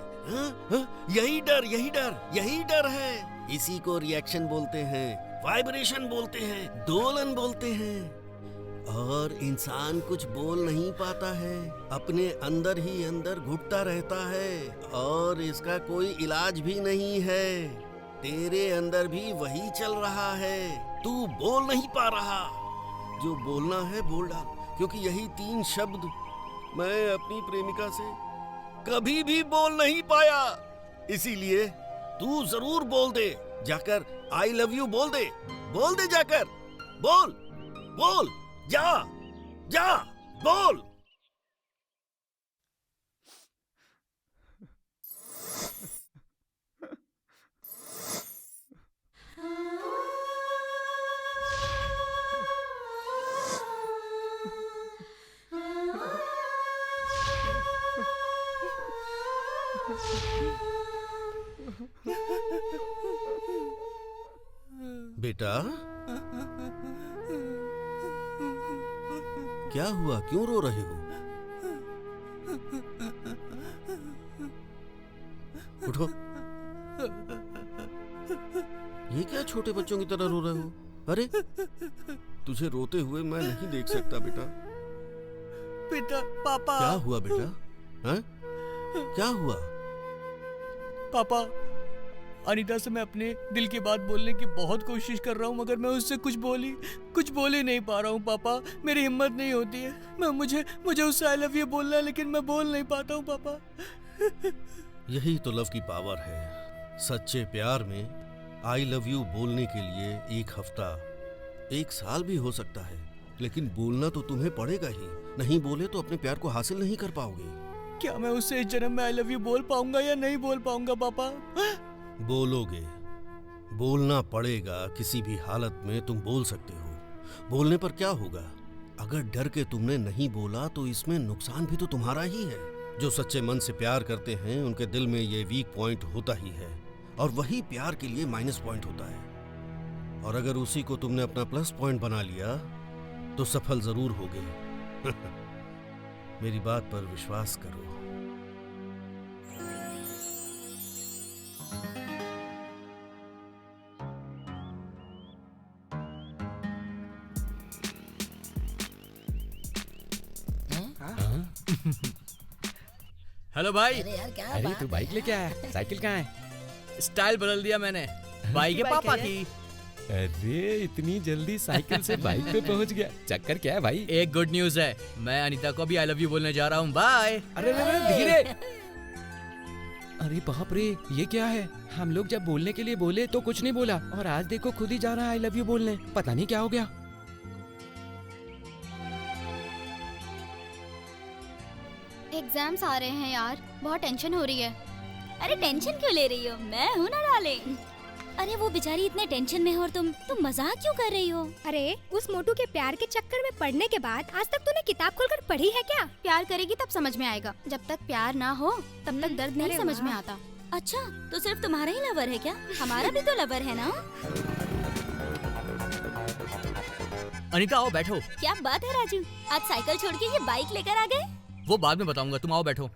यही डर है। इसी को रिएक्शन बोलते हैं, वाइब्रेशन बोलते हैं, दोलन बोलते हैं। और इंसान कुछ बोल नहीं पाता है, अपने अंदर ही अंदर घुटता रहता है और इसका कोई इलाज भी नहीं है। तेरे अंदर भी वही चल रहा है, तू बोल नहीं पा रहा। जो बोलना है बोल डाल, क्योंकि यही 3 शब्द मैं अपनी प्रेमिका से कभी भी बोल नहीं पाया। इसीलिए तू जरूर बोल दे, जाकर आई लव यू बोल दे जाकर, बोल बोल, जा जा बोल। बेटा, क्या हुआ, क्यों रो रहे हो? उठो। ये क्या छोटे बच्चों की तरह रो रहे हो? अरे, तुझे रोते हुए मैं नहीं देख सकता बेटा। बेटा, पापा। क्या हुआ बेटा? हैं? क्या हुआ? पापा, अनीता से मैं अपने दिल की बात बोलने की बहुत कोशिश कर रहा हूँ, मगर मैं उससे कुछ बोल ही नहीं पा रहा हूँ पापा। मेरी हिम्मत नहीं होती है। मुझे उससे आई लव यू बोलना है, लेकिन मैं बोल नहीं पाता हूँ पापा। यही तो लव की पावर है। सच्चे प्यार में आई लव यू बोलने के लिए 1 हफ्ता, 1 साल भी हो सकता है, लेकिन बोलना तो तुम्हें पड़ेगा ही। नहीं बोले तो अपने प्यार को हासिल नहीं कर पाओगे। क्या मैं उससे इस जन्म में आई लव यू बोल पाऊंगा या नहीं बोल पाऊंगा पापा? बोलोगे, बोलना पड़ेगा। किसी भी हालत में तुम बोल सकते हो। बोलने पर क्या होगा? अगर डर के तुमने नहीं बोला तो इसमें नुकसान भी तो तुम्हारा ही है। जो सच्चे मन से प्यार करते हैं उनके दिल में ये वीक पॉइंट होता ही है, और वही प्यार के लिए माइनस पॉइंट होता है। और अगर उसी को तुमने अपना प्लस पॉइंट बना लिया तो सफल जरूर होगे। मेरी बात पर विश्वास करो। हेलो भाई। अरे यार, क्या अरे बात तू बाइक लेके आया, साइकिल कहाँ है? स्टाइल बदल दिया मैंने, बाइक है पापा की। अरे इतनी जल्दी साइकिल से बाइक पे पहुंच गया, चक्कर क्या है भाई? एक गुड न्यूज है, मैं अनीता को भी आई लव यू बोलने जा रहा हूँ। बाय। अरे धीरे। अरे बाप रे, ये क्या है? हम लोग जब बोलने के लिए बोले तो कुछ नहीं बोला, और आज देखो खुद ही जा रहा है आई लव यू बोलने। पता नहीं क्या हो गया। एग्जाम्स आ रहे हैं यार, बहुत टेंशन हो रही है। अरे टेंशन क्यों ले रही हो, मैं हूँ ना डाले। अरे वो बेचारी इतने टेंशन में है और तुम मजाक क्यों कर रही हो? अरे उस मोटू के प्यार के चक्कर में पढ़ने के बाद आज तक तूने किताब खोलकर पढ़ी है क्या? प्यार करेगी तब समझ में आएगा, जब तक प्यार ना हो तब तक दर्द नहीं समझ में आता। अच्छा, तो सिर्फ तुम्हारा ही लवर है क्या? हमारा भी तो लवर है ना। अनीता आओ बैठो। क्या बात है राजू, आज साइकिल छोड़ के ये बाइक लेकर आ गए? वो बाद में बताऊंगा, तुम आओ बैठो।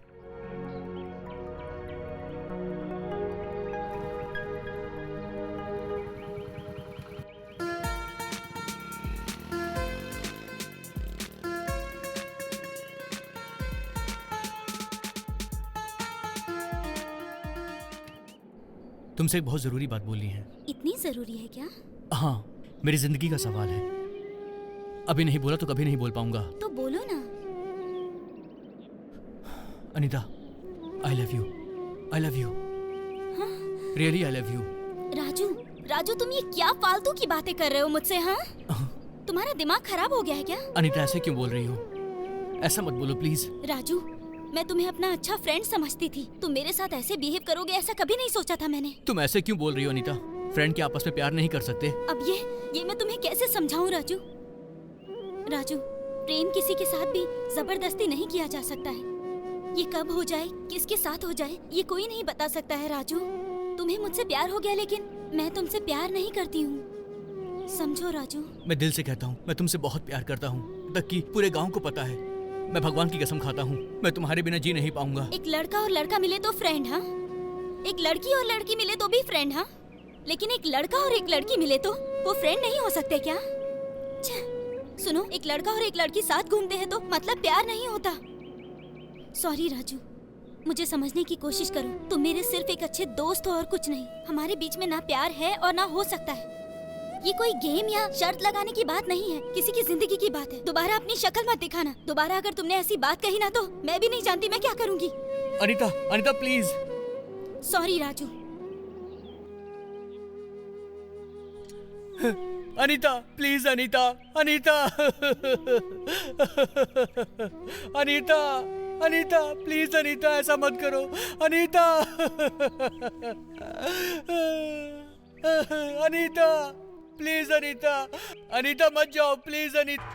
तुमसे एक बहुत जरूरी बात बोलनी है। इतनी जरूरी है क्या? हाँ, मेरी जिंदगी का सवाल है। अभी नहीं बोला तो कभी नहीं बोल पाऊंगा। तो बोलो ना। Anita, I love you, I love you, really I love you. Raju तुम ये क्या फालतू की बातें कर रहे हो मुझसे? हाँ, तुम्हारा दिमाग खराब हो गया है क्या? अनीता ऐसे क्यों बोल रही हो? ऐसा मत बोलो प्लीज। राजू, मैं तुम्हें अपना अच्छा फ्रेंड समझती थी, तुम मेरे साथ ऐसे बिहेव करोगे ऐसा कभी नहीं सोचा था मैंने। तुम ऐसे क्यों बोल रही हो अनीता? फ्रेंड के आपस में प्यार नहीं कर सकते? अब ये मैं तुम्हें कैसे समझाऊं राजू? प्रेम किसी के साथ भी जबरदस्ती नहीं किया जा सकता है। ये कब हो जाए, किसके साथ हो जाए, ये कोई नहीं बता सकता है राजू। तुम्हें मुझसे प्यार हो गया, लेकिन मैं तुमसे प्यार नहीं करती हूँ, समझो राजू। मैं दिल से कहता हूँ, मैं तुमसे बहुत प्यार करता हूँ, तक कि पूरे गांव को पता है। मैं भगवान की कसम खाता हूँ, मैं तुम्हारे बिना जी नहीं पाऊंगा। एक लड़का और लड़का मिले तो फ्रेंड, हाँ? एक लड़की और लड़की मिले तो भी फ्रेंड, हाँ? लेकिन एक लड़का और एक लड़की मिले तो वो फ्रेंड नहीं हो सकते क्या? सुनो, एक लड़का और एक लड़की साथ घूमते हैं तो मतलब प्यार नहीं होता। सॉरी राजू, मुझे समझने की कोशिश करो। तुम मेरे सिर्फ एक अच्छे दोस्त हो और कुछ नहीं। हमारे बीच में ना प्यार है और ना हो सकता है। ये कोई गेम या शर्त लगाने की बात नहीं है, किसी की जिंदगी की बात है। दोबारा अपनी शक्ल मत दिखाना। दोबारा अगर तुमने ऐसी बात कही ना तो मैं भी नहीं जानती मैं क्या करूँगी। Anita, Anita please. Sorry Raju. Anita please, Anita, Anita, Anita, Anita please, Anita ऐसा मत करो, अनीता, अनीता प्लीज, अनीता, अनीता मत जाओ please, Anita.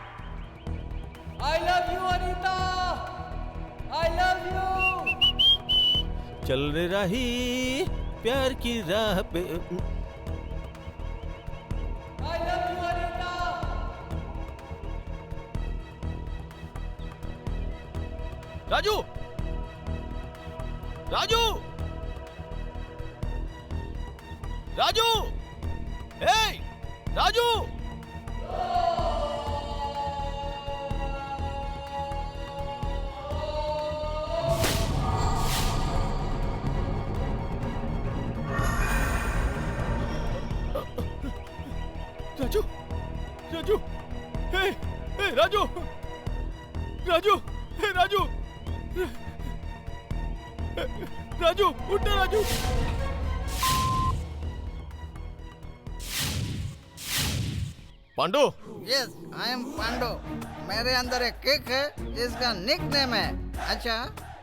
I love you Anita, I love you. चल रे राही प्यार की राह पे। I love you Anita. Raju, Raju, Raju, हे राजू। राजू, राजू, हे राजू, राजू, हे राजू, राजू उठ ना Raju. Pandu. Yes, I am Pandu. मेरे अंदर एक किक है जिसका निक नेम है। अच्छा,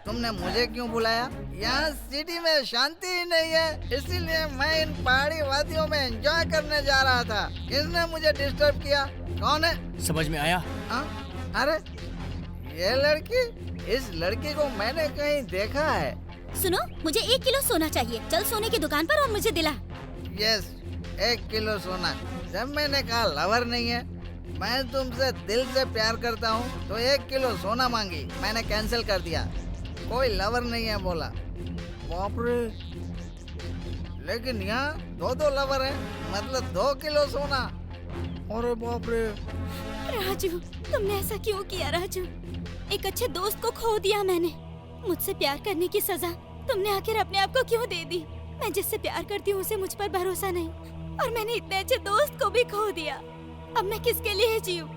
तुमने मुझे क्यों बुलाया? यहाँ सिटी में शांति ही नहीं है, इसीलिए मैं इन पहाड़ी वादियों में एंजॉय करने जा रहा था। किसने मुझे डिस्टर्ब किया? कौन है? समझ में आया? अरे ये लड़की, इस लड़की को मैंने कहीं देखा है। सुनो, मुझे 1 किलो सोना चाहिए। चल सोने की दुकान पर और मुझे दिला। यस, 1 किलो सोना। जब मैंने कहा लवर नहीं है, मैं तुमसे दिल से प्यार करता हूँ, तो 1 किलो सोना मांगी। मैंने कैंसिल कर दिया। कोई लवर नहीं है बोला। बाप रे, लेकिन यहाँ 2 लवर है, मतलब 2 किलो सोना। अरे बाप रे। राजू, तुमने ऐसा क्यों किया राजू? एक अच्छे दोस्त को खो दिया मैंने। मुझसे प्यार करने की सजा तुमने आखिर अपने आप को क्यों दे दी? मैं जिससे प्यार करती हूँ उसे मुझ पर भरोसा नहीं, और मैंने इतने अच्छे दोस्त को भी खो दिया। अब मैं किसके लिए जीऊं?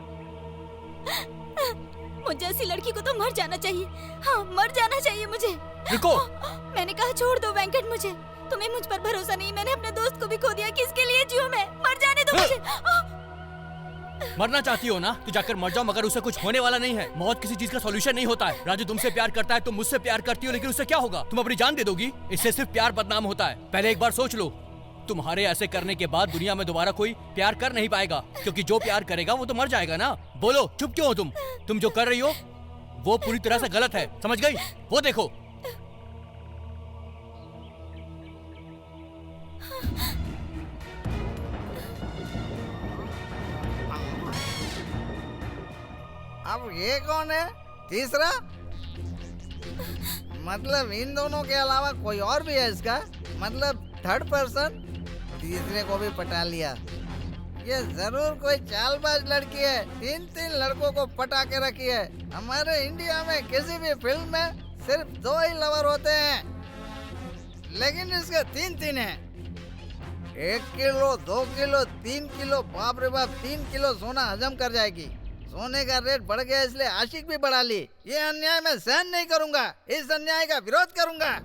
मुझे जैसी लड़की को तो मर जाना चाहिए। हाँ, मर जाना चाहिए मुझे। रुको। मैंने कहा छोड़ दो वेंकट मुझे। तुम्हें मुझ पर भरोसा नहीं, मैंने अपने दोस्त को भी खो दिया। किसके लिए जीऊं मैं? मर जाने दो मुझे। मरना चाहती हो ना तो जाकर मर जाओ, मगर उसे कुछ होने वाला नहीं है। मौत किसी चीज का सॉल्यूशन नहीं होता है। राजू तुमसे प्यार करता है, तुम मुझसे प्यार करती हो, लेकिन उससे क्या होगा? तुम अपनी जान दे दोगी? इससे सिर्फ प्यार बदनाम होता है। पहले एक बार सोच लो। तुम्हारे ऐसे करने के बाद दुनिया में दोबारा कोई प्यार कर नहीं पाएगा, क्योंकि जो प्यार करेगा वो तो मर जाएगा ना। बोलो, चुप क्यों हो तुम? तुम जो कर रही हो वो पूरी तरह से गलत है, समझ गई? वो देखो। अब ये कौन है? तीसरा? मतलब इन दोनों के अलावा कोई और भी है इसका? मतलब थर्ड पर्सन? तीसरे को भी पटा लिया। ये जरूर कोई चालबाज लड़की है। 3 लड़कों को पटा के रखी है। हमारे इंडिया में किसी भी फिल्म में सिर्फ 2 ही लवर होते हैं, लेकिन इसके 3 हैं। 1 किलो, 2 किलो, 3 किलो। बाप रे बाप, 3 किलो सोना हजम कर जाएगी। सोने का रेट बढ़ गया इसलिए आशिक भी बढ़ा ली। ये अन्याय मैं सहन नहीं करूंगा। इस अन्याय का विरोध करूंगा।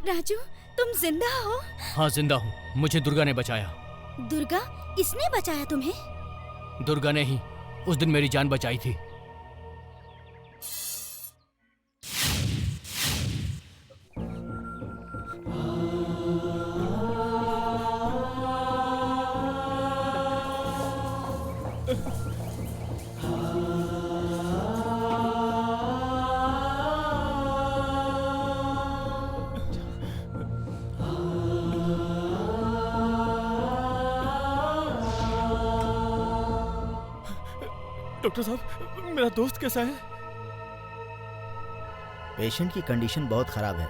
राजू, तुम जिंदा हो? हाँ, जिंदा हूँ। मुझे दुर्गा ने बचाया। दुर्गा? इसने बचाया तुम्हें? दुर्गा ने ही उस दिन मेरी जान बचाई थी। डॉक्टर साहब, मेरा दोस्त कैसा है? पेशेंट की कंडीशन बहुत खराब है,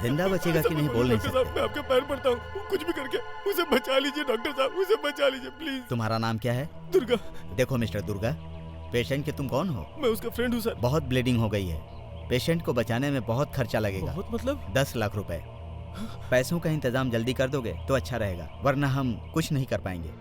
जिंदा बचेगा कि नहीं बोल नहीं डॉक्टर सकते। साहब, मैं आपके पैर पड़ता हूँ, कुछ भी करके उसे बचा लीजिए डॉक्टर साहब, उसे बचा लीजिए प्लीज। तुम्हारा नाम क्या है? दुर्गा। देखो मिस्टर दुर्गा, पेशेंट के तुम कौन हो? मैं उसका फ्रेंड हूँ सर। बहुत ब्लीडिंग हो गई है, पेशेंट को बचाने में बहुत खर्चा लगेगा। बहुत मतलब? 10 लाख रुपए। पैसों का इंतजाम जल्दी कर दोगे तो अच्छा रहेगा, वरना हम कुछ नहीं कर पाएंगे।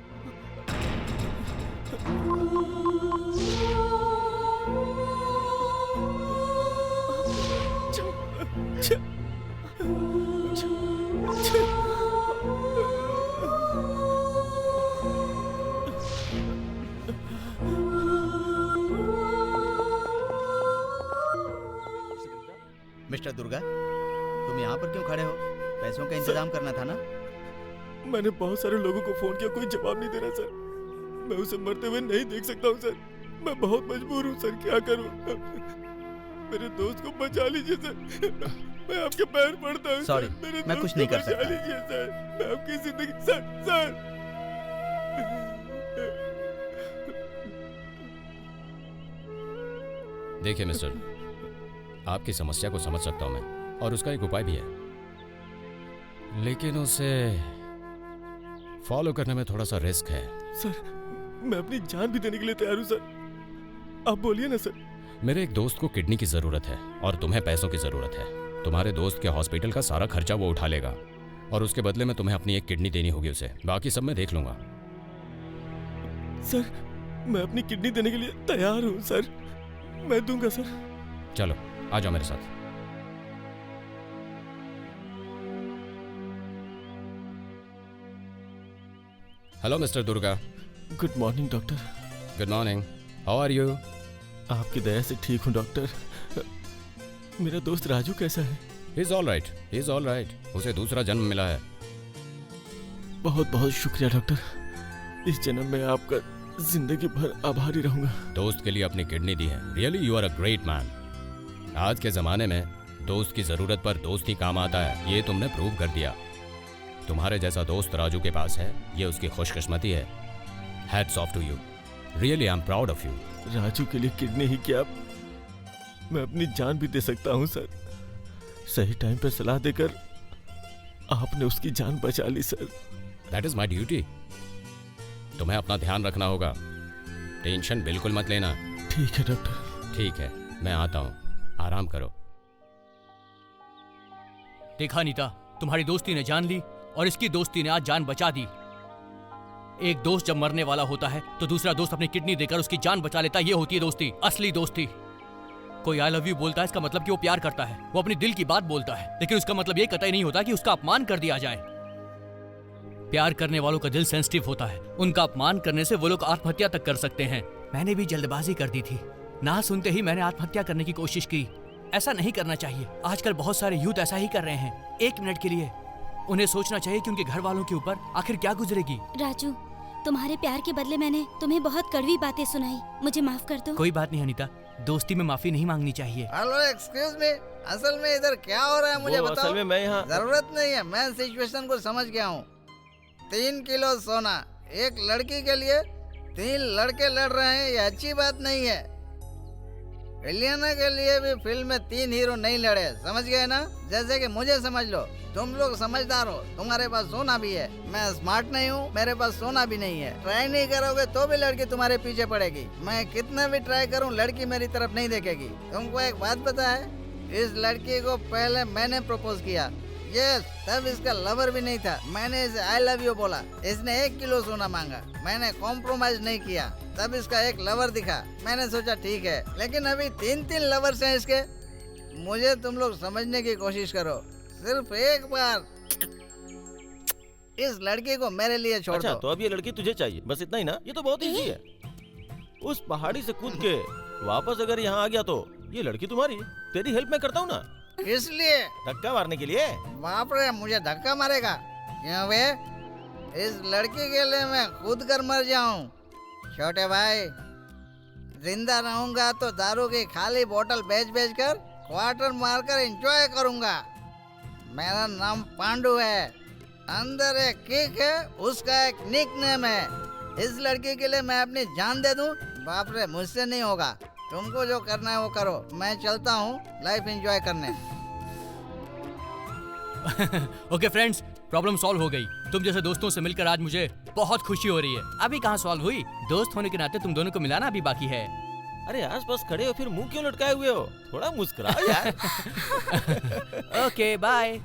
मिस्टर दुर्गा, तुम यहाँ पर क्यों खड़े हो? पैसों का इंतजाम करना था ना? मैंने बहुत सारे लोगों को फोन किया, कोई जवाब नहीं दे रहा सर। मैं उसे मरते हुए नहीं देख सकता हूँ सर। मैं बहुत मजबूर हूँ सर, क्या करूँ? मेरे दोस्त को बचा लीजिए सर, मैं आपके पैर पड़ता हूँ। सॉरी, मैं कुछ नहीं कर सकता। बचा लीजिए सर, मैं आपकी जिंदगी सर। देखिए मिस्टर, आपकी समस्या को समझ सकता हूं मैं, और उसका एक उपाय भी है, लेकिन उसे फॉलो करने में थोड़ा सा रिस्क है। सर, मैं अपनी जान भी देने के लिए तैयार हूं सर, आप बोलिए ना सर। मेरे एक दोस्त को किडनी की जरूरत है और तुम्हें पैसों की जरूरत है। तुम्हारे दोस्त के हॉस्पिटल का सारा खर्चा वो उठा लेगा, और उसके बदले में तुम्हें अपनी एक किडनी देनी होगी उसे। बाकी सब मैं देख लूंगा। सर, मैं अपनी किडनी देने के लिए तैयार हूं सर, मैं दूंगा सर। चलो आ जाओ मेरे साथ। Hello mister Durga. Good morning doctor. Good morning, how are you? आपकी दया से ठीक हूँ डॉक्टर। मेरा दोस्त राजू कैसा है? He is all right, he is all right. उसे दूसरा जन्म मिला है। बहुत बहुत शुक्रिया डॉक्टर, इस जन्म में आपका जिंदगी भर आभारी रहूंगा। दोस्त के लिए अपनी किडनी दी है। Really you are a great man. आज के जमाने में दोस्त की जरूरत पर दोस्त ही काम आता है, ये तुमने प्रूव कर दिया। तुम्हारे जैसा दोस्त राजू के पास है, ये उसकी खुशकिस्मती है। Hats off to you, really I am proud of you. Raju के लिए किडनी ही क्या, मैं अपनी जान भी दे सकता हूँ सर। सही टाइम पर सलाह देकर आपने उसकी जान बचा ली sir. That is my duty. तुम्हें अपना ध्यान रखना होगा, टेंशन बिल्कुल मत लेना। ठीक है डॉक्टर। ठीक है, मैं आता हूँ, आराम करो। देखा नीता, तुम्हारी दोस्ती ने जान ली और इसकी दोस्ती ने आज जान बचा दी। एक दोस्त जब मरने वाला होता है तो दूसरा दोस्त अपनी किडनी देकर उसकी जान बचा लेता है। ये होती है दोस्ती, असली दोस्ती। कोई आई लव यू बोलता है, इसका मतलब कि वो प्यार करता है, वो अपनी दिल की बात बोलता है, लेकिन उसका मतलब ये कतई नहीं होता कि उसका अपमान कर दिया जाए। प्यार करने वालों का दिल सेंसिटिव होता है, उनका अपमान करने से वो लोग आत्महत्या तक कर सकते हैं। मैंने भी जल्दबाजी कर दी थी, ना सुनते ही मैंने आत्महत्या करने की कोशिश की। ऐसा नहीं करना चाहिए। आजकल बहुत सारे यूथ ऐसा ही कर रहे हैं। 1 मिनट के लिए उन्हें सोचना चाहिए कि उनके घर वालों के ऊपर आखिर क्या गुजरेगी। राजू, तुम्हारे प्यार के बदले मैंने तुम्हें बहुत कड़वी बातें सुनाई, मुझे माफ कर दो। कोई बात नहीं अनीता, दोस्ती में माफी नहीं मांगनी चाहिए। हेलो एक्सक्यूज मी, असल में इधर क्या हो रहा है मुझे बताओ। असल में मैं यहाँ जरूरत नहीं है, मैं सिचुएशन को समझ गया हूँ। 3 किलो सोना एक लड़की के लिए 3 लड़के लड़ रहे हैं, ये अच्छी बात नहीं है। इलियाना के लिए भी फिल्म में 3 हीरो नहीं लड़े, समझ गए ना? जैसे कि मुझे समझ लो, तुम लोग समझदार हो, तुम्हारे पास सोना भी है, मैं स्मार्ट नहीं हूँ, मेरे पास सोना भी नहीं है। ट्राई नहीं करोगे तो भी लड़की तुम्हारे पीछे पड़ेगी। मैं कितना भी ट्राई करूँ, लड़की मेरी तरफ नहीं देखेगी। तुमको एक बात पता है, इस लड़की को पहले मैंने प्रपोज किया। यस, तब इसका लवर भी नहीं था। मैंने इसे आई लव यू बोला, इसने 1 किलो सोना मांगा, मैंने कॉम्प्रोमाइज नहीं किया। तब इसका एक लवर दिखा, मैंने सोचा ठीक है, लेकिन अभी 3 लवर्स हैं इसके। मुझे तुम लोग समझने की कोशिश करो, सिर्फ एक बार इस लड़की को मेरे लिए छोड़ अच्छा, दो। तो अब ये लड़की तुझे चाहिए, बस इतना ही ना? ये तो बहुत इजी है। उस पहाड़ी से कूद के वापस अगर यहाँ आ गया तो ये लड़की तुम्हारी। तेरी हेल्प मैं करता हूँ ना। इसलिए धक्का मारने के लिए? बाप रे, मुझे धक्का मारेगा क्यों बे? इस लड़की के लिए मैं खुद कर मर जाऊं। छोटे भाई, जिंदा रहूंगा तो दारू की खाली बोतल बेच कर क्वार्टर मारकर एंजॉय करूंगा। मेरा नाम पांडु है, अंदर एक किक है, उसका एक निक नेम है। इस लड़की के लिए मैं अपनी जान दे दूं, बाप रे, मुझसे नहीं होगा। तुमको जो करना है वो करो, मैं चलता हूँ लाइफ एंजॉय करने। ओके फ्रेंड्स, प्रॉब्लम सॉल्व हो गई। तुम जैसे दोस्तों से मिलकर आज मुझे बहुत खुशी हो रही है। अभी कहाँ सॉल्व हुई, दोस्त होने के नाते तुम दोनों को मिलाना अभी बाकी है। अरे आसपास खड़े हो फिर मुंह क्यों लटकाए हुए हो? थोड़ा मुस्कुराओ यार। Okay bye.